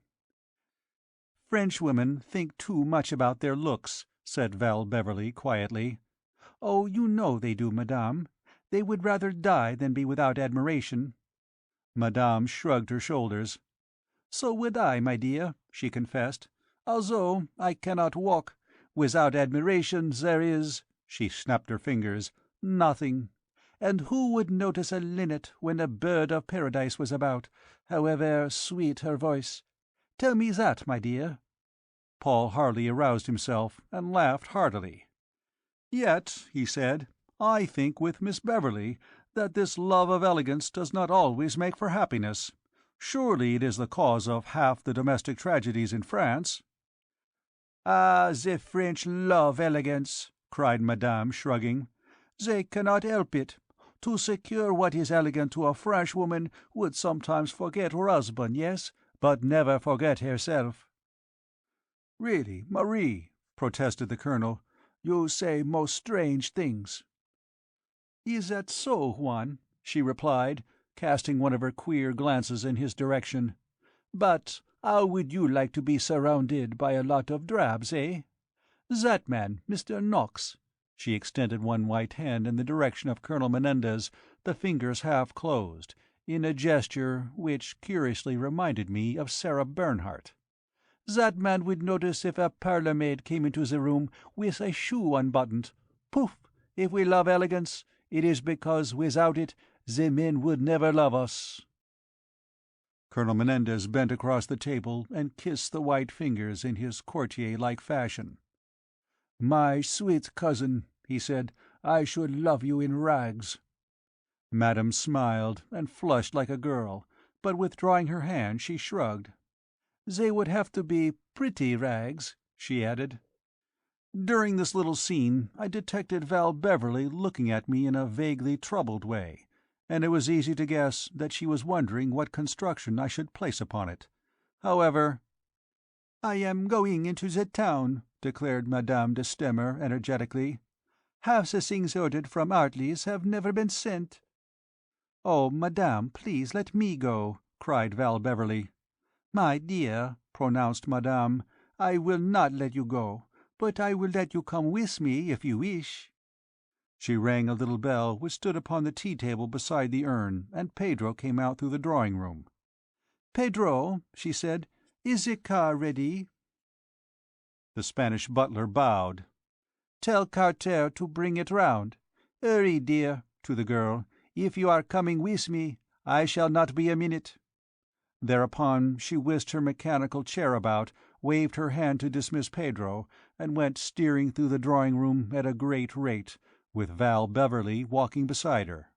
"Frenchwomen think too much about their looks," said Val Beverley quietly. "Oh, you know they do, Madame. They would rather die than be without admiration." Madame shrugged her shoulders. "So would I, my dear," she confessed. "Although I cannot walk. Without admiration there is," she snapped her fingers, "nothing. And who would notice a linnet when a bird of paradise was about, however sweet her voice? Tell me that, my dear." Paul Harley aroused himself, and laughed heartily. "Yet," he said, "I think with Miss Beverley that this love of elegance does not always make for happiness. Surely it is the cause of half the domestic tragedies in France." "Ah, the French love elegance," cried Madame, shrugging. "They cannot help it. To secure what is elegant to a Frenchwoman would sometimes forget her husband, yes, but never forget herself." "Really, Marie," protested the Colonel, "you say most strange things." "Is that so, Juan?" she replied, casting one of her queer glances in his direction. "But how would you like to be surrounded by a lot of drabs, eh? That man, Mr. Knox." She extended one white hand in the direction of Colonel Menendez, the fingers half closed, in a gesture which curiously reminded me of Sarah Bernhardt. "That man would notice if a parlour-maid came into the room with a shoe unbuttoned. Poof! If we love elegance, it is because without it the men would never love us." Colonel Menendez bent across the table and kissed the white fingers in his courtier-like fashion. "My sweet cousin," he said, "I should love you in rags." Madame smiled and flushed like a girl, but withdrawing her hand she shrugged. "They would have to be pretty rags," she added. During this little scene I detected Val Beverley looking at me in a vaguely troubled way, and it was easy to guess that she was wondering what construction I should place upon it. However— "I am going into the town," declared Madame de Stamer energetically. "Half the things ordered from Artley's have never been sent." "Oh, Madame, please let me go," cried Val Beverley. "My dear," pronounced Madame, "I will not let you go, but I will let you come with me if you wish." She rang a little bell which stood upon the tea-table beside the urn, and Pedro came out through the drawing-room. "Pedro," she said, "is the car ready?" The Spanish butler bowed. "Tell Carter to bring it round. Hurry, dear," to the girl. "If you are coming with me, I shall not be a minute." Thereupon she whisked her mechanical chair about, waved her hand to dismiss Pedro, and went steering through the drawing-room at a great rate, with Val Beverley walking beside her.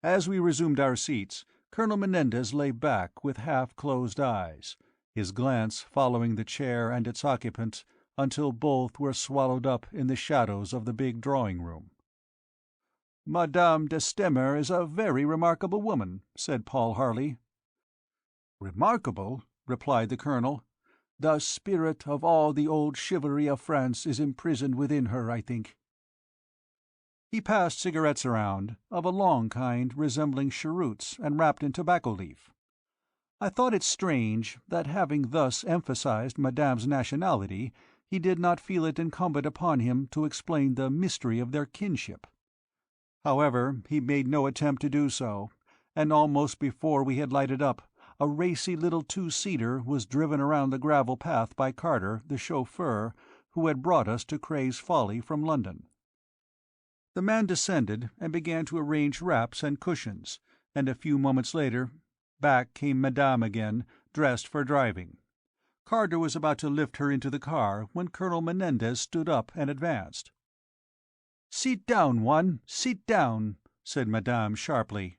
As we resumed our seats, Colonel Menendez lay back with half-closed eyes, his glance following the chair and its occupant until both were swallowed up in the shadows of the big drawing-room. "Madame de Stamer is a very remarkable woman," said Paul Harley. "Remarkable?" replied the colonel. "The spirit of all the old chivalry of France is imprisoned within her, I think." He passed cigarettes around, of a long kind resembling cheroots and wrapped in tobacco leaf. I thought it strange that, having thus emphasized Madame's nationality, he did not feel it incumbent upon him to explain the mystery of their kinship. However, he made no attempt to do so, and almost before we had lighted up, a racy little two-seater was driven around the gravel path by Carter, the chauffeur, who had brought us to Cray's Folly from London. The man descended and began to arrange wraps and cushions, and a few moments later back came Madame again, dressed for driving. Carter was about to lift her into the car when Colonel Menendez stood up and advanced. "Sit down, Juan, sit down," said Madame sharply.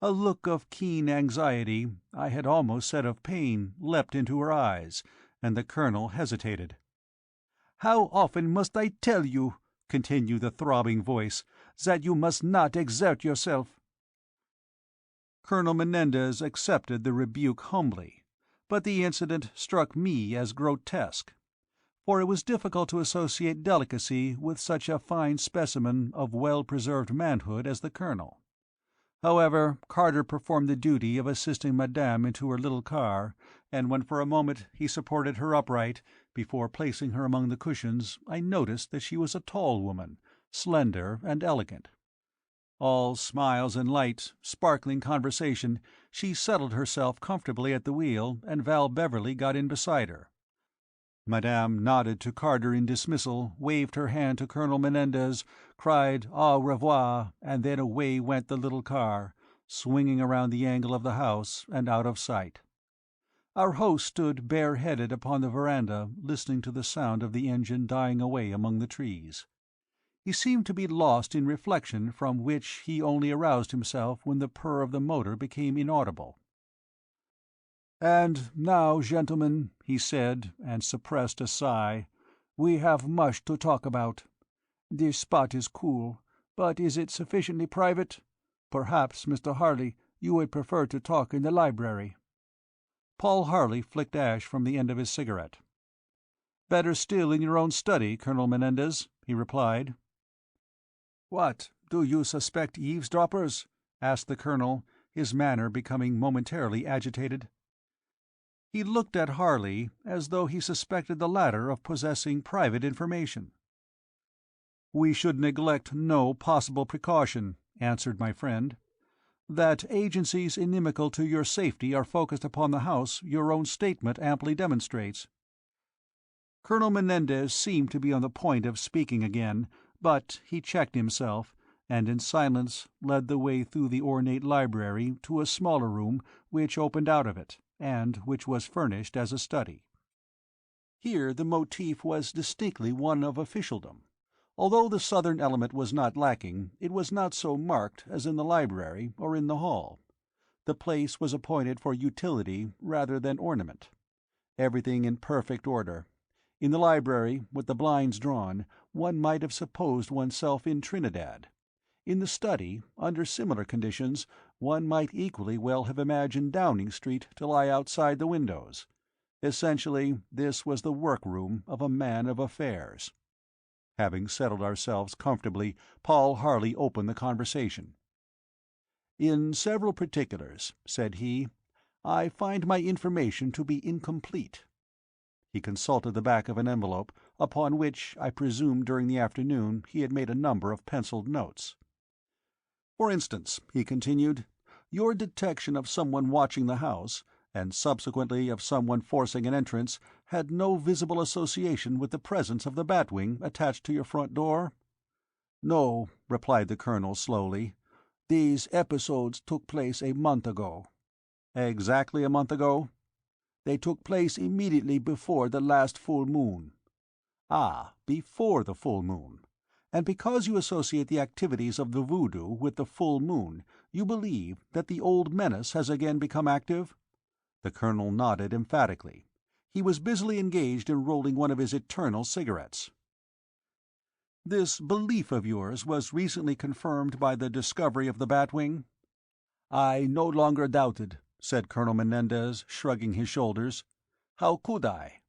A look of keen anxiety, I had almost said of pain, leapt into her eyes, and the colonel hesitated. "How often must I tell you," continued the throbbing voice, "that you must not exert yourself?" Colonel Menendez accepted the rebuke humbly, but the incident struck me as grotesque, for it was difficult to associate delicacy with such a fine specimen of well-preserved manhood as the colonel. However, Carter performed the duty of assisting Madame into her little car, and when for a moment he supported her upright, before placing her among the cushions, I noticed that she was a tall woman, slender and elegant. All smiles and light, sparkling conversation, she settled herself comfortably at the wheel, and Val Beverley got in beside her. Madame nodded to Carter in dismissal, waved her hand to Colonel Menendez, cried au revoir, and then away went the little car, swinging around the angle of the house and out of sight. Our host stood bare-headed upon the veranda, listening to the sound of the engine dying away among the trees. He seemed to be lost in reflection from which he only aroused himself when the purr of the motor became inaudible. "And now, gentlemen," he said, and suppressed a sigh, "we have much to talk about. This spot is cool, but is it sufficiently private? Perhaps, Mr. Harley, you would prefer to talk in the library." Paul Harley flicked ash from the end of his cigarette. "Better still in your own study, Colonel Menendez," he replied. "What, do you suspect eavesdroppers?" asked the colonel, his manner becoming momentarily agitated. He looked at Harley as though he suspected the latter of possessing private information. "We should neglect no possible precaution," answered my friend. "That agencies inimical to your safety are focused upon the house your own statement amply demonstrates." Colonel Menendez seemed to be on the point of speaking again, but he checked himself, and in silence led the way through the ornate library to a smaller room which opened out of it, and which was furnished as a study. Here the motif was distinctly one of officialdom. Although the southern element was not lacking, it was not so marked as in the library or in the hall. The place was appointed for utility rather than ornament. Everything in perfect order. In the library, with the blinds drawn, one might have supposed oneself in Trinidad. In the study, under similar conditions, one might equally well have imagined Downing Street to lie outside the windows. Essentially, this was the workroom of a man of affairs. Having settled ourselves comfortably, Paul Harley opened the conversation. "In several particulars," said he, "I find my information to be incomplete." He consulted the back of an envelope, upon which, I presume during the afternoon, he had made a number of penciled notes. "For instance," he continued, "your detection of someone watching the house, and subsequently of someone forcing an entrance, had no visible association with the presence of the Batwing attached to your front door?" "No," replied the colonel slowly. "These episodes took place a month ago." "Exactly a month ago?" "They took place immediately before the last full moon." "Ah, before the full moon. And because you associate the activities of the voodoo with the full moon, you believe that the old menace has again become active?" The colonel nodded emphatically. He was busily engaged in rolling one of his eternal cigarettes. "This belief of yours was recently confirmed by the discovery of the Batwing?" "I no longer doubted," said Colonel Menendez, shrugging his shoulders. "How could I?"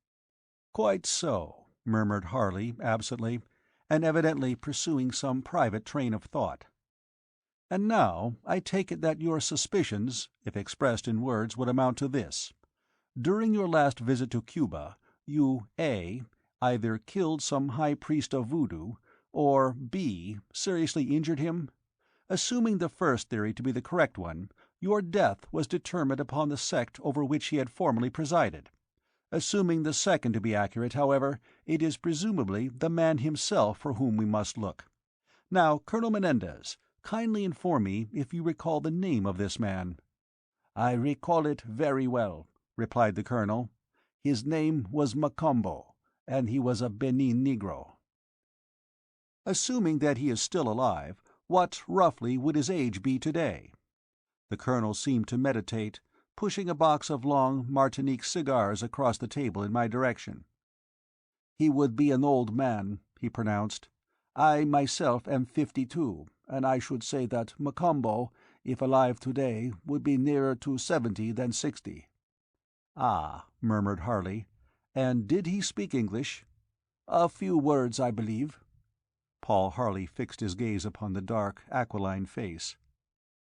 "Quite so," murmured Harley absently, and evidently pursuing some private train of thought. "And now I take it that your suspicions, if expressed in words, would amount to this: during your last visit to Cuba, you (A) either killed some high priest of voodoo, or (B) seriously injured him? Assuming the first theory to be the correct one, your death was determined upon the sect over which he had formerly presided. Assuming the second to be accurate, however, it is presumably the man himself for whom we must look. Now, Colonel Menendez, kindly inform me if you recall the name of this man." "I recall it very well," replied the colonel. "His name was Macumbo, and he was a Benin Negro." "Assuming that he is still alive, what, roughly, would his age be today?" The colonel seemed to meditate, pushing a box of long Martinique cigars across the table in my direction. "He would be an old man," he pronounced. "I myself am 52, and I should say that Macumbo, if alive today, would be nearer to 70 than 60. "Ah," murmured Harley. "And did he speak English?" "A few words, I believe." Paul Harley fixed his gaze upon the dark, aquiline face.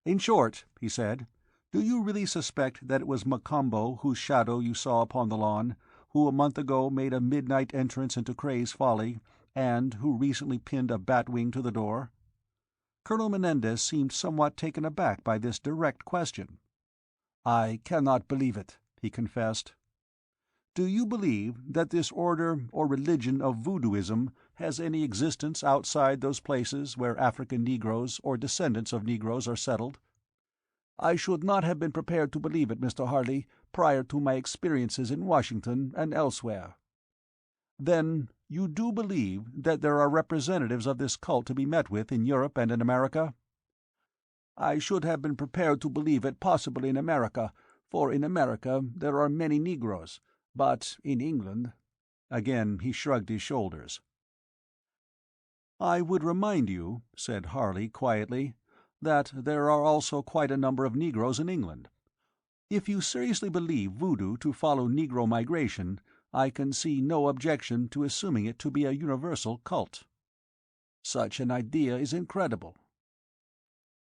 "In short," he said, "do you really suspect that it was Macumbo whose shadow you saw upon the lawn, who a month ago made a midnight entrance into Cray's Folly, and who recently pinned a batwing to the door?" Colonel Menendez seemed somewhat taken aback by this direct question. "I cannot believe it," he confessed. "Do you believe that this order or religion of voodooism has any existence outside those places where African Negroes or descendants of Negroes are settled?" "I should not have been prepared to believe it, Mr. Harley, prior to my experiences in Washington and elsewhere." "Then you do believe that there are representatives of this cult to be met with in Europe and in America?" "I should have been prepared to believe it possible in America, for in America there are many Negroes, but in England—" Again he shrugged his shoulders. "I would remind you," said Harley quietly, "that there are also quite a number of Negroes in England. If you seriously believe voodoo to follow Negro migration, I can see no objection to assuming it to be a universal cult." "Such an idea is incredible."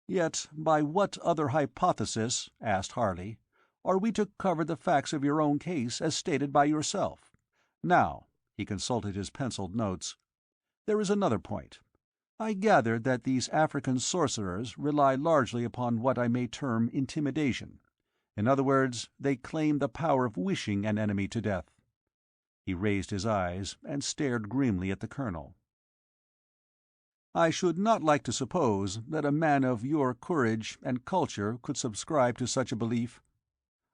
"Yet by what other hypothesis," asked Harley, "are we to cover the facts of your own case as stated by yourself? Now," he consulted his penciled notes, "there is another point. I gather that these African sorcerers rely largely upon what I may term intimidation. In other words, they claim the power of wishing an enemy to death." He raised his eyes and stared grimly at the colonel. "I should not like to suppose that a man of your courage and culture could subscribe to such a belief."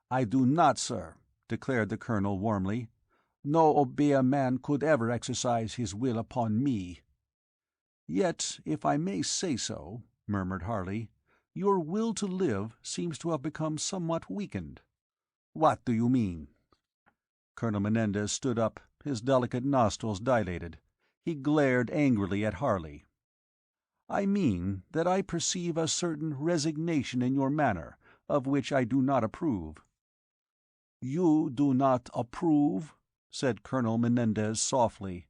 "I do not, sir," declared the colonel warmly. "No Obeah man could ever exercise his will upon me." "Yet, if I may say so," murmured Harley, "your will to live seems to have become somewhat weakened." "What do you mean?" Colonel Menendez stood up, his delicate nostrils dilated. He glared angrily at Harley. "I mean that I perceive a certain resignation in your manner, of which I do not approve." "You do not approve?" said Colonel Menendez softly,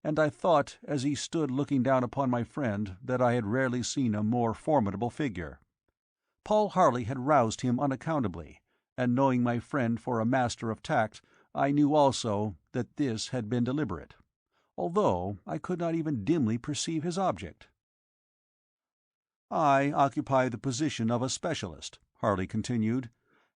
and I thought as he stood looking down upon my friend that I had rarely seen a more formidable figure. Paul Harley had roused him unaccountably, and knowing my friend for a master of tact, I knew also that this had been deliberate, although I could not even dimly perceive his object. "I occupy the position of a specialist," Harley continued,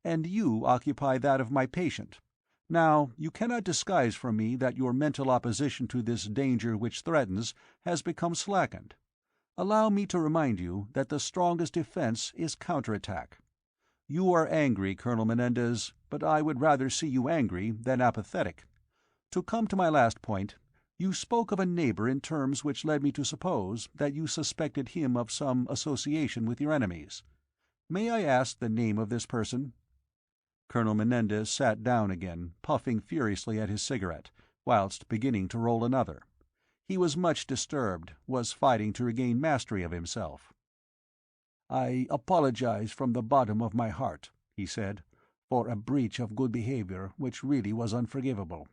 and you occupy that of my patient. Now, you cannot disguise from me that your mental opposition to this danger which threatens has become slackened. Allow me to remind you that the strongest defense is counterattack. You are angry, Colonel Menendez, but I would rather see you angry than apathetic. To come to my last point, you spoke of a neighbor in terms which led me to suppose that you suspected him of some association with your enemies. May I ask the name of this person?" Colonel Menendez sat down again, puffing furiously at his cigarette, whilst beginning to roll another. He was much disturbed, was fighting to regain mastery of himself. "I apologize from the bottom of my heart," he said, "for a breach of good behavior which really was unforgivable.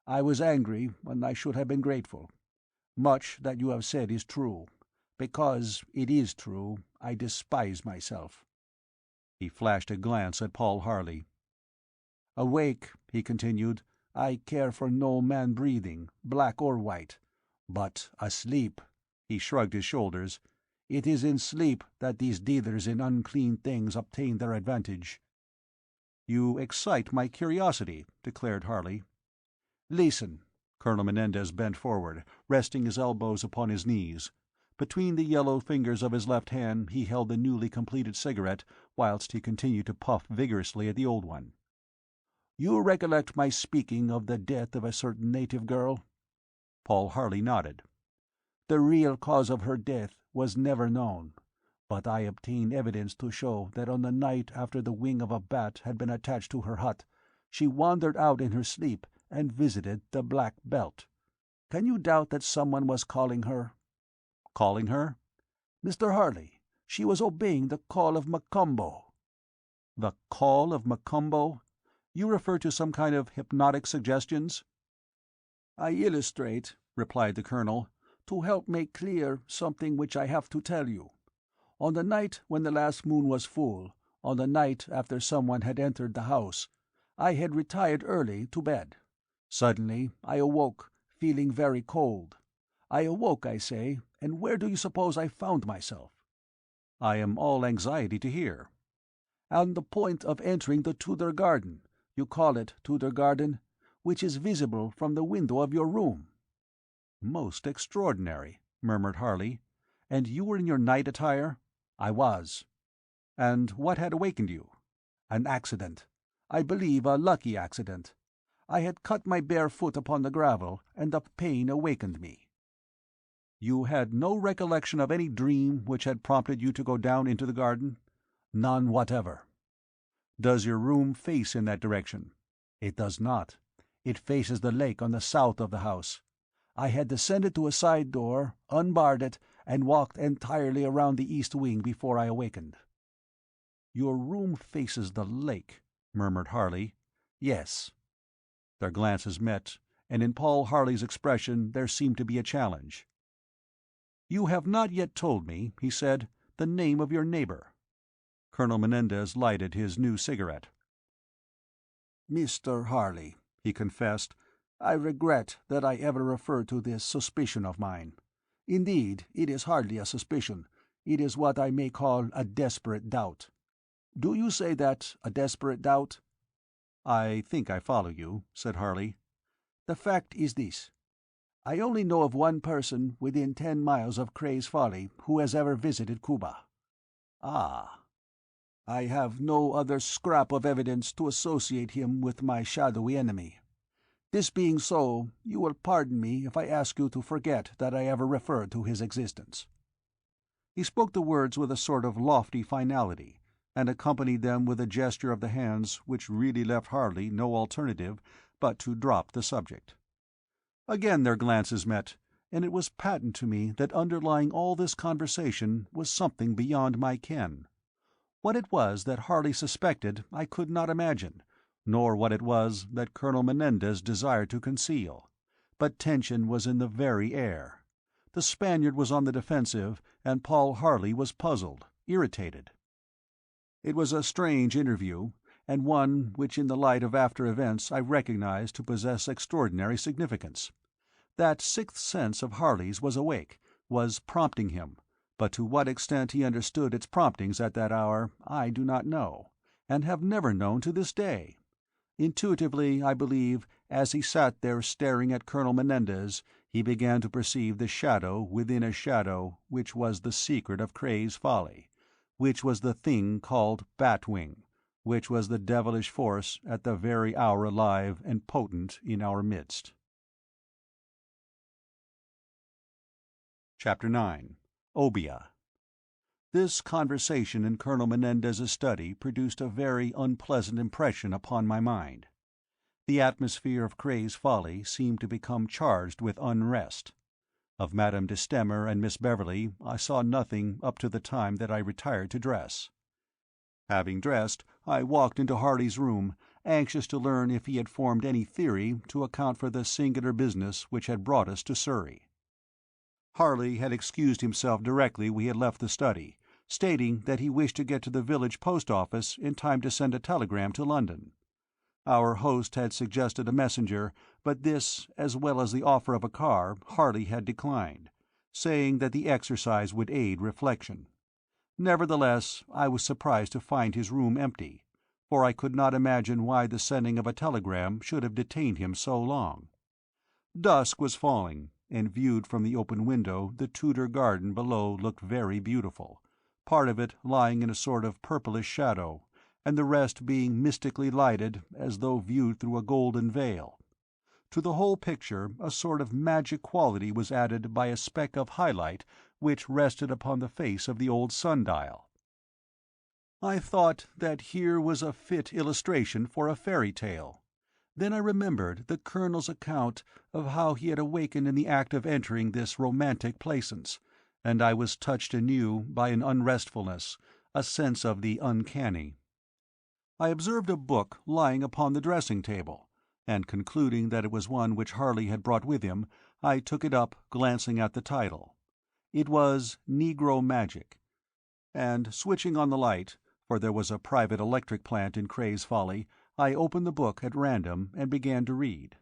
I was angry when I should have been grateful. Much that you have said is true. Because it is true, I despise myself." He flashed a glance at Paul Harley. "Awake," he continued, "I care for no man breathing, black or white. But asleep," he shrugged his shoulders, "it is in sleep that these dealers in unclean things obtain their advantage." "You excite my curiosity," declared Harley. "Listen." Colonel Menendez bent forward, resting his elbows upon his knees. Between the yellow fingers of his left hand he held the newly completed cigarette, whilst he continued to puff vigorously at the old one. "You recollect my speaking of the death of a certain native girl?" Paul Harley nodded. "The real cause of her death was never known, but I obtained evidence to show that on the night after the wing of a bat had been attached to her hut, she wandered out in her sleep and visited the Black Belt. Can you doubt that someone was calling her?" "Calling her?" "Mr. Harley, she was obeying the call of Macumbo." "The call of Macumbo? You refer to some kind of hypnotic suggestions?" "I illustrate," replied the colonel, "to help make clear something which I have to tell you. On the night when the last moon was full, on the night after someone had entered the house, I had retired early to bed. Suddenly I awoke, feeling very cold. I awoke, I say, and where do you suppose I found myself?" "I am all anxiety to hear." "On the point of entering the Tudor garden, you call it Tudor garden, which is visible from the window of your room." "Most extraordinary," murmured Harley. "And you were in your night attire?" "I was." "And what had awakened you?" "An accident. I believe a lucky accident. I had cut my bare foot upon the gravel, and the pain awakened me." "You had no recollection of any dream which had prompted you to go down into the garden?" "None whatever." "Does your room face in that direction?" "It does not. It faces the lake on the south of the house. I had descended to a side door, unbarred it, and walked entirely around the east wing before I awakened." "Your room faces the lake," murmured Harley. "Yes." Their glances met, and in Paul Harley's expression there seemed to be a challenge. "You have not yet told me," he said, "the name of your neighbor." Colonel Menendez lighted his new cigarette. "Mr. Harley," he confessed, "I regret that I ever referred to this suspicion of mine. Indeed, it is hardly a suspicion. It is what I may call a desperate doubt. Do you say that, a desperate doubt?" "I think I follow you," said Harley. "The fact is this. I only know of one person within 10 miles of Cray's Folly who has ever visited Cuba." "Ah." "I have no other scrap of evidence to associate him with my shadowy enemy. This being so, you will pardon me if I ask you to forget that I ever referred to his existence." He spoke the words with a sort of lofty finality, and accompanied them with a gesture of the hands which really left Harley no alternative but to drop the subject. Again their glances met, and it was patent to me that underlying all this conversation was something beyond my ken. What it was that Harley suspected I could not imagine, nor what it was that Colonel Menendez desired to conceal, but tension was in the very air. The Spaniard was on the defensive, and Paul Harley was puzzled, irritated. It was a strange interview, and one which in the light of after events I recognized to possess extraordinary significance. That sixth sense of Harley's was awake, was prompting him, but to what extent he understood its promptings at that hour I do not know, and have never known to this day. Intuitively, I believe, as he sat there staring at Colonel Menendez, he began to perceive the shadow within a shadow which was the secret of Cray's folly, which was the thing called Batwing, which was the devilish force at the very hour alive and potent in our midst. Chapter 9. Obeah. This conversation in Colonel Menendez's study produced a very unpleasant impression upon my mind. The atmosphere of Cray's folly seemed to become charged with unrest. Of Madame de Stamer and Miss Beverley I saw nothing up to the time that I retired to dress. Having dressed, I walked into Harley's room, anxious to learn if he had formed any theory to account for the singular business which had brought us to Surrey. Harley had excused himself directly we had left the study, stating that he wished to get to the village post-office in time to send a telegram to London. Our host had suggested a messenger, but this, as well as the offer of a car, Harley had declined, saying that the exercise would aid reflection. Nevertheless, I was surprised to find his room empty, for I could not imagine why the sending of a telegram should have detained him so long. Dusk was falling, and viewed from the open window the Tudor garden below looked very beautiful, part of it lying in a sort of purplish shadow, and the rest being mystically lighted as though viewed through a golden veil. To the whole picture a sort of magic quality was added by a speck of high-light which rested upon the face of the old sundial. I thought that here was a fit illustration for a fairy tale. Then I remembered the Colonel's account of how he had awakened in the act of entering this romantic plaisance, and I was touched anew by an unrestfulness, a sense of the uncanny. I observed a book lying upon the dressing-table, and concluding that it was one which Harley had brought with him, I took it up, glancing at the title. It was Negro Magic, and, switching on the light, for there was a private electric plant in Cray's Folly, I opened the book at random and began to read.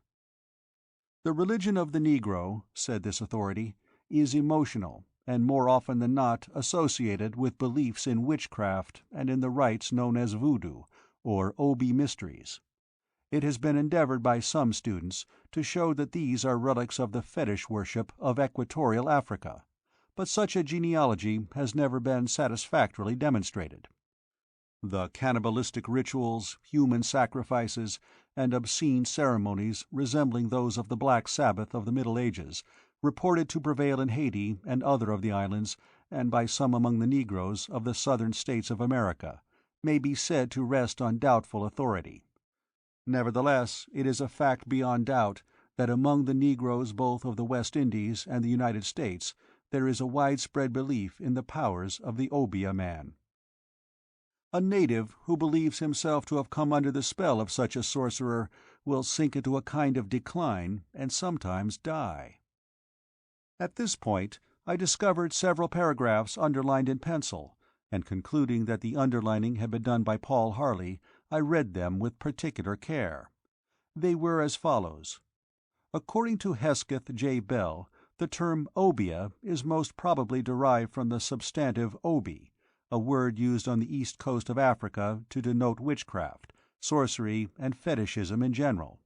"The religion of the Negro," said this authority, "is emotional, and more often than not associated with beliefs in witchcraft and in the rites known as voodoo, or Obi mysteries. It has been endeavored by some students to show that these are relics of the fetish worship of equatorial Africa, but such a genealogy has never been satisfactorily demonstrated. The cannibalistic rituals, human sacrifices, and obscene ceremonies resembling those of the Black Sabbath of the Middle Ages, reported to prevail in Haiti and other of the islands, and by some among the Negroes of the southern states of America, may be said to rest on doubtful authority. Nevertheless, it is a fact beyond doubt that among the Negroes both of the West Indies and the United States there is a widespread belief in the powers of the Obeah man. A native who believes himself to have come under the spell of such a sorcerer will sink into a kind of decline and sometimes die." At this point I discovered several paragraphs underlined in pencil, and concluding that the underlining had been done by Paul Harley, I read them with particular care. They were as follows: "According to Hesketh J. Bell, the term Obeah is most probably derived from the substantive obi, a word used on the east coast of Africa to denote witchcraft, sorcery, and fetishism in general.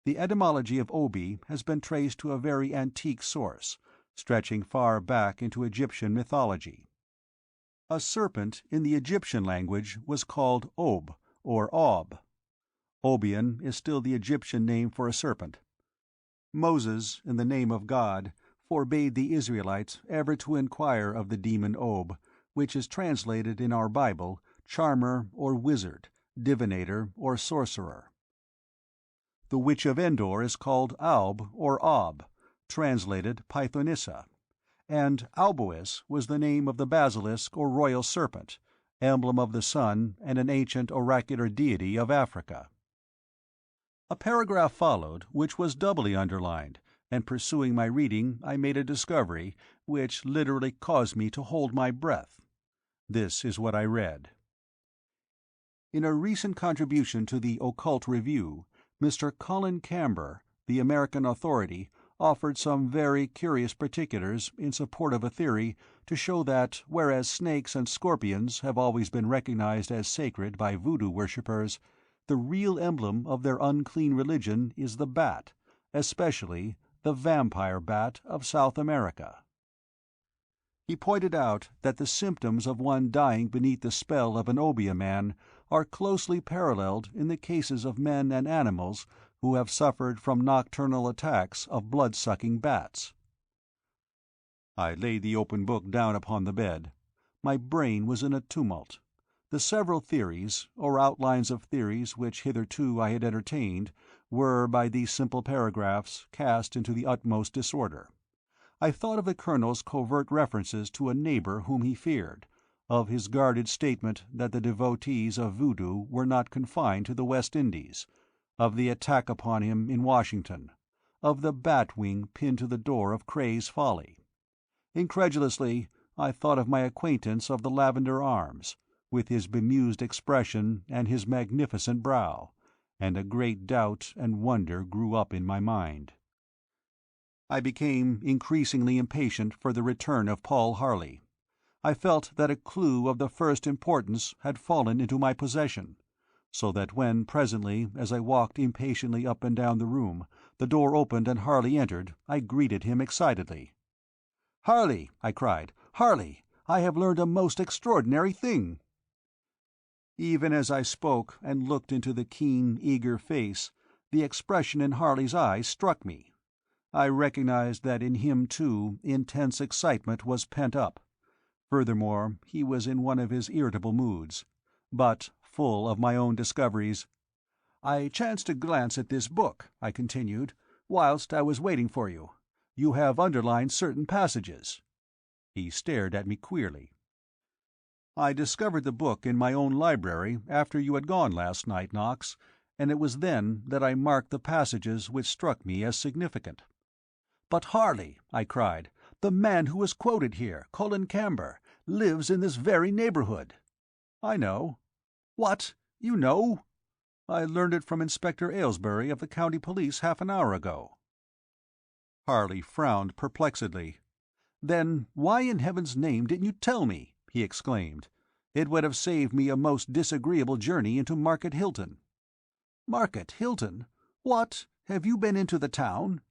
The etymology of obi has been traced to a very antique source, stretching far back into Egyptian mythology. A serpent in the Egyptian language was called Ob, or Ob. Obion is still the Egyptian name for a serpent. Moses, in the name of God, forbade the Israelites ever to inquire of the demon Ob, which is translated in our Bible charmer or wizard, divinator or sorcerer. The Witch of Endor is called Aub or Ob, translated Pythonissa, and Albois was the name of the basilisk or royal serpent, emblem of the sun and an ancient oracular deity of Africa. A paragraph followed which was doubly underlined, and pursuing my reading I made a discovery which literally caused me to hold my breath. This is what I read: "In a recent contribution to the Occult Review, Mr. Colin Camber, the American authority, offered some very curious particulars in support of a theory to show that whereas snakes and scorpions have always been recognized as sacred by voodoo worshippers, the real emblem of their unclean religion is the bat, especially the vampire bat of South America. He pointed out that the symptoms of one dying beneath the spell of an obeah man are closely paralleled in the cases of men and animals who have suffered from nocturnal attacks of blood-sucking bats. I laid the open book down upon the bed. My brain was in a tumult. The several theories, or outlines of theories which hitherto I had entertained, were, by these simple paragraphs, cast into the utmost disorder. I thought of the Colonel's covert references to a neighbour whom he feared, of his guarded statement that the devotees of voodoo were not confined to the West Indies, of the attack upon him in Washington, of the bat wing pinned to the door of Cray's Folly. Incredulously, I thought of my acquaintance of the Lavender Arms, with his bemused expression and his magnificent brow, and a great doubt and wonder grew up in my mind. I became increasingly impatient for the return of Paul Harley. I felt that a clue of the first importance had fallen into my possession, so that when presently, as I walked impatiently up and down the room, the door opened and Harley entered, I greeted him excitedly. "Harley," I cried, "Harley, I have learned a most extraordinary thing." Even as I spoke and looked into the keen, eager face, the expression in Harley's eyes struck me. I recognized that in him, too, intense excitement was pent up. Furthermore, he was in one of his irritable moods. But, full of my own discoveries, "I chanced to glance at this book," I continued, "whilst I was waiting for you. You have underlined certain passages." He stared at me queerly. "I discovered the book in my own library after you had gone last night, Knox, and it was then that I marked the passages which struck me as significant." "But, Harley," I cried, "the man who is quoted here, Colin Camber, lives in this very neighbourhood." "I know." "What? You know?" "I learned it from Inspector Aylesbury of the County Police half an hour ago." Harley frowned perplexedly. "Then why in heaven's name didn't you tell me?" he exclaimed. "It would have saved me a most disagreeable journey into Market Hilton." "Market Hilton? What? Have you been into the town?"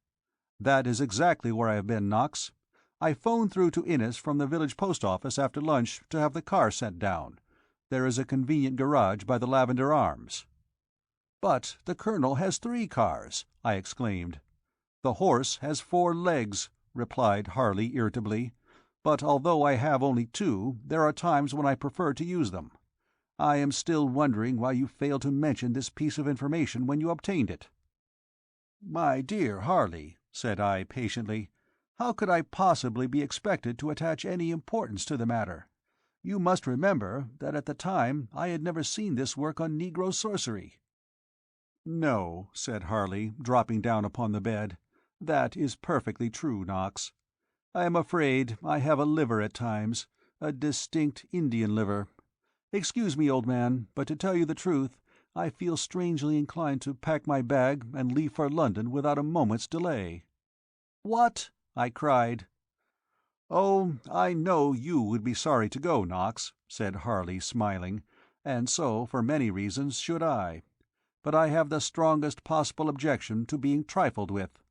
"That is exactly where I have been, Knox. I phoned through to Innes from the village post office after lunch to have the car sent down. There is a convenient garage by the Lavender Arms." "But the Colonel has 3 cars," I exclaimed. "The horse has 4 legs," replied Harley irritably. "But although I have only 2, there are times when I prefer to use them. I am still wondering why you failed to mention this piece of information when you obtained it." "My dear Harley," said I patiently, "how could I possibly be expected to attach any importance to the matter? You must remember that at the time I had never seen this work on Negro sorcery." "No," said Harley, dropping down upon the bed, "that is perfectly true, Knox. I am afraid I have a liver at times, a distinct Indian liver. Excuse me, old man, but to tell you the truth, I feel strangely inclined to pack my bag and leave for London without a moment's delay." "What?" I cried. "Oh, I know you would be sorry to go, Knox," said Harley, smiling, "and so, for many reasons, should I. But I have the strongest possible objection to being trifled with."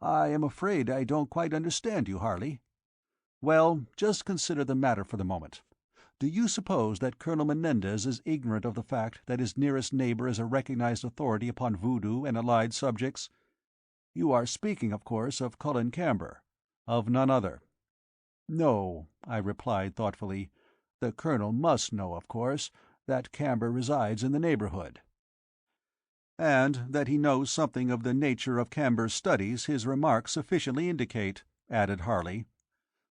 "I am afraid I don't quite understand you, Harley." "Well, just consider the matter for the moment. Do you suppose that Colonel Menendez is ignorant of the fact that his nearest neighbour is a recognized authority upon voodoo and allied subjects? You are speaking, of course, of Colin Camber. Of none other." "No," I replied thoughtfully. "The Colonel must know, of course, that Camber resides in the neighbourhood." "And that he knows something of the nature of Camber's studies his remarks sufficiently indicate," added Harley.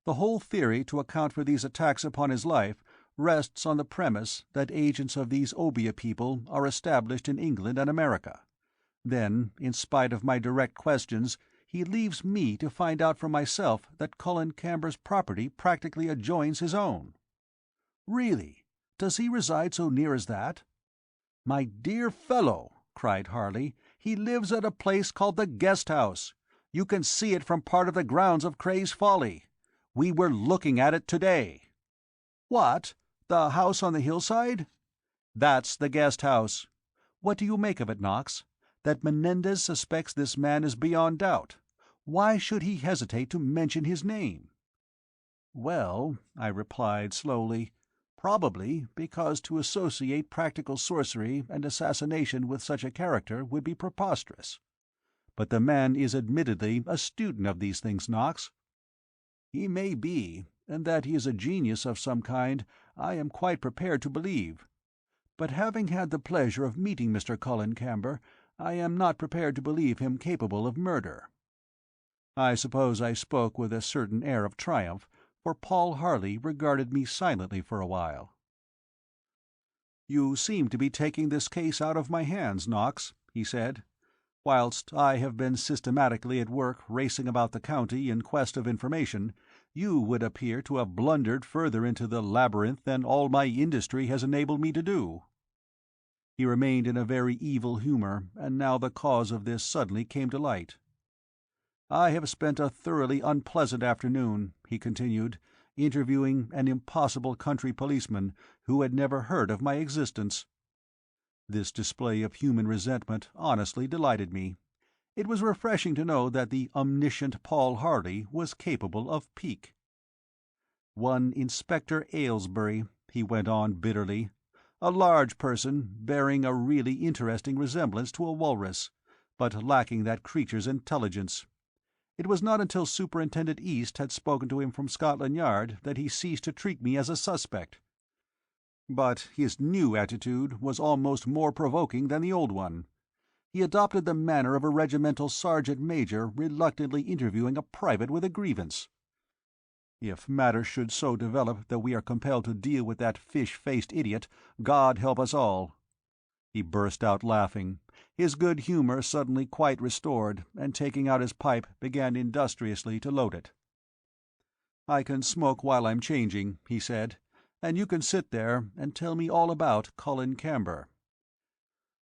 "The whole theory to account for these attacks upon his life rests on the premise that agents of these obeah people are established in England and America. Then, in spite of my direct questions, he leaves me to find out for myself that Colin Camber's property practically adjoins his own." "Really? Does he reside so near as that?" "My dear fellow," cried Harley, "he lives at a place called the Guest House. You can see it from part of the grounds of Cray's Folly. We were looking at it today." "What? The house on the hillside?" "That's the guest house. What do you make of it, Knox? That Menendez suspects this man is beyond doubt. Why should he hesitate to mention his name?" "Well," I replied slowly, "probably because to associate practical sorcery and assassination with such a character would be preposterous. But the man is admittedly a student of these things, Knox." "He may be, and that he is a genius of some kind I am quite prepared to believe. But having had the pleasure of meeting Mr. Colin Camber, I am not prepared to believe him capable of murder." I suppose I spoke with a certain air of triumph, for Paul Harley regarded me silently for a while. "You seem to be taking this case out of my hands, Knox," he said. "Whilst I have been systematically at work racing about the county in quest of information, you would appear to have blundered further into the labyrinth than all my industry has enabled me to do." He remained in a very evil humour, and now the cause of this suddenly came to light. "I have spent a thoroughly unpleasant afternoon," he continued, "interviewing an impossible country policeman who had never heard of my existence." This display of human resentment honestly delighted me. It was refreshing to know that the omniscient Paul Harley was capable of pique. "One Inspector Aylesbury," he went on bitterly, "a large person, bearing a really interesting resemblance to a walrus, but lacking that creature's intelligence. It was not until Superintendent East had spoken to him from Scotland Yard that he ceased to treat me as a suspect. But his new attitude was almost more provoking than the old one. He adopted the manner of a regimental sergeant-major reluctantly interviewing a private with a grievance. If matters should so develop that we are compelled to deal with that fish-faced idiot, God help us all." He burst out laughing, his good humour suddenly quite restored, and taking out his pipe began industriously to load it. "I can smoke while I'm changing," he said, "and you can sit there and tell me all about Colin Camber."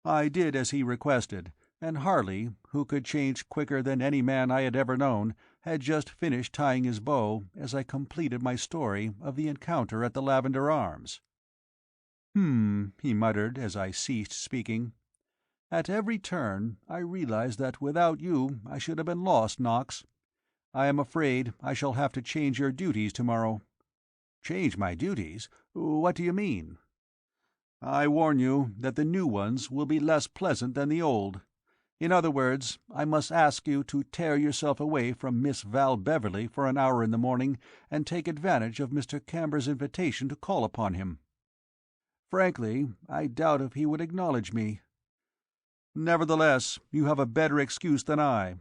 I did as he requested, and Harley, who could change quicker than any man I had ever known, had just finished tying his bow as I completed my story of the encounter at the Lavender Arms. He muttered as I ceased speaking. "At every turn I realize that without you I should have been lost, Knox. I am afraid I shall have to change your duties tomorrow." "Change my duties? What do you mean?" "I warn you that the new ones will be less pleasant than the old. In other words, I must ask you to tear yourself away from Miss Val Beverley for an hour in the morning and take advantage of Mr. Camber's invitation to call upon him. Frankly, I doubt if he would acknowledge me. Nevertheless, you have a better excuse than I.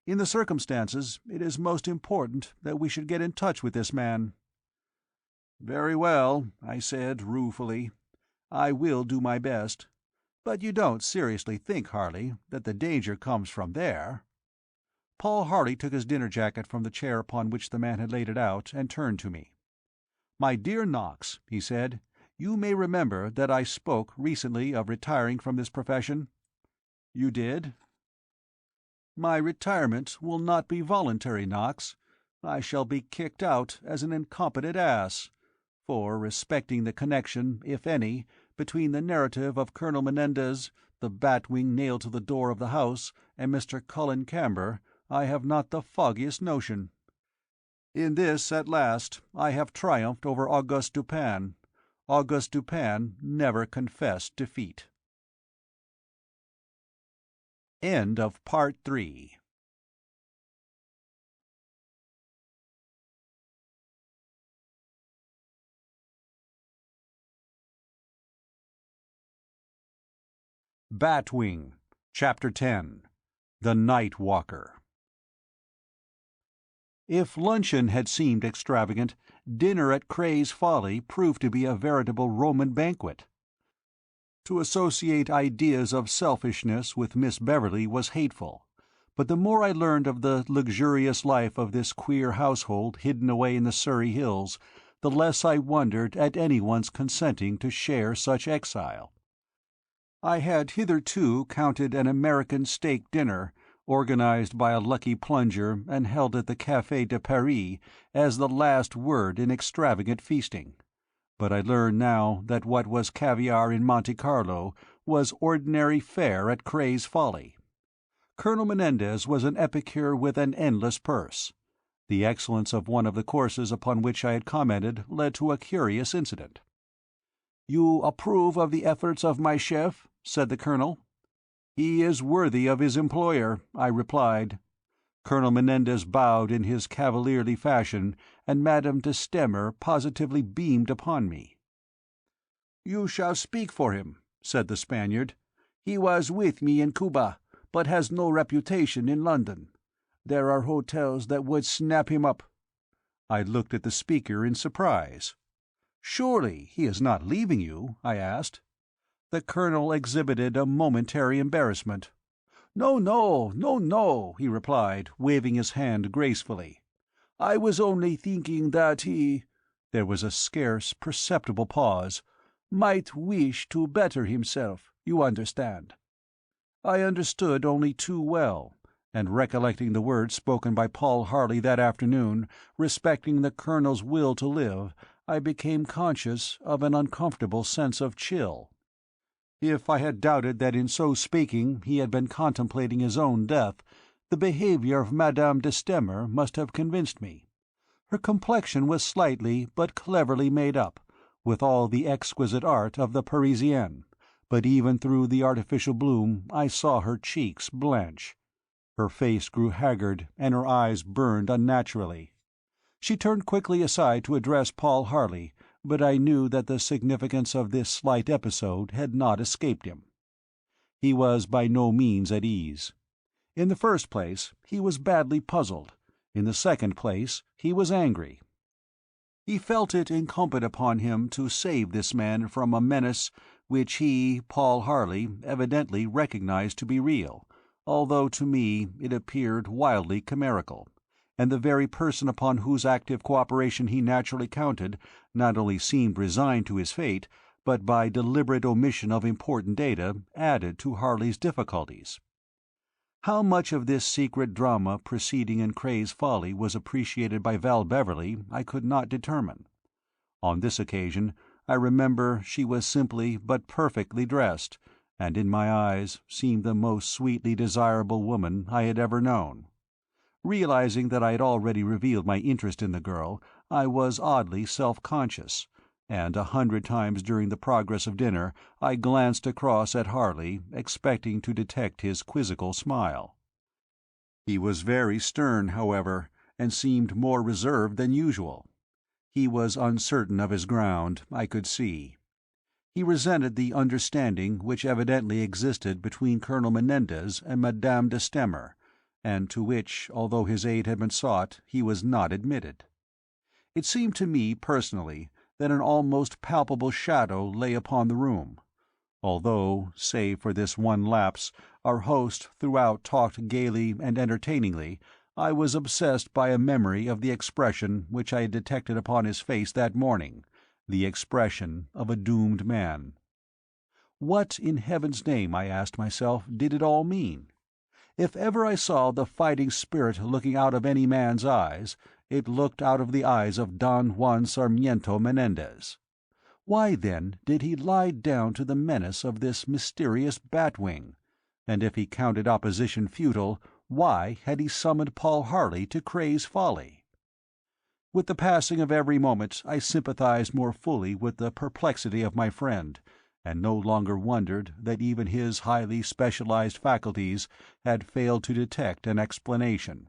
In the circumstances, it is most important that we should get in touch with this man." "Very well," I said ruefully. "I will do my best. But you don't seriously think, Harley, that the danger comes from there?" Paul Harley took his dinner jacket from the chair upon which the man had laid it out, and turned to me. "My dear Knox," he said, "you may remember that I spoke recently of retiring from this profession?" "You did?" "My retirement will not be voluntary, Knox. I shall be kicked out as an incompetent ass. For, respecting the connection, if any, between the narrative of Colonel Menendez, the bat-wing nailed to the door of the house, and Mr. Colin Camber, I have not the foggiest notion. In this, at last, I have triumphed over Auguste Dupin. Auguste Dupin never confessed defeat. End of Part 3. Batwing, Chapter 10. The Night Walker. If luncheon had seemed extravagant, dinner at Cray's Folly proved to be a veritable Roman banquet. To associate ideas of selfishness with Miss Beverley was hateful, but the more I learned of the luxurious life of this queer household hidden away in the Surrey hills, the less I wondered at anyone's consenting to share such exile. I had hitherto counted an American steak dinner, organized by a lucky plunger and held at the Café de Paris as the last word in extravagant feasting. But I learned now that what was caviar in Monte Carlo was ordinary fare at Cray's Folly. Colonel Menendez was an epicure with an endless purse. The excellence of one of the courses upon which I had commented led to a curious incident. "You approve of the efforts of my chef?" said the colonel. "He is worthy of his employer," I replied. Colonel Menendez bowed in his cavalierly fashion, and Madame de Stamer positively beamed upon me. "You shall speak for him," said the Spaniard. "He was with me in Cuba, but has no reputation in London. There are hotels that would snap him up." I looked at the speaker in surprise. "Surely he is not leaving you?" I asked. The colonel exhibited a momentary embarrassment. "No, no, no, no," he replied, waving his hand gracefully. "I was only thinking that he—" there was a scarce perceptible pause— "might wish to better himself, you understand." I understood only too well, and recollecting the words spoken by Paul Harley that afternoon, respecting the colonel's will to live, I became conscious of an uncomfortable sense of chill. If I had doubted that in so speaking he had been contemplating his own death, the behaviour of Madame de Stamer must have convinced me. Her complexion was slightly but cleverly made up, with all the exquisite art of the Parisienne, but even through the artificial bloom I saw her cheeks blanch. Her face grew haggard, and her eyes burned unnaturally. She turned quickly aside to address Paul Harley, but I knew that the significance of this slight episode had not escaped him. He was by no means at ease. In the first place, he was badly puzzled. In the second place, he was angry. He felt it incumbent upon him to save this man from a menace which he, Paul Harley, evidently recognized to be real, although to me it appeared wildly chimerical, and the very person upon whose active cooperation he naturally counted not only seemed resigned to his fate, but by deliberate omission of important data added to Harley's difficulties. How much of this secret drama proceeding in Cray's Folly was appreciated by Val Beverley I could not determine. On this occasion I remember she was simply but perfectly dressed, and in my eyes seemed the most sweetly desirable woman I had ever known. Realizing that I had already revealed my interest in the girl, I was oddly self-conscious, and 100 times during the progress of dinner I glanced across at Harley, expecting to detect his quizzical smile. He was very stern, however, and seemed more reserved than usual. He was uncertain of his ground, I could see. He resented the understanding which evidently existed between Colonel Menendez and Madame de Stamer, and to which, although his aid had been sought, he was not admitted. It seemed to me, personally, that an almost palpable shadow lay upon the room, although, save for this one lapse, our host throughout talked gaily and entertainingly. I was obsessed by a memory of the expression which I had detected upon his face that morning, the expression of a doomed man. What, in heaven's name, I asked myself, did it all mean? If ever I saw the fighting spirit looking out of any man's eyes, it looked out of the eyes of Don Juan Sarmiento Menendez. Why, then, did he lie down to the menace of this mysterious bat-wing? And if he counted opposition futile, why had he summoned Paul Harley to Cray's Folly? With the passing of every moment I sympathized more fully with the perplexity of my friend, and no longer wondered that even his highly specialized faculties had failed to detect an explanation.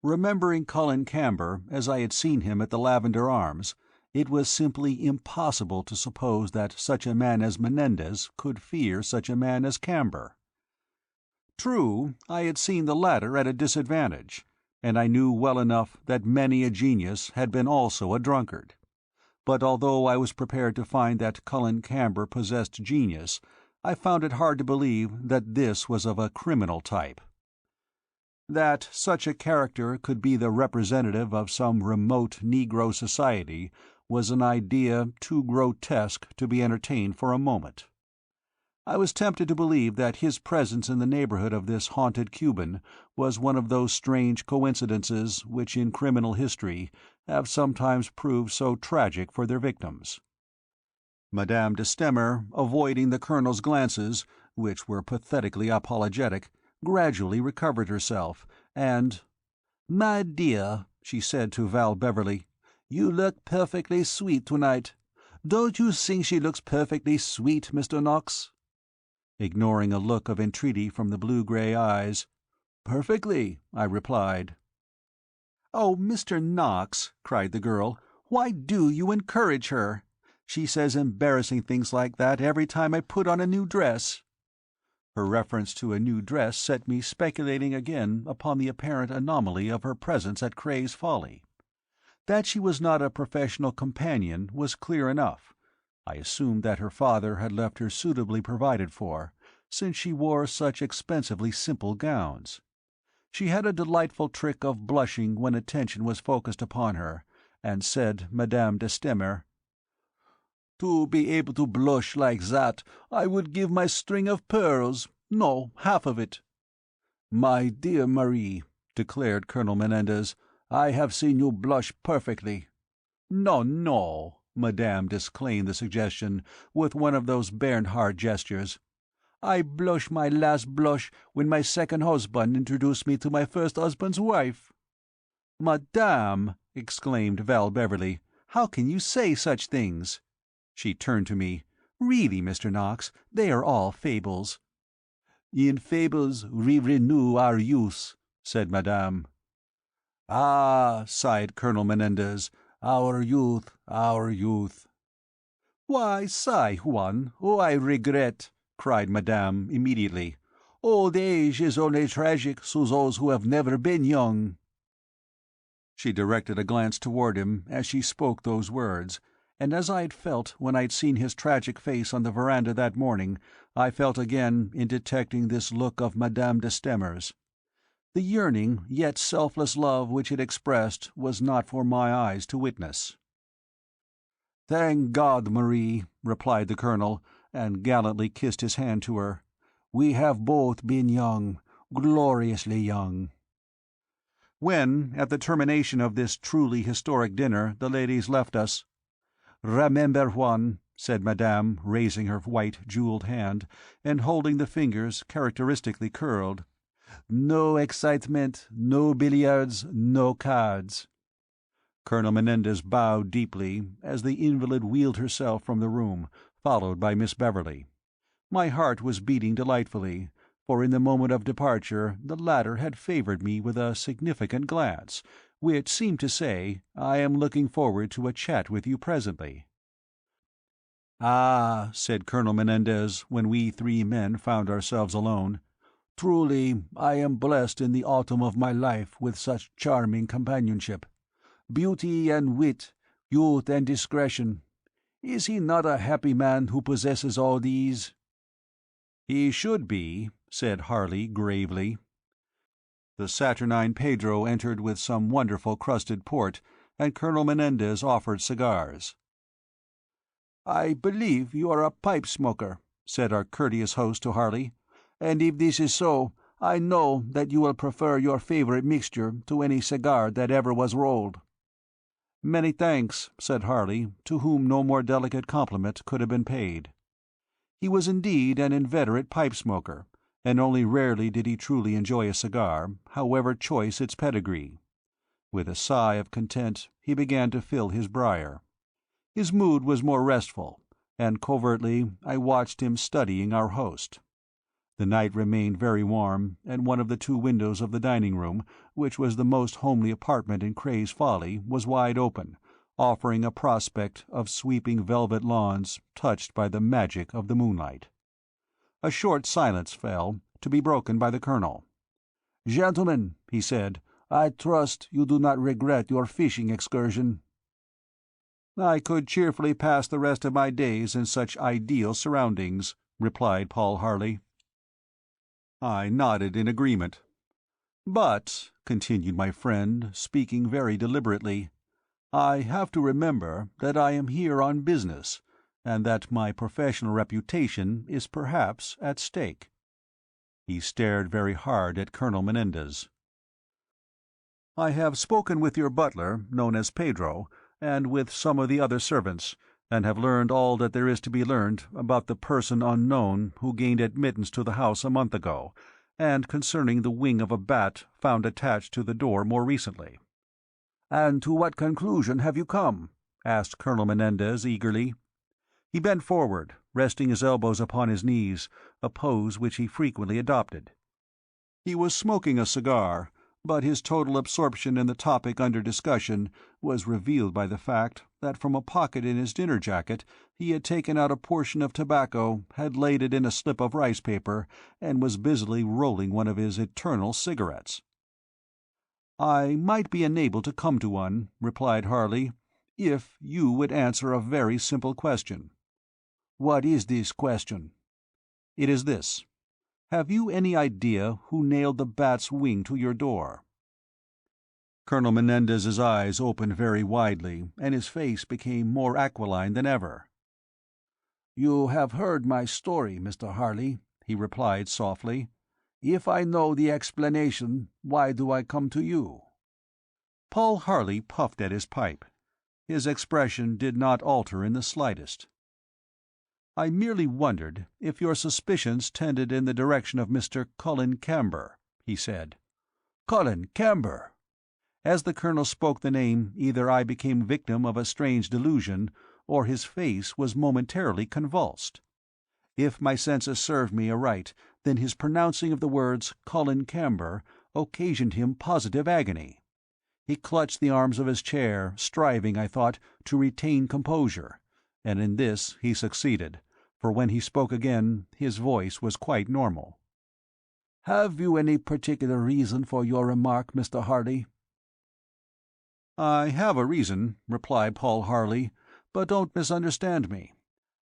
Remembering Cullen Camber as I had seen him at the Lavender Arms, it was simply impossible to suppose that such a man as Menendez could fear such a man as Camber. True, I had seen the latter at a disadvantage, and I knew well enough that many a genius had been also a drunkard. But although I was prepared to find that Cullen Camber possessed genius, I found it hard to believe that this was of a criminal type. That such a character could be the representative of some remote Negro society was an idea too grotesque to be entertained for a moment. I was tempted to believe that his presence in the neighborhood of this haunted Cuban was one of those strange coincidences which in criminal history have sometimes proved so tragic for their victims. Madame de Stamer, avoiding the colonel's glances, which were pathetically apologetic, gradually recovered herself, and, "My dear," she said to Val Beverley, "you look perfectly sweet tonight. Don't you think she looks perfectly sweet, Mr. Knox?" Ignoring a look of entreaty from the blue-grey eyes, "Perfectly," I replied. "Oh, Mr. Knox," cried the girl, "why do you encourage her? She says embarrassing things like that every time I put on a new dress." Her reference to a new dress set me speculating again upon the apparent anomaly of her presence at Cray's Folly. That she was not a professional companion was clear enough. I assumed that her father had left her suitably provided for, since she wore such expensively simple gowns. She had a delightful trick of blushing when attention was focused upon her, and said Madame de Stamer, "To be able to blush like that, I would give my string of pearls, no, half of it." "My dear Marie," declared Colonel Menendez, "I have seen you blush perfectly." "No, no." Madame disclaimed the suggestion with one of those Bernhardt gestures. "I blush my last blush when my second husband introduced me to my first husband's wife." "Madame," exclaimed Val Beverley, "how can you say such things?" She turned to me. "Really, Mr. Knox, they are all fables." "In fables we renew our youth," said Madame. "Ah," sighed Colonel Menendez, "our youth, our youth." "Why sigh, Juan? Oh, I regret," cried Madame immediately. "Old age is only tragic to those who have never been young." She directed a glance toward him as she spoke those words, and as I had felt when I had seen his tragic face on the veranda that morning, I felt again in detecting this look of Madame de Stamer's. The yearning yet selfless love which it expressed was not for my eyes to witness. "Thank God, Marie," replied the colonel, and gallantly kissed his hand to her. "We have both been young, gloriously young." When, at the termination of this truly historic dinner, the ladies left us, "Remember, Juan," said Madame, raising her white, jewelled hand, and holding the fingers characteristically curled, "no excitement, no billiards, no cards." Colonel Menendez bowed deeply as the invalid wheeled herself from the room, followed by Miss Beverley. My heart was beating delightfully, for in the moment of departure the latter had favoured me with a significant glance, which seemed to say, "I am looking forward to a chat with you presently." "Ah," said Colonel Menendez, when we three men found ourselves alone, "truly I am blessed in the autumn of my life with such charming companionship. Beauty and wit, youth and discretion. Is he not a happy man who possesses all these?" "He should be," said Harley gravely. The saturnine Pedro entered with some wonderful crusted port, and Colonel Menendez offered cigars. "I believe you are a pipe smoker," said our courteous host to Harley, "and if this is so, I know that you will prefer your favorite mixture to any cigar that ever was rolled." "Many thanks," said Harley, to whom no more delicate compliment could have been paid. He was indeed an inveterate pipe-smoker, and only rarely did he truly enjoy a cigar, however choice its pedigree. With a sigh of content he began to fill his briar. His mood was more restful, and covertly I watched him studying our host. The night remained very warm, and one of the two windows of the dining-room, which was the most homely apartment in Cray's Folly, was wide open, offering a prospect of sweeping velvet lawns touched by the magic of the moonlight. A short silence fell, to be broken by the colonel. "Gentlemen," he said, "I trust you do not regret your fishing excursion." "I could cheerfully pass the rest of my days in such ideal surroundings," replied Paul Harley. I nodded in agreement. "But," continued my friend, speaking very deliberately, "I have to remember that I am here on business, and that my professional reputation is perhaps at stake." He stared very hard at Colonel Menendez. "I have spoken with your butler, known as Pedro, and with some of the other servants, and have learned all that there is to be learned about the person unknown who gained admittance to the house a month ago, and concerning the wing of a bat found attached to the door more recently." "And to what conclusion have you come?" asked Colonel Menendez eagerly. He bent forward, resting his elbows upon his knees, a pose which he frequently adopted. He was smoking a cigar, but his total absorption in the topic under discussion was revealed by the fact that from a pocket in his dinner jacket he had taken out a portion of tobacco, had laid it in a slip of rice paper, and was busily rolling one of his eternal cigarettes. "I might be enabled to come to one," replied Harley, "if you would answer a very simple question." "What is this question?" "It is this. Have you any idea who nailed the bat's wing to your door?" Colonel Menendez's eyes opened very widely, and his face became more aquiline than ever. "You have heard my story, Mr. Harley," he replied softly. "If I know the explanation, why do I come to you?" Paul Harley puffed at his pipe. His expression did not alter in the slightest. "I merely wondered if your suspicions tended in the direction of Mr. Colin Camber," he said. "Colin Camber!" As the colonel spoke the name, either I became victim of a strange delusion, or his face was momentarily convulsed. If my senses served me aright, then his pronouncing of the words Colin Camber occasioned him positive agony. He clutched the arms of his chair, striving, I thought, to retain composure, and in this he succeeded, for when he spoke again his voice was quite normal. "Have you any particular reason for your remark, Mr. Harley?" "I have a reason," replied Paul Harley, "but don't misunderstand me.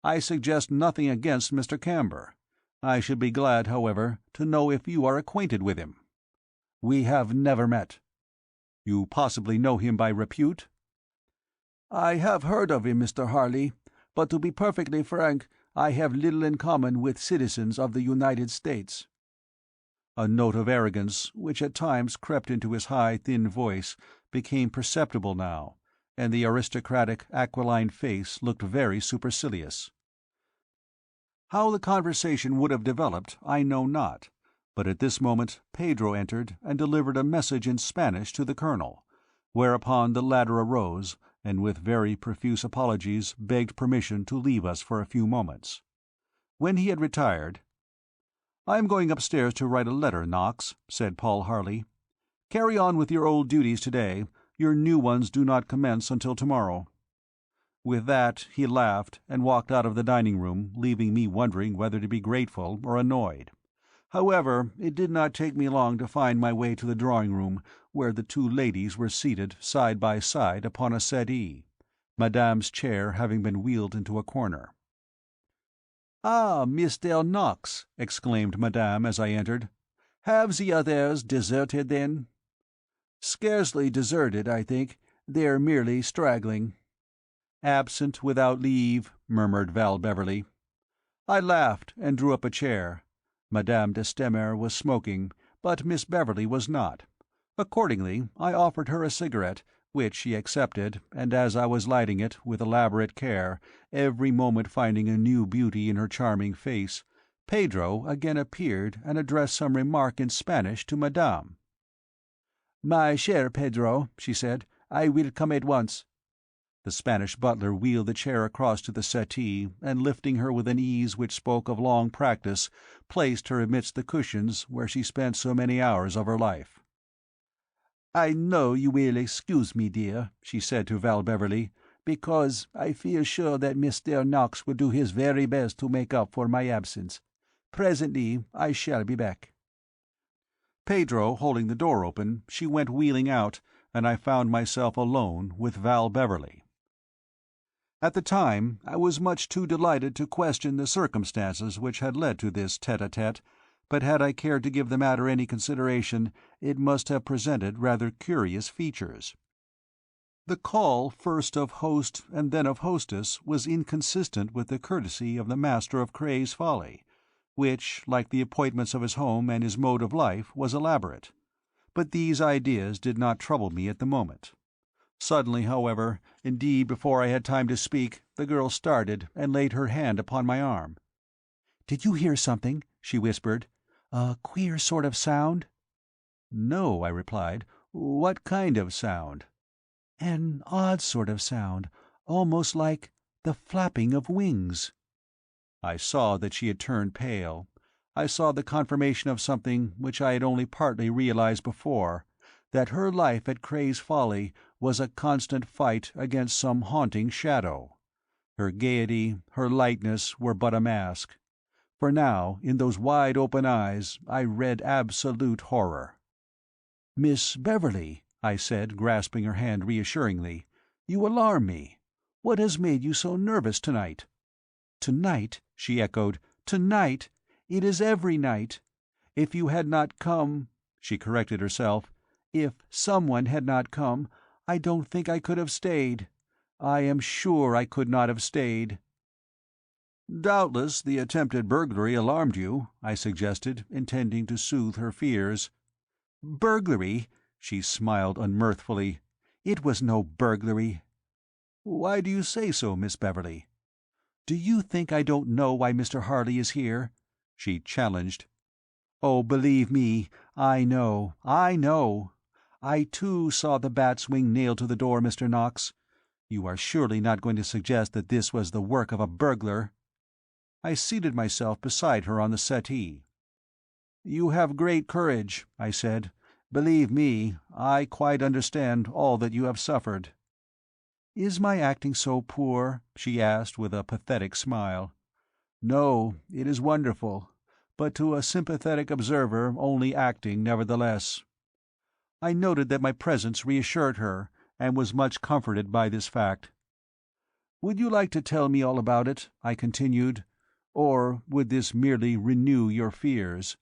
I suggest nothing against Mr. Camber. I should be glad, however, to know if you are acquainted with him." "We have never met." "You possibly know him by repute?" "I have heard of him, Mr. Harley, but to be perfectly frank, I have little in common with citizens of the United States." A note of arrogance, which at times crept into his high, thin voice, became perceptible now, and the aristocratic, aquiline face looked very supercilious. How the conversation would have developed I know not, but at this moment Pedro entered and delivered a message in Spanish to the colonel, whereupon the latter arose, and with very profuse apologies begged permission to leave us for a few moments. When he had retired, "I am going upstairs to write a letter, Knox," said Paul Harley. "Carry on with your old duties today. Your new ones do not commence until tomorrow." With that he laughed and walked out of the dining-room, leaving me wondering whether to be grateful or annoyed. However, it did not take me long to find my way to the drawing-room, where the two ladies were seated side by side upon a settee, Madame's chair having been wheeled into a corner. "Ah, Mr. Knox!" exclaimed Madame as I entered. "Have the others deserted, then?" "Scarcely deserted, I think. They're merely straggling." "Absent without leave," murmured Val Beverley. I laughed and drew up a chair. Madame de Stamer was smoking, but Miss Beverley was not. Accordingly I offered her a cigarette, which she accepted, and as I was lighting it with elaborate care, every moment finding a new beauty in her charming face, Pedro again appeared and addressed some remark in Spanish to Madame. "My cher Pedro," she said, "I will come at once." The Spanish butler wheeled the chair across to the settee, and lifting her with an ease which spoke of long practice, placed her amidst the cushions where she spent so many hours of her life. "I know you will excuse me, dear," she said to Val Beverley, "because I feel sure that Mr. Knox will do his very best to make up for my absence. Presently I shall be back." Pedro holding the door open, she went wheeling out, and I found myself alone with Val Beverley. At the time I was much too delighted to question the circumstances which had led to this tete-a-tete, but had I cared to give the matter any consideration, it must have presented rather curious features. The call first of host and then of hostess was inconsistent with the courtesy of the master of Cray's Folly, which, like the appointments of his home and his mode of life, was elaborate. But these ideas did not trouble me at the moment. Suddenly, however, indeed before I had time to speak, the girl started and laid her hand upon my arm. "Did you hear something?" she whispered. "A queer sort of sound?" "No," I replied. "What kind of sound?" "An odd sort of sound, almost like the flapping of wings." I saw that she had turned pale. I saw the confirmation of something which I had only partly realized before, that her life at Cray's Folly was a constant fight against some haunting shadow. Her gaiety, her lightness were but a mask. For now, in those wide-open eyes, I read absolute horror. "Miss Beverley," I said, grasping her hand reassuringly, "you alarm me. What has made you so nervous tonight?" "Tonight?" she echoed. "Tonight? It is every night. If you had not come—" she corrected herself. "If someone had not come, I don't think I could have stayed. I am sure I could not have stayed." "Doubtless the attempted burglary alarmed you," I suggested, intending to soothe her fears. "Burglary?" she smiled unmirthfully. "It was no burglary." "Why do you say so, Miss Beverley?" "Do you think I don't know why Mr. Harley is here?" she challenged. "Oh, believe me, I know, I know. I too saw the bat's wing nailed to the door, Mr. Knox. You are surely not going to suggest that this was the work of a burglar?" I seated myself beside her on the settee. "You have great courage," I said. "Believe me, I quite understand all that you have suffered." "Is my acting so poor?" she asked, with a pathetic smile. "No, it is wonderful, but to a sympathetic observer only acting, nevertheless." I noted that my presence reassured her, and was much comforted by this fact. "Would you like to tell me all about it?" I continued. "Or would this merely renew your fears?"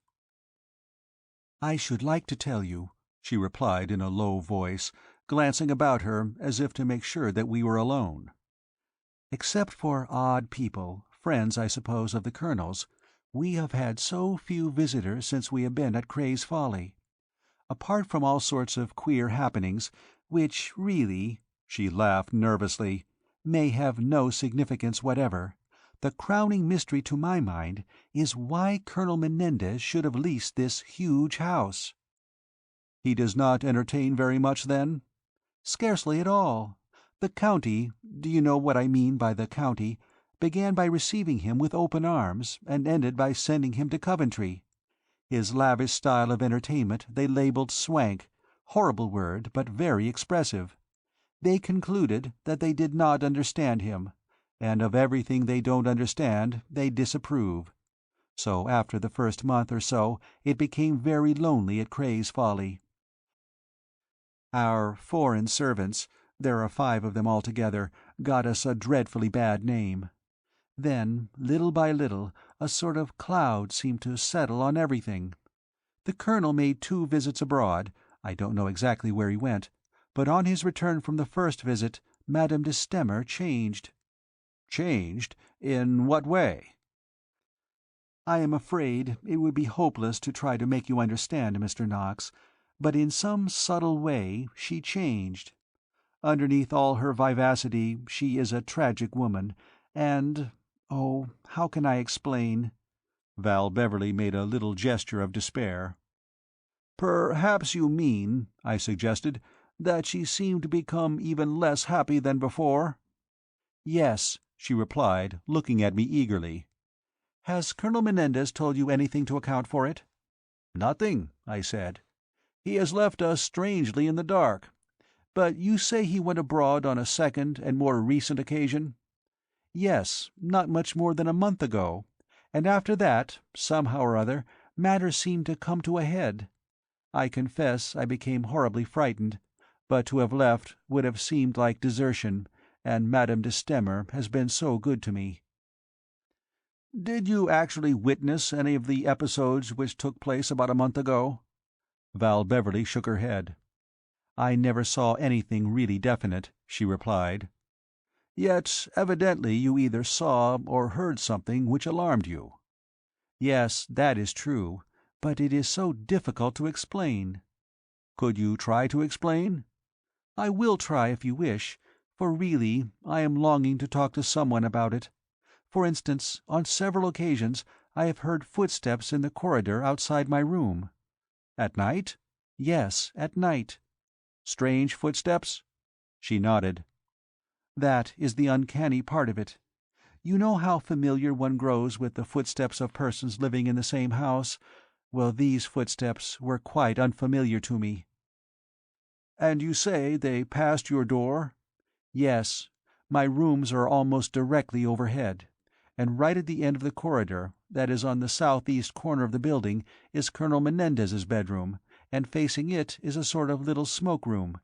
"I should like to tell you," she replied in a low voice, glancing about her as if to make sure that we were alone. "Except for odd people, friends, I suppose, of the Colonel's, we have had so few visitors since we have been at Cray's Folly. Apart from all sorts of queer happenings, which really," she laughed nervously, "may have no significance whatever, the crowning mystery to my mind is why Colonel Menendez should have leased this huge house." "He does not entertain very much, then?" "Scarcely at all. The county—do you know what I mean by the county?—began by receiving him with open arms, and ended by sending him to Coventry. His lavish style of entertainment they labelled swank, horrible word, but very expressive. They concluded that they did not understand him, and of everything they don't understand they disapprove. So after the first month or so it became very lonely at Cray's Folly. Our foreign servants, there are 5 of them altogether, got us a dreadfully bad name. Then, little by little, a sort of cloud seemed to settle on everything. The Colonel made 2 visits abroad, I don't know exactly where he went, but on his return from the first visit Madame de Stamer changed." "Changed? In what way?" "I am afraid it would be hopeless to try to make you understand, Mr. Knox, but in some subtle way she changed. Underneath all her vivacity she is a tragic woman, and—oh, how can I explain?" Val Beverley made a little gesture of despair. "Perhaps you mean," I suggested, "that she seemed to become even less happy than before?" "Yes," she replied, looking at me eagerly. "Has Colonel Menendez told you anything to account for it?" "Nothing," I said. "He has left us strangely in the dark. But you say he went abroad on a second and more recent occasion?" "Yes, not much more than a month ago. And after that, somehow or other, matters seemed to come to a head. I confess I became horribly frightened, but to have left would have seemed like desertion, and Madame de Stamer has been so good to me." "Did you actually witness any of the episodes which took place about a month ago?" Val Beverley shook her head. "I never saw anything really definite," she replied. "Yet evidently you either saw or heard something which alarmed you." "Yes, that is true, but it is so difficult to explain." "Could you try to explain?" "I will try if you wish, for really I am longing to talk to someone about it. For instance, on several occasions I have heard footsteps in the corridor outside my room." "At night?" "Yes, at night." "Strange footsteps?" She nodded. "That is the uncanny part of it. You know how familiar one grows with the footsteps of persons living in the same house? Well, these footsteps were quite unfamiliar to me." "And you say they passed your door?" "Yes. My rooms are almost directly overhead, and right at the end of the corridor, that is on the southeast corner of the building, is Colonel Menendez's bedroom, and facing it is a sort of little smoke room.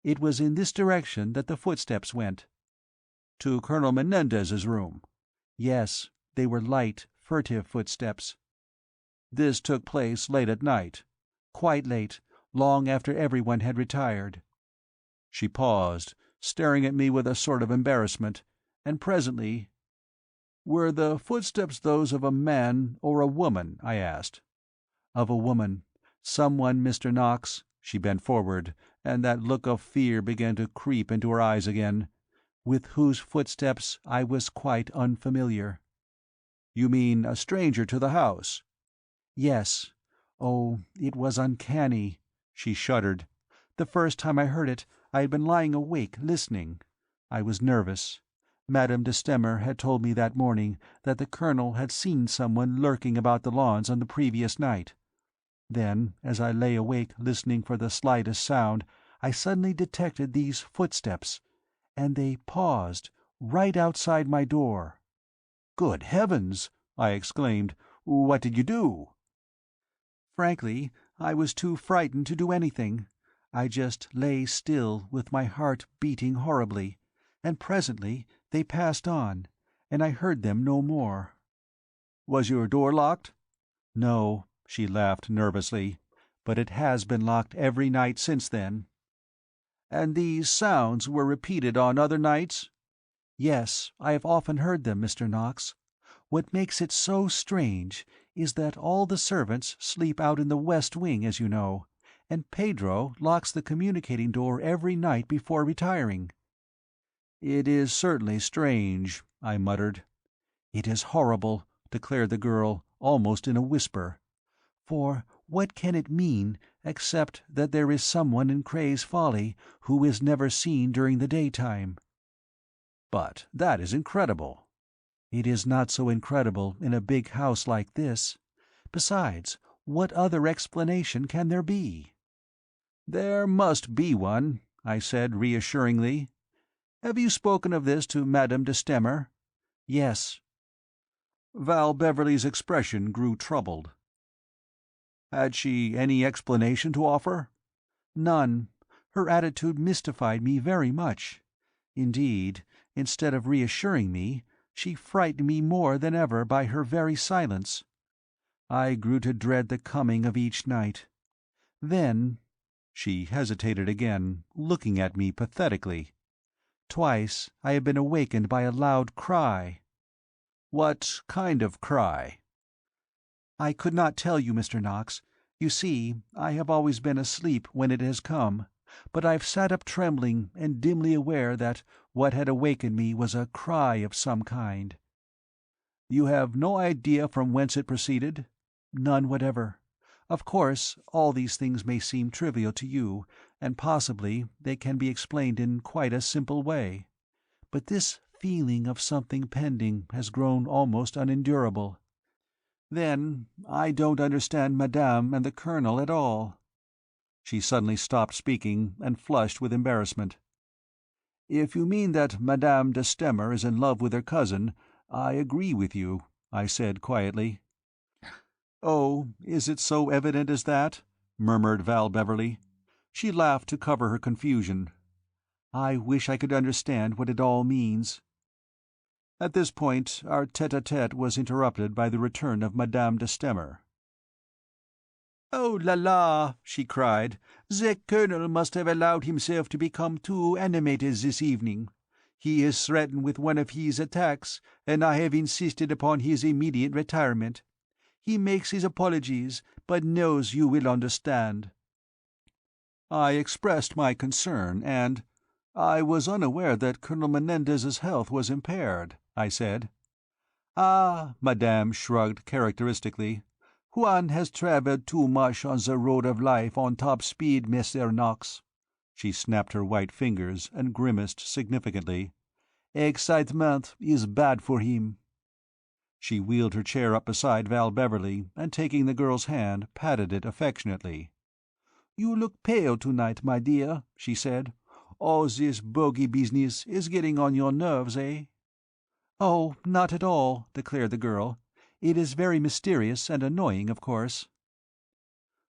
It was in this direction that the footsteps went." "To Colonel Menendez's room?" "Yes. They were light, furtive footsteps." "This took place late at night?" "Quite late, long after everyone had retired." She paused, staring at me with a sort of embarrassment, and presently, "Were the footsteps those of a man or a woman?" I asked. "Of a woman. Someone, Mr. Knox," she bent forward, and that look of fear began to creep into her eyes again, "with whose footsteps I was quite unfamiliar." "You mean a stranger to the house?" "Yes. Oh, it was uncanny." She shuddered. "The first time I heard it, I had been lying awake, listening. I was nervous. Madame de Stamer had told me that morning that the Colonel had seen someone lurking about the lawns on the previous night. Then, as I lay awake listening for the slightest sound, I suddenly detected these footsteps, and they paused, right outside my door." "Good heavens!" I exclaimed. "What did you do?" "Frankly, I was too frightened to do anything. I just lay still with my heart beating horribly, and presently they passed on, and I heard them no more." "Was your door locked?" "No," she laughed nervously, "but it has been locked every night since then." "And these sounds were repeated on other nights?" "Yes, I have often heard them, Mr. Knox. What makes it so strange is that all the servants sleep out in the west wing, as you know, and Pedro locks the communicating door every night before retiring." "It is certainly strange," I muttered. "It is horrible," declared the girl, almost in a whisper. "For what can it mean except that there is someone in Cray's Folly who is never seen during the daytime?" "But that is incredible." "It is not so incredible in a big house like this. Besides, what other explanation can there be?" "There must be one," I said reassuringly. "Have you spoken of this to Madame de Stamer?" "Yes." Val Beverley's expression grew troubled. "Had she any explanation to offer?" "None. Her attitude mystified me very much. Indeed, instead of reassuring me, she frightened me more than ever by her very silence. I grew to dread the coming of each night. Then—" she hesitated again, looking at me pathetically. "Twice I have been awakened by a loud cry." "What kind of cry?" "I could not tell you, Mr. Knox. You see, I have always been asleep when it has come, but I've sat up trembling and dimly aware that what had awakened me was a cry of some kind." "You have no idea from whence it proceeded?" "None whatever. Of course, all these things may seem trivial to you, and possibly they can be explained in quite a simple way. But this feeling of something pending has grown almost unendurable. Then I don't understand Madame and the Colonel at all." She suddenly stopped speaking and flushed with embarrassment. "If you mean that Madame de Stamer is in love with her cousin, I agree with you," I said quietly. "Oh, is it so evident as that?" murmured Val Beverley. She laughed to cover her confusion. "I wish I could understand what it all means." At this point our tete-a-tete was interrupted by the return of Madame de Stamer. "Oh la la!" she cried. "The Colonel must have allowed himself to become too animated this evening. He is threatened with one of his attacks, and I have insisted upon his immediate retirement. He makes his apologies, but knows you will understand." I expressed my concern, and "I was unaware that Colonel Menendez's health was impaired," I said. "Ah," Madame shrugged characteristically. "Juan has traveled too much on the road of life on top speed, Mr. Knox." She snapped her white fingers and grimaced significantly. "Excitement is bad for him." She wheeled her chair up beside Val Beverley, and taking the girl's hand, patted it affectionately. "You look pale tonight, my dear," she said. "All this bogey business is getting on your nerves, eh?" "Oh, not at all," declared the girl. "It is very mysterious and annoying, of course."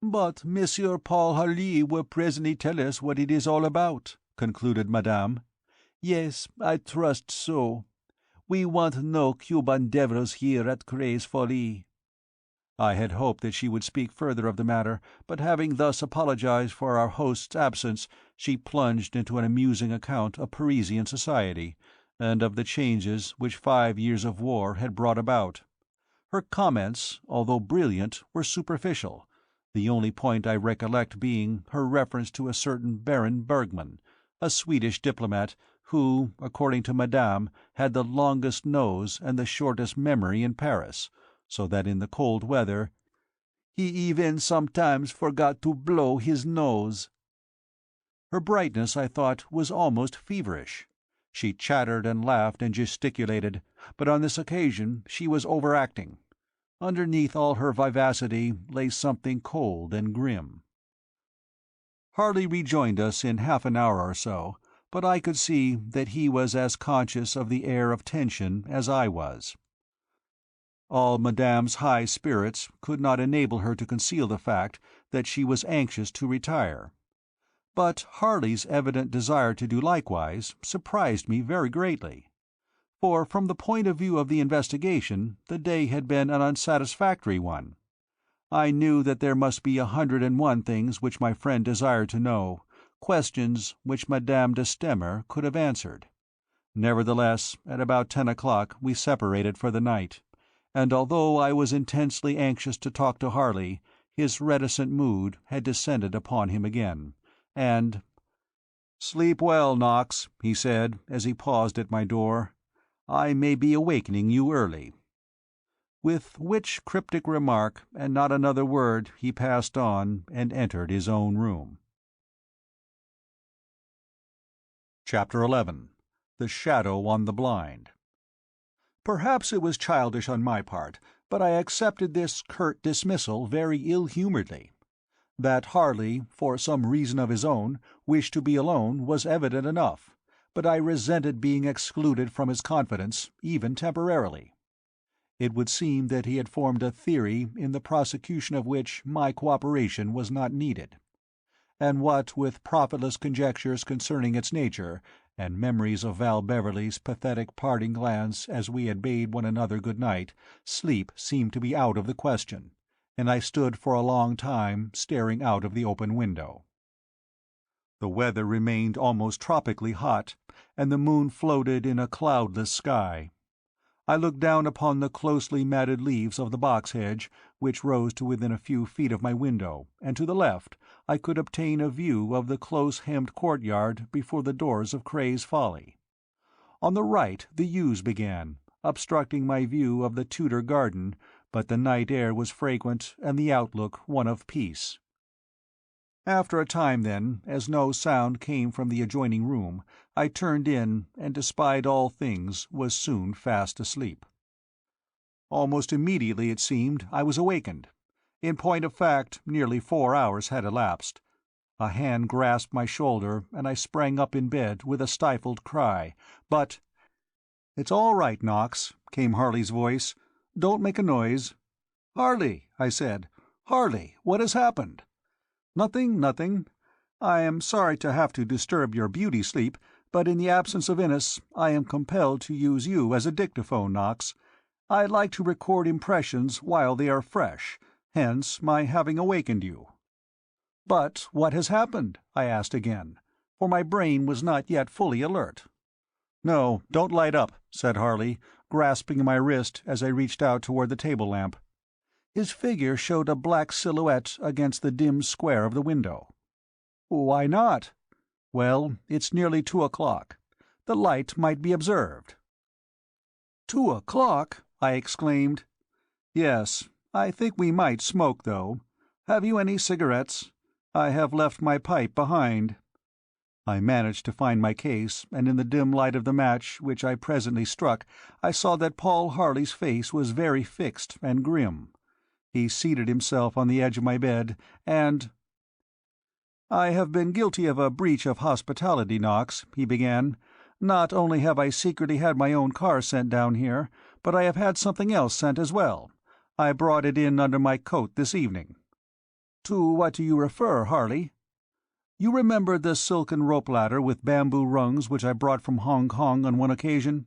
"But Monsieur Paul Harley will presently tell us what it is all about," concluded Madame. "Yes, I trust so. We want no Cuban devils here at Cray's Folly." I had hoped that she would speak further of the matter, but having thus apologized for our host's absence, she plunged into an amusing account of Parisian society, and of the changes which 5 years of war had brought about. Her comments, although brilliant, were superficial, the only point I recollect being her reference to a certain Baron Bergman, a Swedish diplomat, who, according to Madame, had the longest nose and the shortest memory in Paris, so that in the cold weather "he even sometimes forgot to blow his nose." Her brightness, I thought, was almost feverish. She chattered and laughed and gesticulated, but on this occasion she was overacting. Underneath all her vivacity lay something cold and grim. Harley rejoined us in half an hour or so, but I could see that he was as conscious of the air of tension as I was. All Madame's high spirits could not enable her to conceal the fact that she was anxious to retire. But Harley's evident desire to do likewise surprised me very greatly. For from the point of view of the investigation, the day had been an unsatisfactory one. I knew that there must be 101 things which my friend desired to know, questions which Madame de Stamer could have answered. Nevertheless, at about 10 o'clock we separated for the night, and although I was intensely anxious to talk to Harley, his reticent mood had descended upon him again, and "Sleep well, Knox," he said, as he paused at my door. "I may be awakening you early." With which cryptic remark, and not another word, he passed on and entered his own room. Chapter 11. The Shadow on the Blind. Perhaps it was childish on my part, but I accepted this curt dismissal very ill-humouredly. That Harley, for some reason of his own, wished to be alone was evident enough, but I resented being excluded from his confidence, even temporarily. It would seem that he had formed a theory in the prosecution of which my cooperation was not needed. And what with profitless conjectures concerning its nature, and memories of Val Beverley's pathetic parting glance as we had bade one another good night, sleep seemed to be out of the question, and I stood for a long time staring out of the open window. The weather remained almost tropically hot, and the moon floated in a cloudless sky. I looked down upon the closely matted leaves of the box hedge, which rose to within a few feet of my window, and to the left I could obtain a view of the close-hemmed courtyard before the doors of Cray's Folly. On the right the yews began, obstructing my view of the Tudor garden, but the night air was fragrant and the outlook one of peace. After a time, then, as no sound came from the adjoining room, I turned in, and despite all things was soon fast asleep. Almost immediately, it seemed, I was awakened. In point of fact, nearly 4 hours had elapsed. A hand grasped my shoulder, and I sprang up in bed with a stifled cry. But "It's all right, Knox," came Harley's voice. "Don't make a noise." "Harley," I said. "Harley, what has happened?" "Nothing, nothing. I am sorry to have to disturb your beauty sleep, but in the absence of Innes I am compelled to use you as a dictaphone, Knox. I like to record impressions while they are fresh, hence my having awakened you." "But what has happened?" I asked again, for my brain was not yet fully alert. "No, don't light up," said Harley, grasping my wrist as I reached out toward the table lamp. His figure showed a black silhouette against the dim square of the window. "Why not?" "Well, it's nearly 2 o'clock. The light might be observed." 2 o'clock!" I exclaimed. "Yes. I think we might smoke, though. Have you any cigarettes? I have left my pipe behind." I managed to find my case, and in the dim light of the match which I presently struck I saw that Paul Harley's face was very fixed and grim. He seated himself on the edge of my bed, and— "I have been guilty of a breach of hospitality, Knox," he began. "Not only have I secretly had my own car sent down here, but I have had something else sent as well. I brought it in under my coat this evening." "To what do you refer, Harley?" "You remember the silken rope ladder with bamboo rungs which I brought from Hong Kong on one occasion?"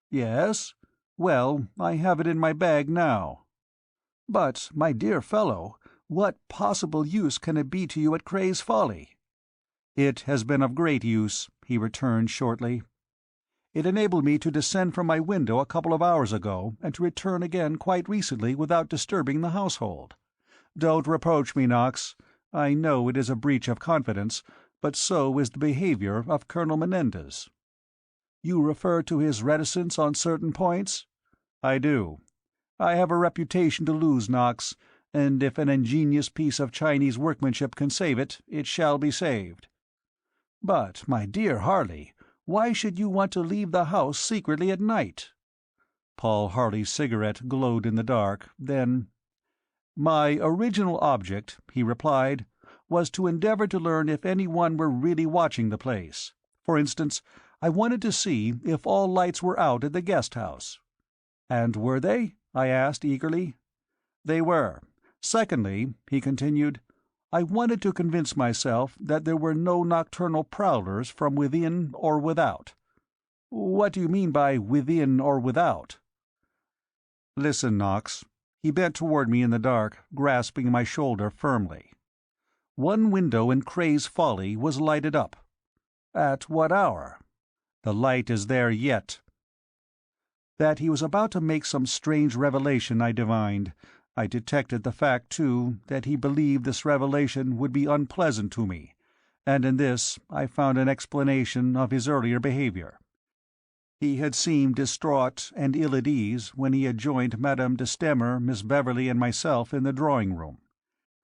"Yes." "Well, I have it in my bag now." "But, my dear fellow, what possible use can it be to you at Cray's Folly?" "It has been of great use," he returned shortly. "It enabled me to descend from my window a couple of hours ago, and to return again quite recently without disturbing the household. Don't reproach me, Knox. I know it is a breach of confidence, but so is the behaviour of Colonel Menendez." "You refer to his reticence on certain points?" "I do. I have a reputation to lose, Knox, and if an ingenious piece of Chinese workmanship can save it, it shall be saved." "But, my dear Harley, why should you want to leave the house secretly at night?" Paul Harley's cigarette glowed in the dark, then— "My original object," he replied, "was to endeavour to learn if any one were really watching the place. For instance, I wanted to see if all lights were out at the guest house." "And were they?" I asked eagerly. "They were. Secondly," he continued, "I wanted to convince myself that there were no nocturnal prowlers from within or without." "What do you mean by within or without?" "Listen, Knox." He bent toward me in the dark, grasping my shoulder firmly. "One window in Cray's Folly was lighted up." "At what hour?" "The light is there yet." That he was about to make some strange revelation I divined. I detected the fact, too, that he believed this revelation would be unpleasant to me, and in this I found an explanation of his earlier behaviour. He had seemed distraught and ill at ease when he had joined Madame de Stamer, Miss Beverley, and myself in the drawing-room.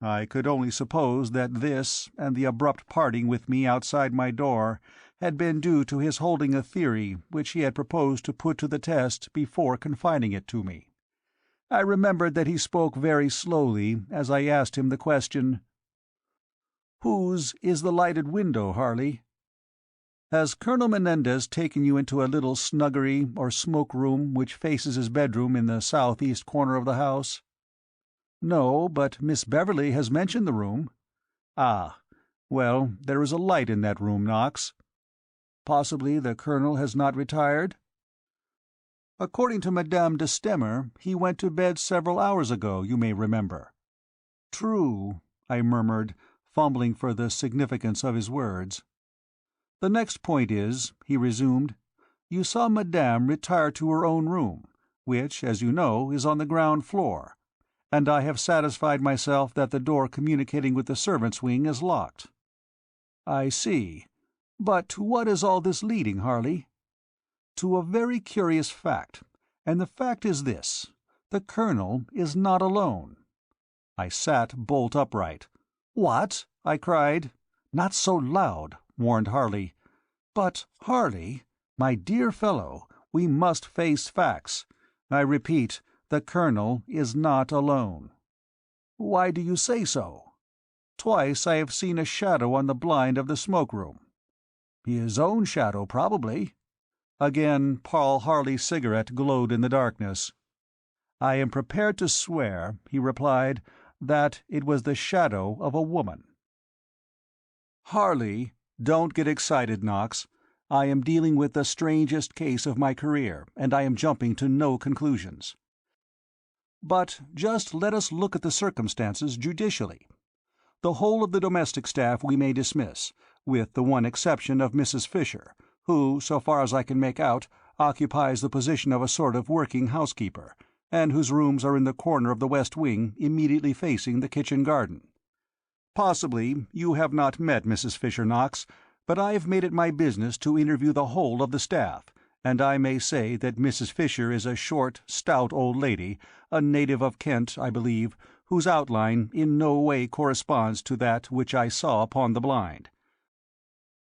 I could only suppose that this, and the abrupt parting with me outside my door, had been due to his holding a theory which he had proposed to put to the test before confiding it to me. I remembered that he spoke very slowly as I asked him the question: "Whose is the lighted window, Harley?" "Has Colonel Menendez taken you into a little snuggery or smoke-room which faces his bedroom in the south-east corner of the house?" "No, but Miss Beverley has mentioned the room." "Ah. Well, there is a light in that room, Knox." "Possibly the Colonel has not retired?" "According to Madame de Stamer, he went to bed several hours ago, you may remember." "True," I murmured, fumbling for the significance of his words. "The next point is," he resumed, "you saw Madame retire to her own room, which, as you know, is on the ground floor, and I have satisfied myself that the door communicating with the servants' wing is locked." "I see. But to what is all this leading, Harley?" "To a very curious fact, and the fact is this: the Colonel is not alone." I sat bolt upright. "What?" I cried. "Not so loud," warned Harley. "But, Harley, my dear fellow, we must face facts. I repeat, the Colonel is not alone." "Why do you say so?" "Twice I have seen a shadow on the blind of the smoke-room." "His own shadow, probably." Again Paul Harley's cigarette glowed in the darkness. "I am prepared to swear," he replied, "that it was the shadow of a woman." "Harley, don't get excited, Knox. I am dealing with the strangest case of my career, and I am jumping to no conclusions. But just let us look at the circumstances judicially. The whole of the domestic staff we may dismiss, with the one exception of Mrs. Fisher, who, so far as I can make out, occupies the position of a sort of working housekeeper, and whose rooms are in the corner of the west wing immediately facing the kitchen garden. Possibly you have not met Mrs. Fisher, Knox, but I have made it my business to interview the whole of the staff, and I may say that Mrs. Fisher is a short, stout old lady, a native of Kent, I believe, whose outline in no way corresponds to that which I saw upon the blind.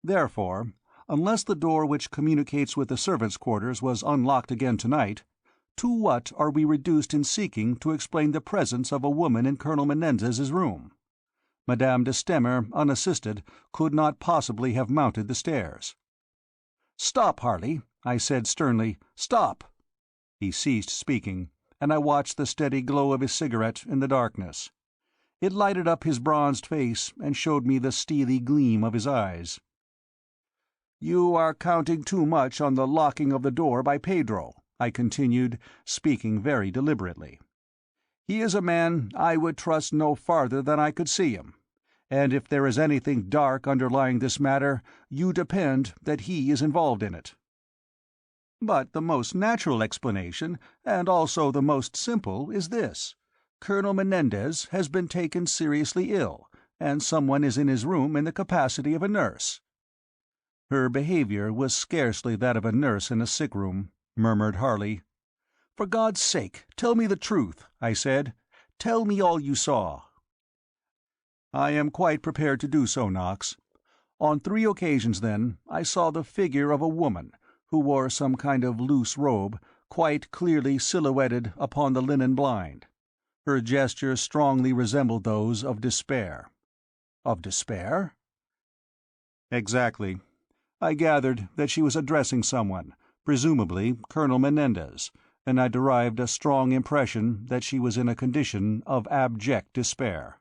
Therefore, unless the door which communicates with the servants' quarters was unlocked again tonight, to what are we reduced in seeking to explain the presence of a woman in Colonel Menendez's room? Madame de Stamer, unassisted, could not possibly have mounted the stairs. "Stop, Harley," I said sternly. "Stop!" He ceased speaking, and I watched the steady glow of his cigarette in the darkness. It lighted up his bronzed face and showed me the steely gleam of his eyes. "You are counting too much on the locking of the door by Pedro," I continued, speaking very deliberately. "He is a man I would trust no farther than I could see him, and if there is anything dark underlying this matter, you depend that he is involved in it." "But the most natural explanation, and also the most simple, is this. Colonel Menendez has been taken seriously ill, and someone is in his room in the capacity of a nurse." "Her behaviour was scarcely that of a nurse in a sick-room," murmured Harley. "For God's sake, tell me the truth," I said. "Tell me all you saw." "I am quite prepared to do so, Knox. On 3 occasions, then, I saw the figure of a woman, who wore some kind of loose robe, quite clearly silhouetted upon the linen blind. Her gestures strongly resembled those of despair." "Of despair?" "Exactly. I gathered that she was addressing someone, presumably Colonel Menendez, and I derived a strong impression that she was in a condition of abject despair."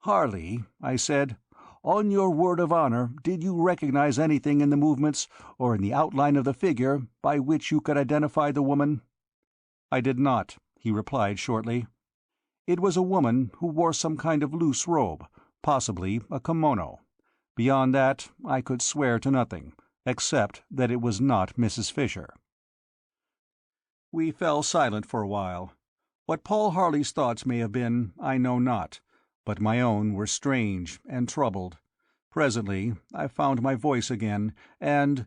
"Harley," I said, "on your word of honor, did you recognize anything in the movements, or in the outline of the figure, by which you could identify the woman?" "I did not," he replied shortly. "It was a woman who wore some kind of loose robe, possibly a kimono. Beyond that, I could swear to nothing, except that it was not Mrs. Fisher." We fell silent for a while. What Paul Harley's thoughts may have been, I know not, but my own were strange and troubled. Presently I found my voice again, and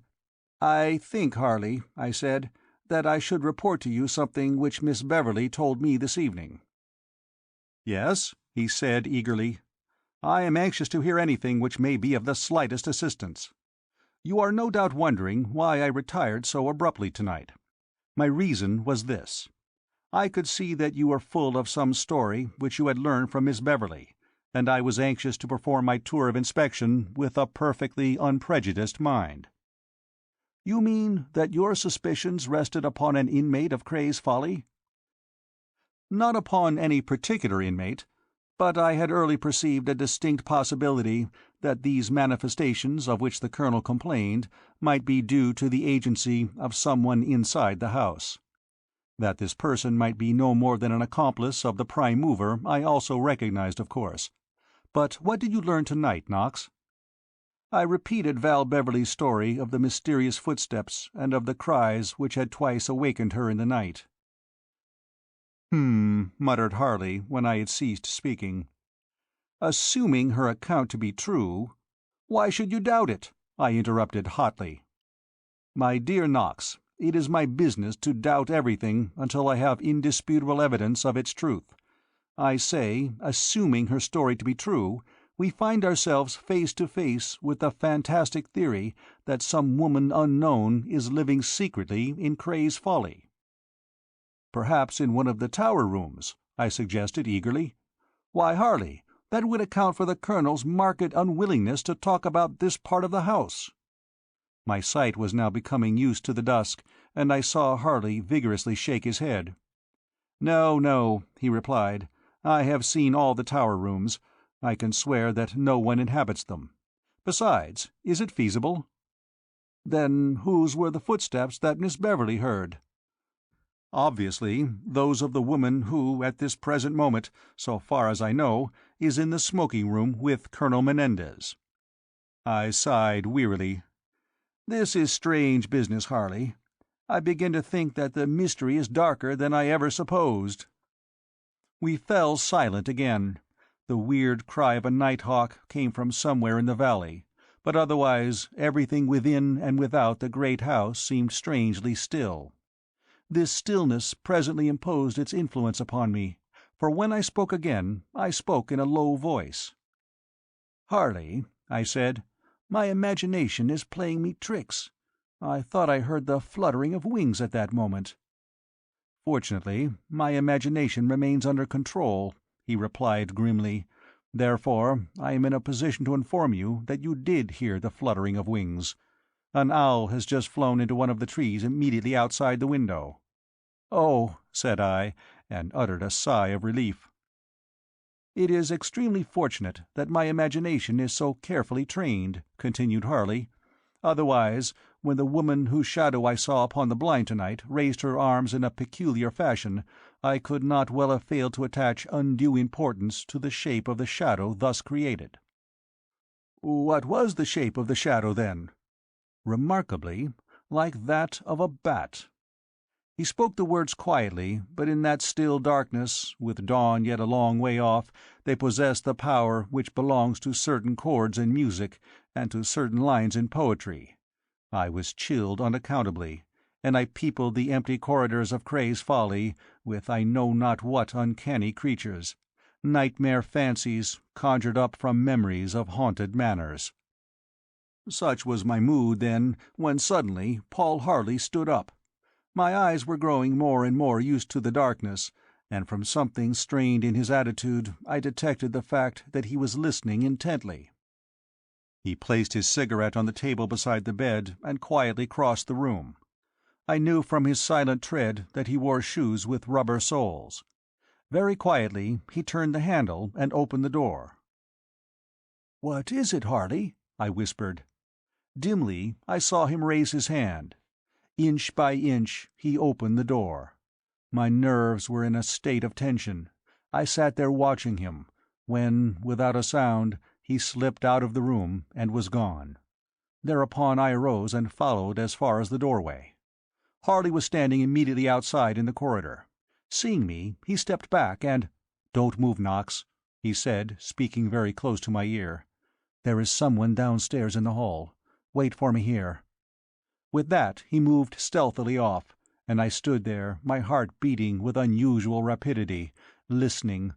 "I think, Harley," I said, "that I should report to you something which Miss Beverley told me this evening." "Yes?" he said eagerly. "I am anxious to hear anything which may be of the slightest assistance. You are no doubt wondering why I retired so abruptly tonight. My reason was this. I could see that you were full of some story which you had learned from Miss Beverley, and I was anxious to perform my tour of inspection with a perfectly unprejudiced mind." "You mean that your suspicions rested upon an inmate of Cray's Folly?" "Not upon any particular inmate, but I had early perceived a distinct possibility that these manifestations of which the Colonel complained might be due to the agency of someone inside the house. That this person might be no more than an accomplice of the prime mover I also recognized, of course. But what did you learn tonight, Knox?" I repeated Val Beverley's story of the mysterious footsteps and of the cries which had twice awakened her in the night. Muttered Harley when I had ceased speaking. "Assuming her account to be true—" "Why should you doubt it?" I interrupted hotly. "My dear Knox, it is my business to doubt everything until I have indisputable evidence of its truth. I say, assuming her story to be true, we find ourselves face to face with the fantastic theory that some woman unknown is living secretly in Cray's Folly." "Perhaps in one of the tower rooms," I suggested eagerly. "Why, Harley, that would account for the Colonel's marked unwillingness to talk about this part of the house." My sight was now becoming used to the dusk, and I saw Harley vigorously shake his head. "No, no," he replied. "I have seen all the tower rooms. I can swear that no one inhabits them. Besides, is it feasible?" "Then whose were the footsteps that Miss Beverley heard?" Obviously, those of the woman who, at this present moment, so far as I know, is in the smoking room with Colonel Menendez. I sighed wearily. This is strange business, Harley. I begin to think that the mystery is darker than I ever supposed. We fell silent again. The weird cry of a nighthawk came from somewhere in the valley, but otherwise everything within and without the great house seemed strangely still. This stillness presently imposed its influence upon me, for when I spoke again I spoke in a low voice. "Harley," I said, "my imagination is playing me tricks. I thought I heard the fluttering of wings at that moment." "Fortunately, my imagination remains under control," he replied grimly. "Therefore I am in a position to inform you that you did hear the fluttering of wings. An owl has just flown into one of the trees immediately outside the window." "Oh," said I, and uttered a sigh of relief. "It is extremely fortunate that my imagination is so carefully trained," continued Harley. "Otherwise, when the woman whose shadow I saw upon the blind tonight raised her arms in a peculiar fashion, I could not well have failed to attach undue importance to the shape of the shadow thus created." "What was the shape of the shadow, then?" "Remarkably like that of a bat." He spoke the words quietly, but in that still darkness, with dawn yet a long way off, they possessed the power which belongs to certain chords in music and to certain lines in poetry. I was chilled unaccountably, and I peopled the empty corridors of Cray's Folly with I know not what uncanny creatures, nightmare fancies conjured up from memories of haunted manors. Such was my mood, then, when suddenly Paul Harley stood up. My eyes were growing more and more used to the darkness, and from something strained in his attitude I detected the fact that he was listening intently. He placed his cigarette on the table beside the bed and quietly crossed the room. I knew from his silent tread that he wore shoes with rubber soles. Very quietly he turned the handle and opened the door. "What is it, Harley?" I whispered. Dimly I saw him raise his hand. Inch by inch he opened the door. My nerves were in a state of tension. I sat there watching him, when, without a sound, he slipped out of the room and was gone. Thereupon I arose and followed as far as the doorway. Harley was standing immediately outside in the corridor. Seeing me, he stepped back and— "Don't move, Knox," he said, speaking very close to my ear. "There is someone downstairs in the hall. Wait for me here." With that he moved stealthily off, and I stood there, my heart beating with unusual rapidity, listening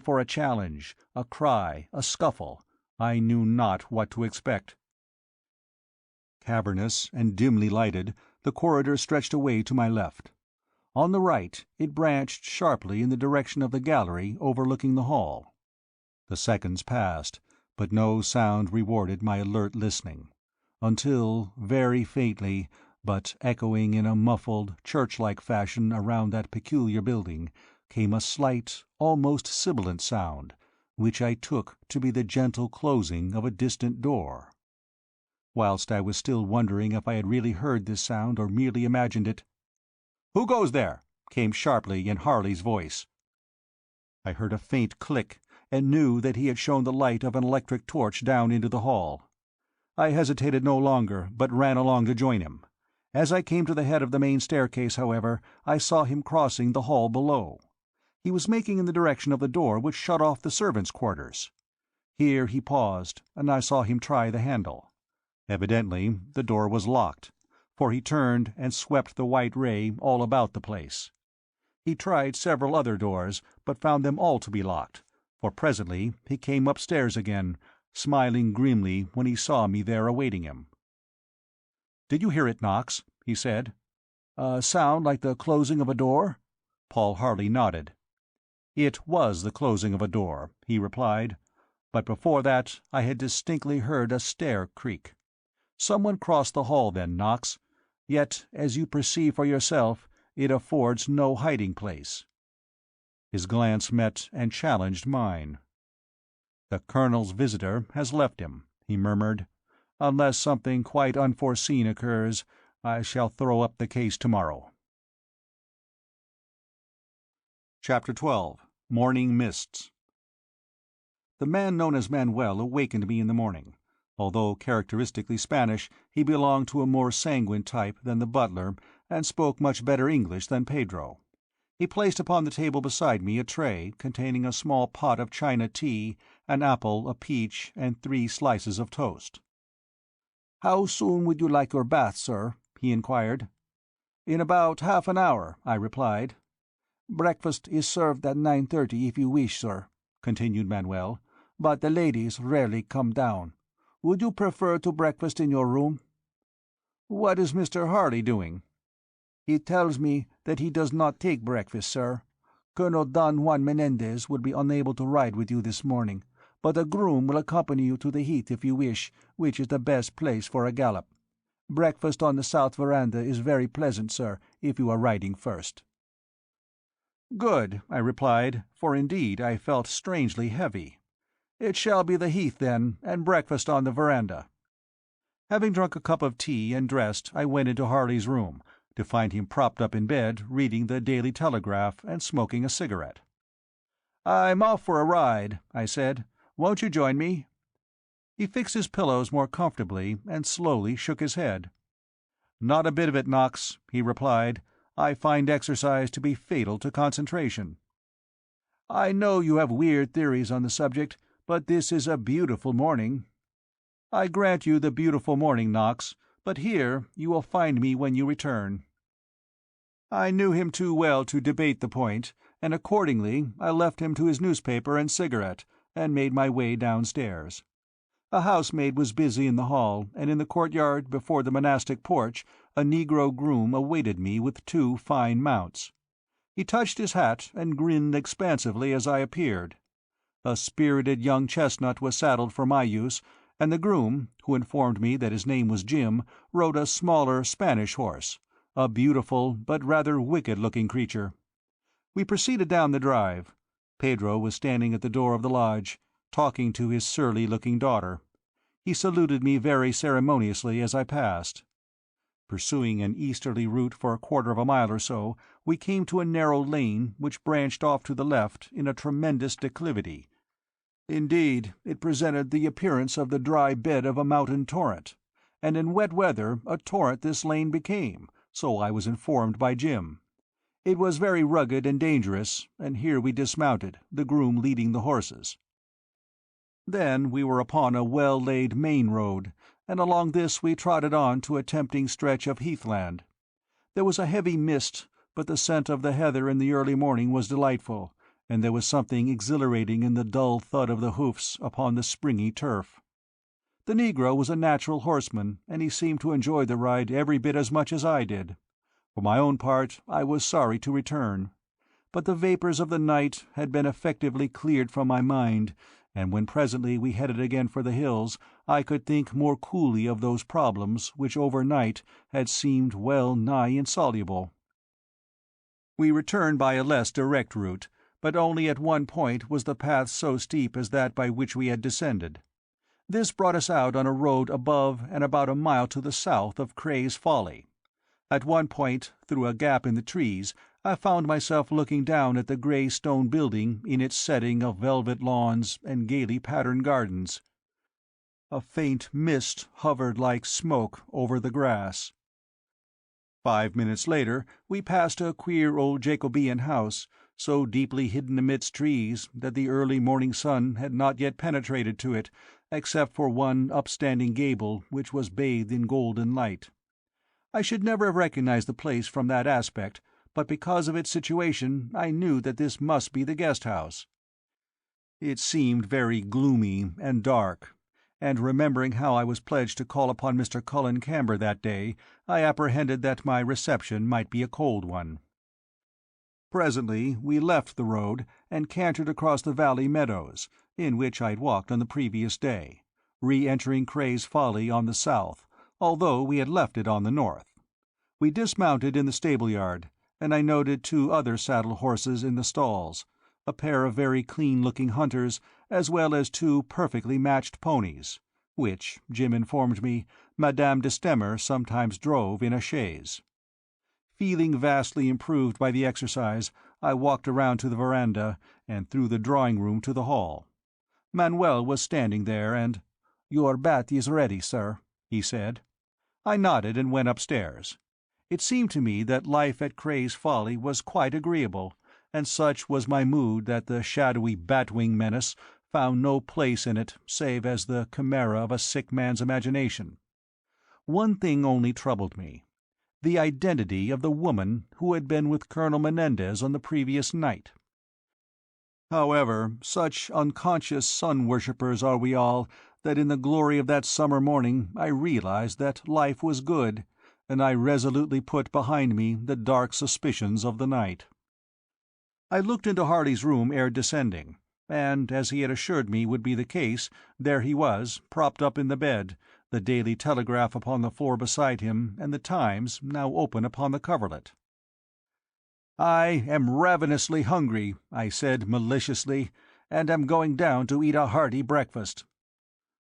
for a challenge, a cry, a scuffle. I knew not what to expect. Cavernous and dimly lighted, the corridor stretched away to my left. On the right it branched sharply in the direction of the gallery overlooking the hall. The seconds passed, but no sound rewarded my alert listening, until, very faintly, but echoing in a muffled, church-like fashion around that peculiar building, came a slight, almost sibilant sound, which I took to be the gentle closing of a distant door. Whilst I was still wondering if I had really heard this sound or merely imagined it, "Who goes there?" came sharply in Harley's voice. I heard a faint click, and knew that he had shown the light of an electric torch down into the hall. I hesitated no longer, but ran along to join him. As I came to the head of the main staircase, however, I saw him crossing the hall below. He was making in the direction of the door which shut off the servants' quarters. Here he paused, and I saw him try the handle. Evidently the door was locked, for he turned and swept the white ray all about the place. He tried several other doors, but found them all to be locked, for presently he came upstairs again, smiling grimly when he saw me there awaiting him. "Did you hear it, Knox?" he said. "A sound like the closing of a door?" Paul Harley nodded. "It was the closing of a door," he replied, "but before that I had distinctly heard a stair creak. Someone crossed the hall then, Knox. Yet, as you perceive for yourself, it affords no hiding-place." His glance met and challenged mine. "The Colonel's visitor has left him," he murmured. "Unless something quite unforeseen occurs, I shall throw up the case tomorrow." Chapter 12. Morning Mists. The man known as Manuel awakened me in the morning. Although characteristically Spanish, he belonged to a more sanguine type than the butler, and spoke much better English than Pedro. He placed upon the table beside me a tray containing a small pot of China tea, an apple, a peach, and 3 slices of toast. "How soon would you like your bath, sir?" he inquired. "In about half an hour," I replied. "Breakfast is served at 9:30 if you wish, sir," continued Manuel, "but the ladies rarely come down. Would you prefer to breakfast in your room?" "What is Mr. Harley doing?" "He tells me that he does not take breakfast, sir. Colonel Don Juan Menendez will be unable to ride with you this morning, but a groom will accompany you to the heath if you wish, which is the best place for a gallop. Breakfast on the south veranda is very pleasant, sir, if you are riding first." "Good," I replied, for indeed I felt strangely heavy. "It shall be the heath, then, and breakfast on the veranda." Having drunk a cup of tea and dressed, I went into Harley's room, to find him propped up in bed, reading the Daily Telegraph and smoking a cigarette. "I'm off for a ride," I said. "Won't you join me?" He fixed his pillows more comfortably and slowly shook his head. "Not a bit of it, Knox," he replied. "I find exercise to be fatal to concentration." "I know you have weird theories on the subject, but this is a beautiful morning." "I grant you the beautiful morning, Knox, but here you will find me when you return." I knew him too well to debate the point, and accordingly I left him to his newspaper and cigarette, and made my way downstairs. A housemaid was busy in the hall, and in the courtyard before the monastic porch a negro groom awaited me with 2 fine mounts. He touched his hat and grinned expansively as I appeared. A spirited young chestnut was saddled for my use, and the groom, who informed me that his name was Jim, rode a smaller Spanish horse, a beautiful but rather wicked-looking creature. We proceeded down the drive. Pedro was standing at the door of the lodge, talking to his surly-looking daughter. He saluted me very ceremoniously as I passed. Pursuing an easterly route for a quarter of a mile or so, we came to a narrow lane which branched off to the left in a tremendous declivity. Indeed, it presented the appearance of the dry bed of a mountain torrent, and in wet weather a torrent this lane became, so I was informed by Jim. It was very rugged and dangerous, and here we dismounted, the groom leading the horses. Then we were upon a well-laid main road, and along this we trotted on to a tempting stretch of heathland. There was a heavy mist, but the scent of the heather in the early morning was delightful, and there was something exhilarating in the dull thud of the hoofs upon the springy turf. The negro was a natural horseman, and he seemed to enjoy the ride every bit as much as I did. For my own part, I was sorry to return. But the vapours of the night had been effectively cleared from my mind, and when presently we headed again for the hills, I could think more coolly of those problems which overnight had seemed well nigh insoluble. We returned by a less direct route, but only at one point was the path so steep as that by which we had descended. This brought us out on a road above and about a mile to the south of Cray's Folly. At one point, through a gap in the trees, I found myself looking down at the grey stone building in its setting of velvet lawns and gaily patterned gardens. A faint mist hovered like smoke over the grass. 5 minutes later we passed a queer old Jacobean house, so deeply hidden amidst trees that the early morning sun had not yet penetrated to it, except for one upstanding gable which was bathed in golden light. I should never have recognized the place from that aspect, but because of its situation I knew that this must be the guest-house. It seemed very gloomy and dark, and remembering how I was pledged to call upon Mr. Cullen Camber that day, I apprehended that my reception might be a cold one. Presently we left the road and cantered across the valley meadows, in which I had walked on the previous day, re-entering Cray's Folly on the south, although we had left it on the north. We dismounted in the stable-yard, and I noted 2 other saddle horses in the stalls, a pair of very clean-looking hunters, as well as 2 perfectly matched ponies, which, Jim informed me, Madame de Stemmer sometimes drove in a chaise. Feeling vastly improved by the exercise, I walked around to the veranda, and through the drawing-room to the hall. Manuel was standing there, and "Your bath is ready, sir," he said. I nodded and went upstairs. It seemed to me that life at Cray's Folly was quite agreeable, and such was my mood that the shadowy bat-wing menace found no place in it save as the chimera of a sick man's imagination. One thing only troubled me: the identity of the woman who had been with Colonel Menendez on the previous night. However, such unconscious sun-worshippers are we all, that in the glory of that summer morning I realized that life was good, and I resolutely put behind me the dark suspicions of the night. I looked into Harley's room ere descending, and, as he had assured me would be the case, there he was, propped up in the bed, the Daily Telegraph upon the floor beside him, and the Times now open upon the coverlet. "I am ravenously hungry," I said maliciously, "and am going down to eat a hearty breakfast."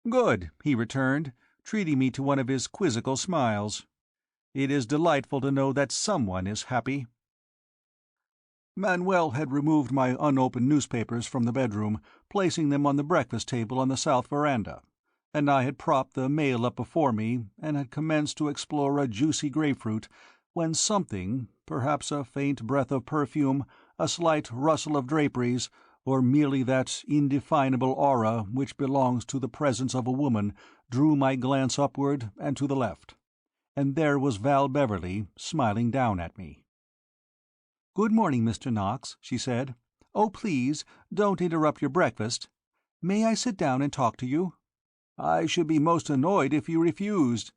"Good," he returned, treating me to one of his quizzical smiles. "It is delightful to know that someone is happy." Manuel had removed my unopened newspapers from the bedroom, placing them on the breakfast table on the south veranda, and I had propped the mail up before me and had commenced to explore a juicy grapefruit, when something, perhaps a faint breath of perfume, a slight rustle of draperies, or merely that indefinable aura which belongs to the presence of a woman, drew my glance upward and to the left. And there was Val Beverley smiling down at me. "Good morning, Mr. Knox," she said. "Oh, please, don't interrupt your breakfast. May I sit down and talk to you?" "I should be most annoyed if you refused."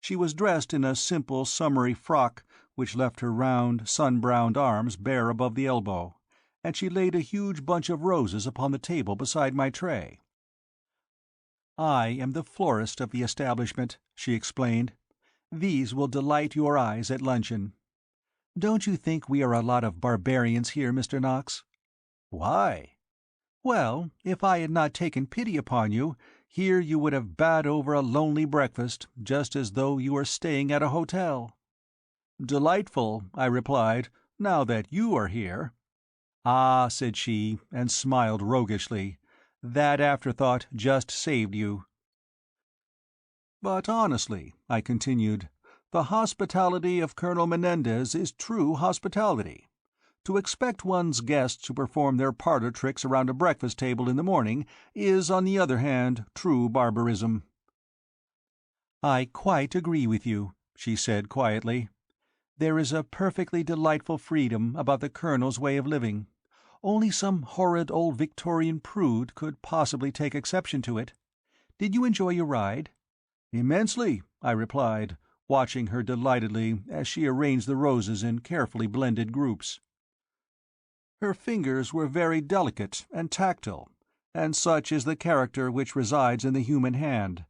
She was dressed in a simple summery frock which left her round, sun-browned arms bare above the elbow, and she laid a huge bunch of roses upon the table beside my tray. "I am the florist of the establishment," she explained. "These will delight your eyes at luncheon. Don't you think we are a lot of barbarians here, Mr. Knox?" "Why?" "Well, if I had not taken pity upon you, here you would have bade over a lonely breakfast, just as though you were staying at a hotel." "Delightful," I replied, "now that you are here." "Ah," said she, and smiled roguishly, "that afterthought just saved you." "But honestly," I continued, "the hospitality of Colonel Menendez is true hospitality. To expect one's guests to perform their parlour tricks around a breakfast table in the morning is, on the other hand, true barbarism." "I quite agree with you," she said quietly. "There is a perfectly delightful freedom about the Colonel's way of living. Only some horrid old Victorian prude could possibly take exception to it. Did you enjoy your ride?" "Immensely," I replied, watching her delightedly as she arranged the roses in carefully blended groups. Her fingers were very delicate and tactile, and such is the character which resides in the human hand,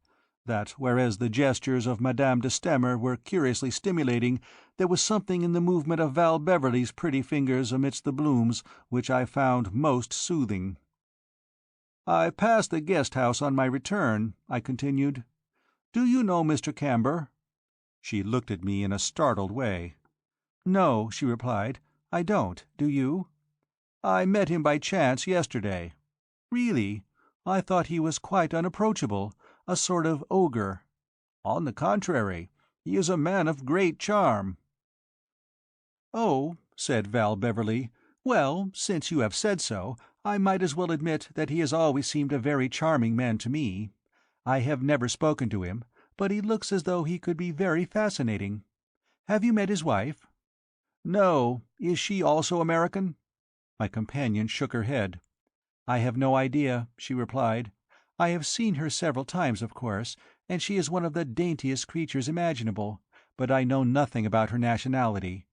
that whereas the gestures of Madame de Stamer were curiously stimulating, there was something in the movement of Val Beverley's pretty fingers amidst the blooms which I found most soothing. "I passed the guest-house on my return," I continued. "Do you know Mr. Camber?" She looked at me in a startled way. "No," she replied, "I don't. Do you?" "I met him by chance yesterday." "Really? I thought he was quite unapproachable, a sort of ogre." "On the contrary, he is a man of great charm." "Oh," said Val Beverley, "well, since you have said so, I might as well admit that he has always seemed a very charming man to me. I have never spoken to him, but he looks as though he could be very fascinating. Have you met his wife?" "No. Is she also American?" My companion shook her head. "I have no idea," she replied. "I have seen her several times, of course, and she is one of the daintiest creatures imaginable, but I know nothing about her nationality."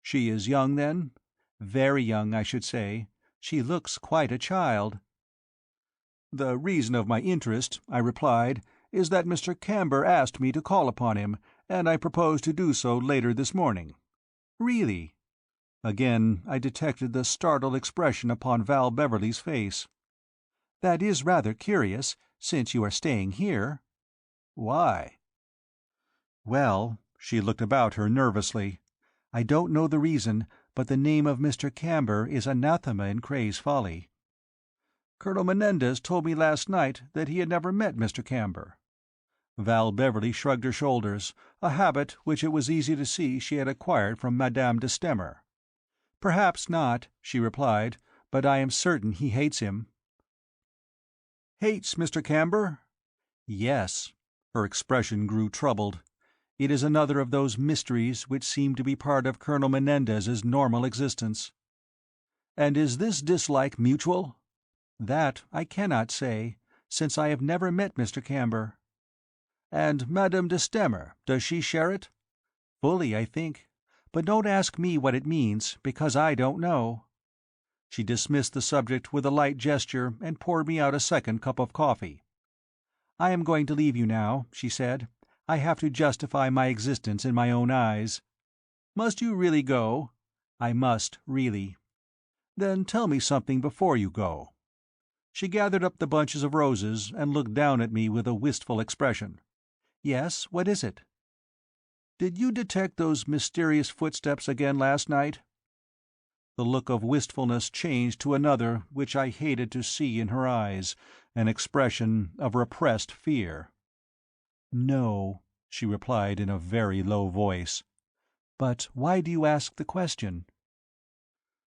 "She is young, then?" "Very young, I should say. She looks quite a child." "The reason of my interest," I replied, "is that Mr. Camber asked me to call upon him, and I propose to do so later this morning." "Really?" Again I detected the startled expression upon Val Beverley's face. "That is rather curious, since you are staying here." "Why?" "Well," she looked about her nervously, "I don't know the reason, but the name of Mr. Camber is anathema in Cray's Folly." "Colonel Menendez told me last night that he had never met Mr. Camber." Val Beverley shrugged her shoulders, a habit which it was easy to see she had acquired from Madame de Stamer. "Perhaps not," she replied, "but I am certain he hates him." "Hates Mr. Camber?" "Yes." Her expression grew troubled. "It is another of those mysteries which seem to be part of Colonel Menendez's normal existence." "And is this dislike mutual?" "That I cannot say, since I have never met Mr. Camber." "And Madame de Stamer, does she share it?" "Fully, I think. But don't ask me what it means, because I don't know." She dismissed the subject with a light gesture and poured me out a second cup of coffee. "I am going to leave you now," she said. "I have to justify my existence in my own eyes." "Must you really go?" "I must, really." "Then tell me something before you go." She gathered up the bunches of roses and looked down at me with a wistful expression. "Yes, what is it?" "Did you detect those mysterious footsteps again last night?" The look of wistfulness changed to another which I hated to see in her eyes, an expression of repressed fear. "No," she replied in a very low voice. "But why do you ask the question?"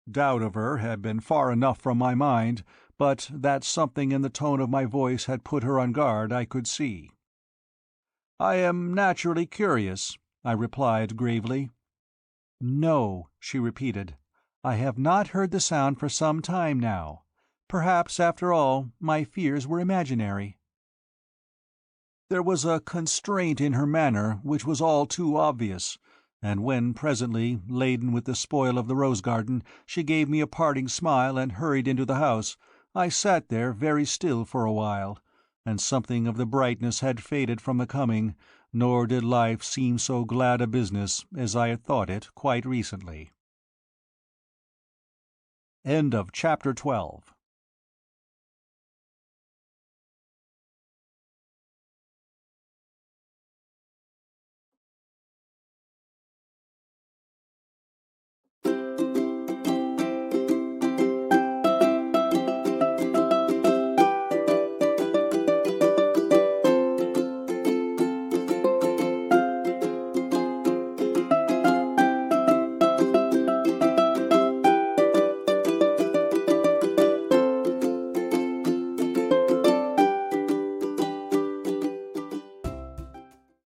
Doubt of her had been far enough from my mind, but that something in the tone of my voice had put her on guard I could see. "I am naturally curious," I replied gravely. "No," she repeated. "I have not heard the sound for some time now. Perhaps, after all, my fears were imaginary." There was a constraint in her manner which was all too obvious, and when presently, laden with the spoil of the rose garden, she gave me a parting smile and hurried into the house, I sat there very still for a while, and something of the brightness had faded from the coming, nor did life seem so glad a business as I had thought it quite recently. End of chapter 12.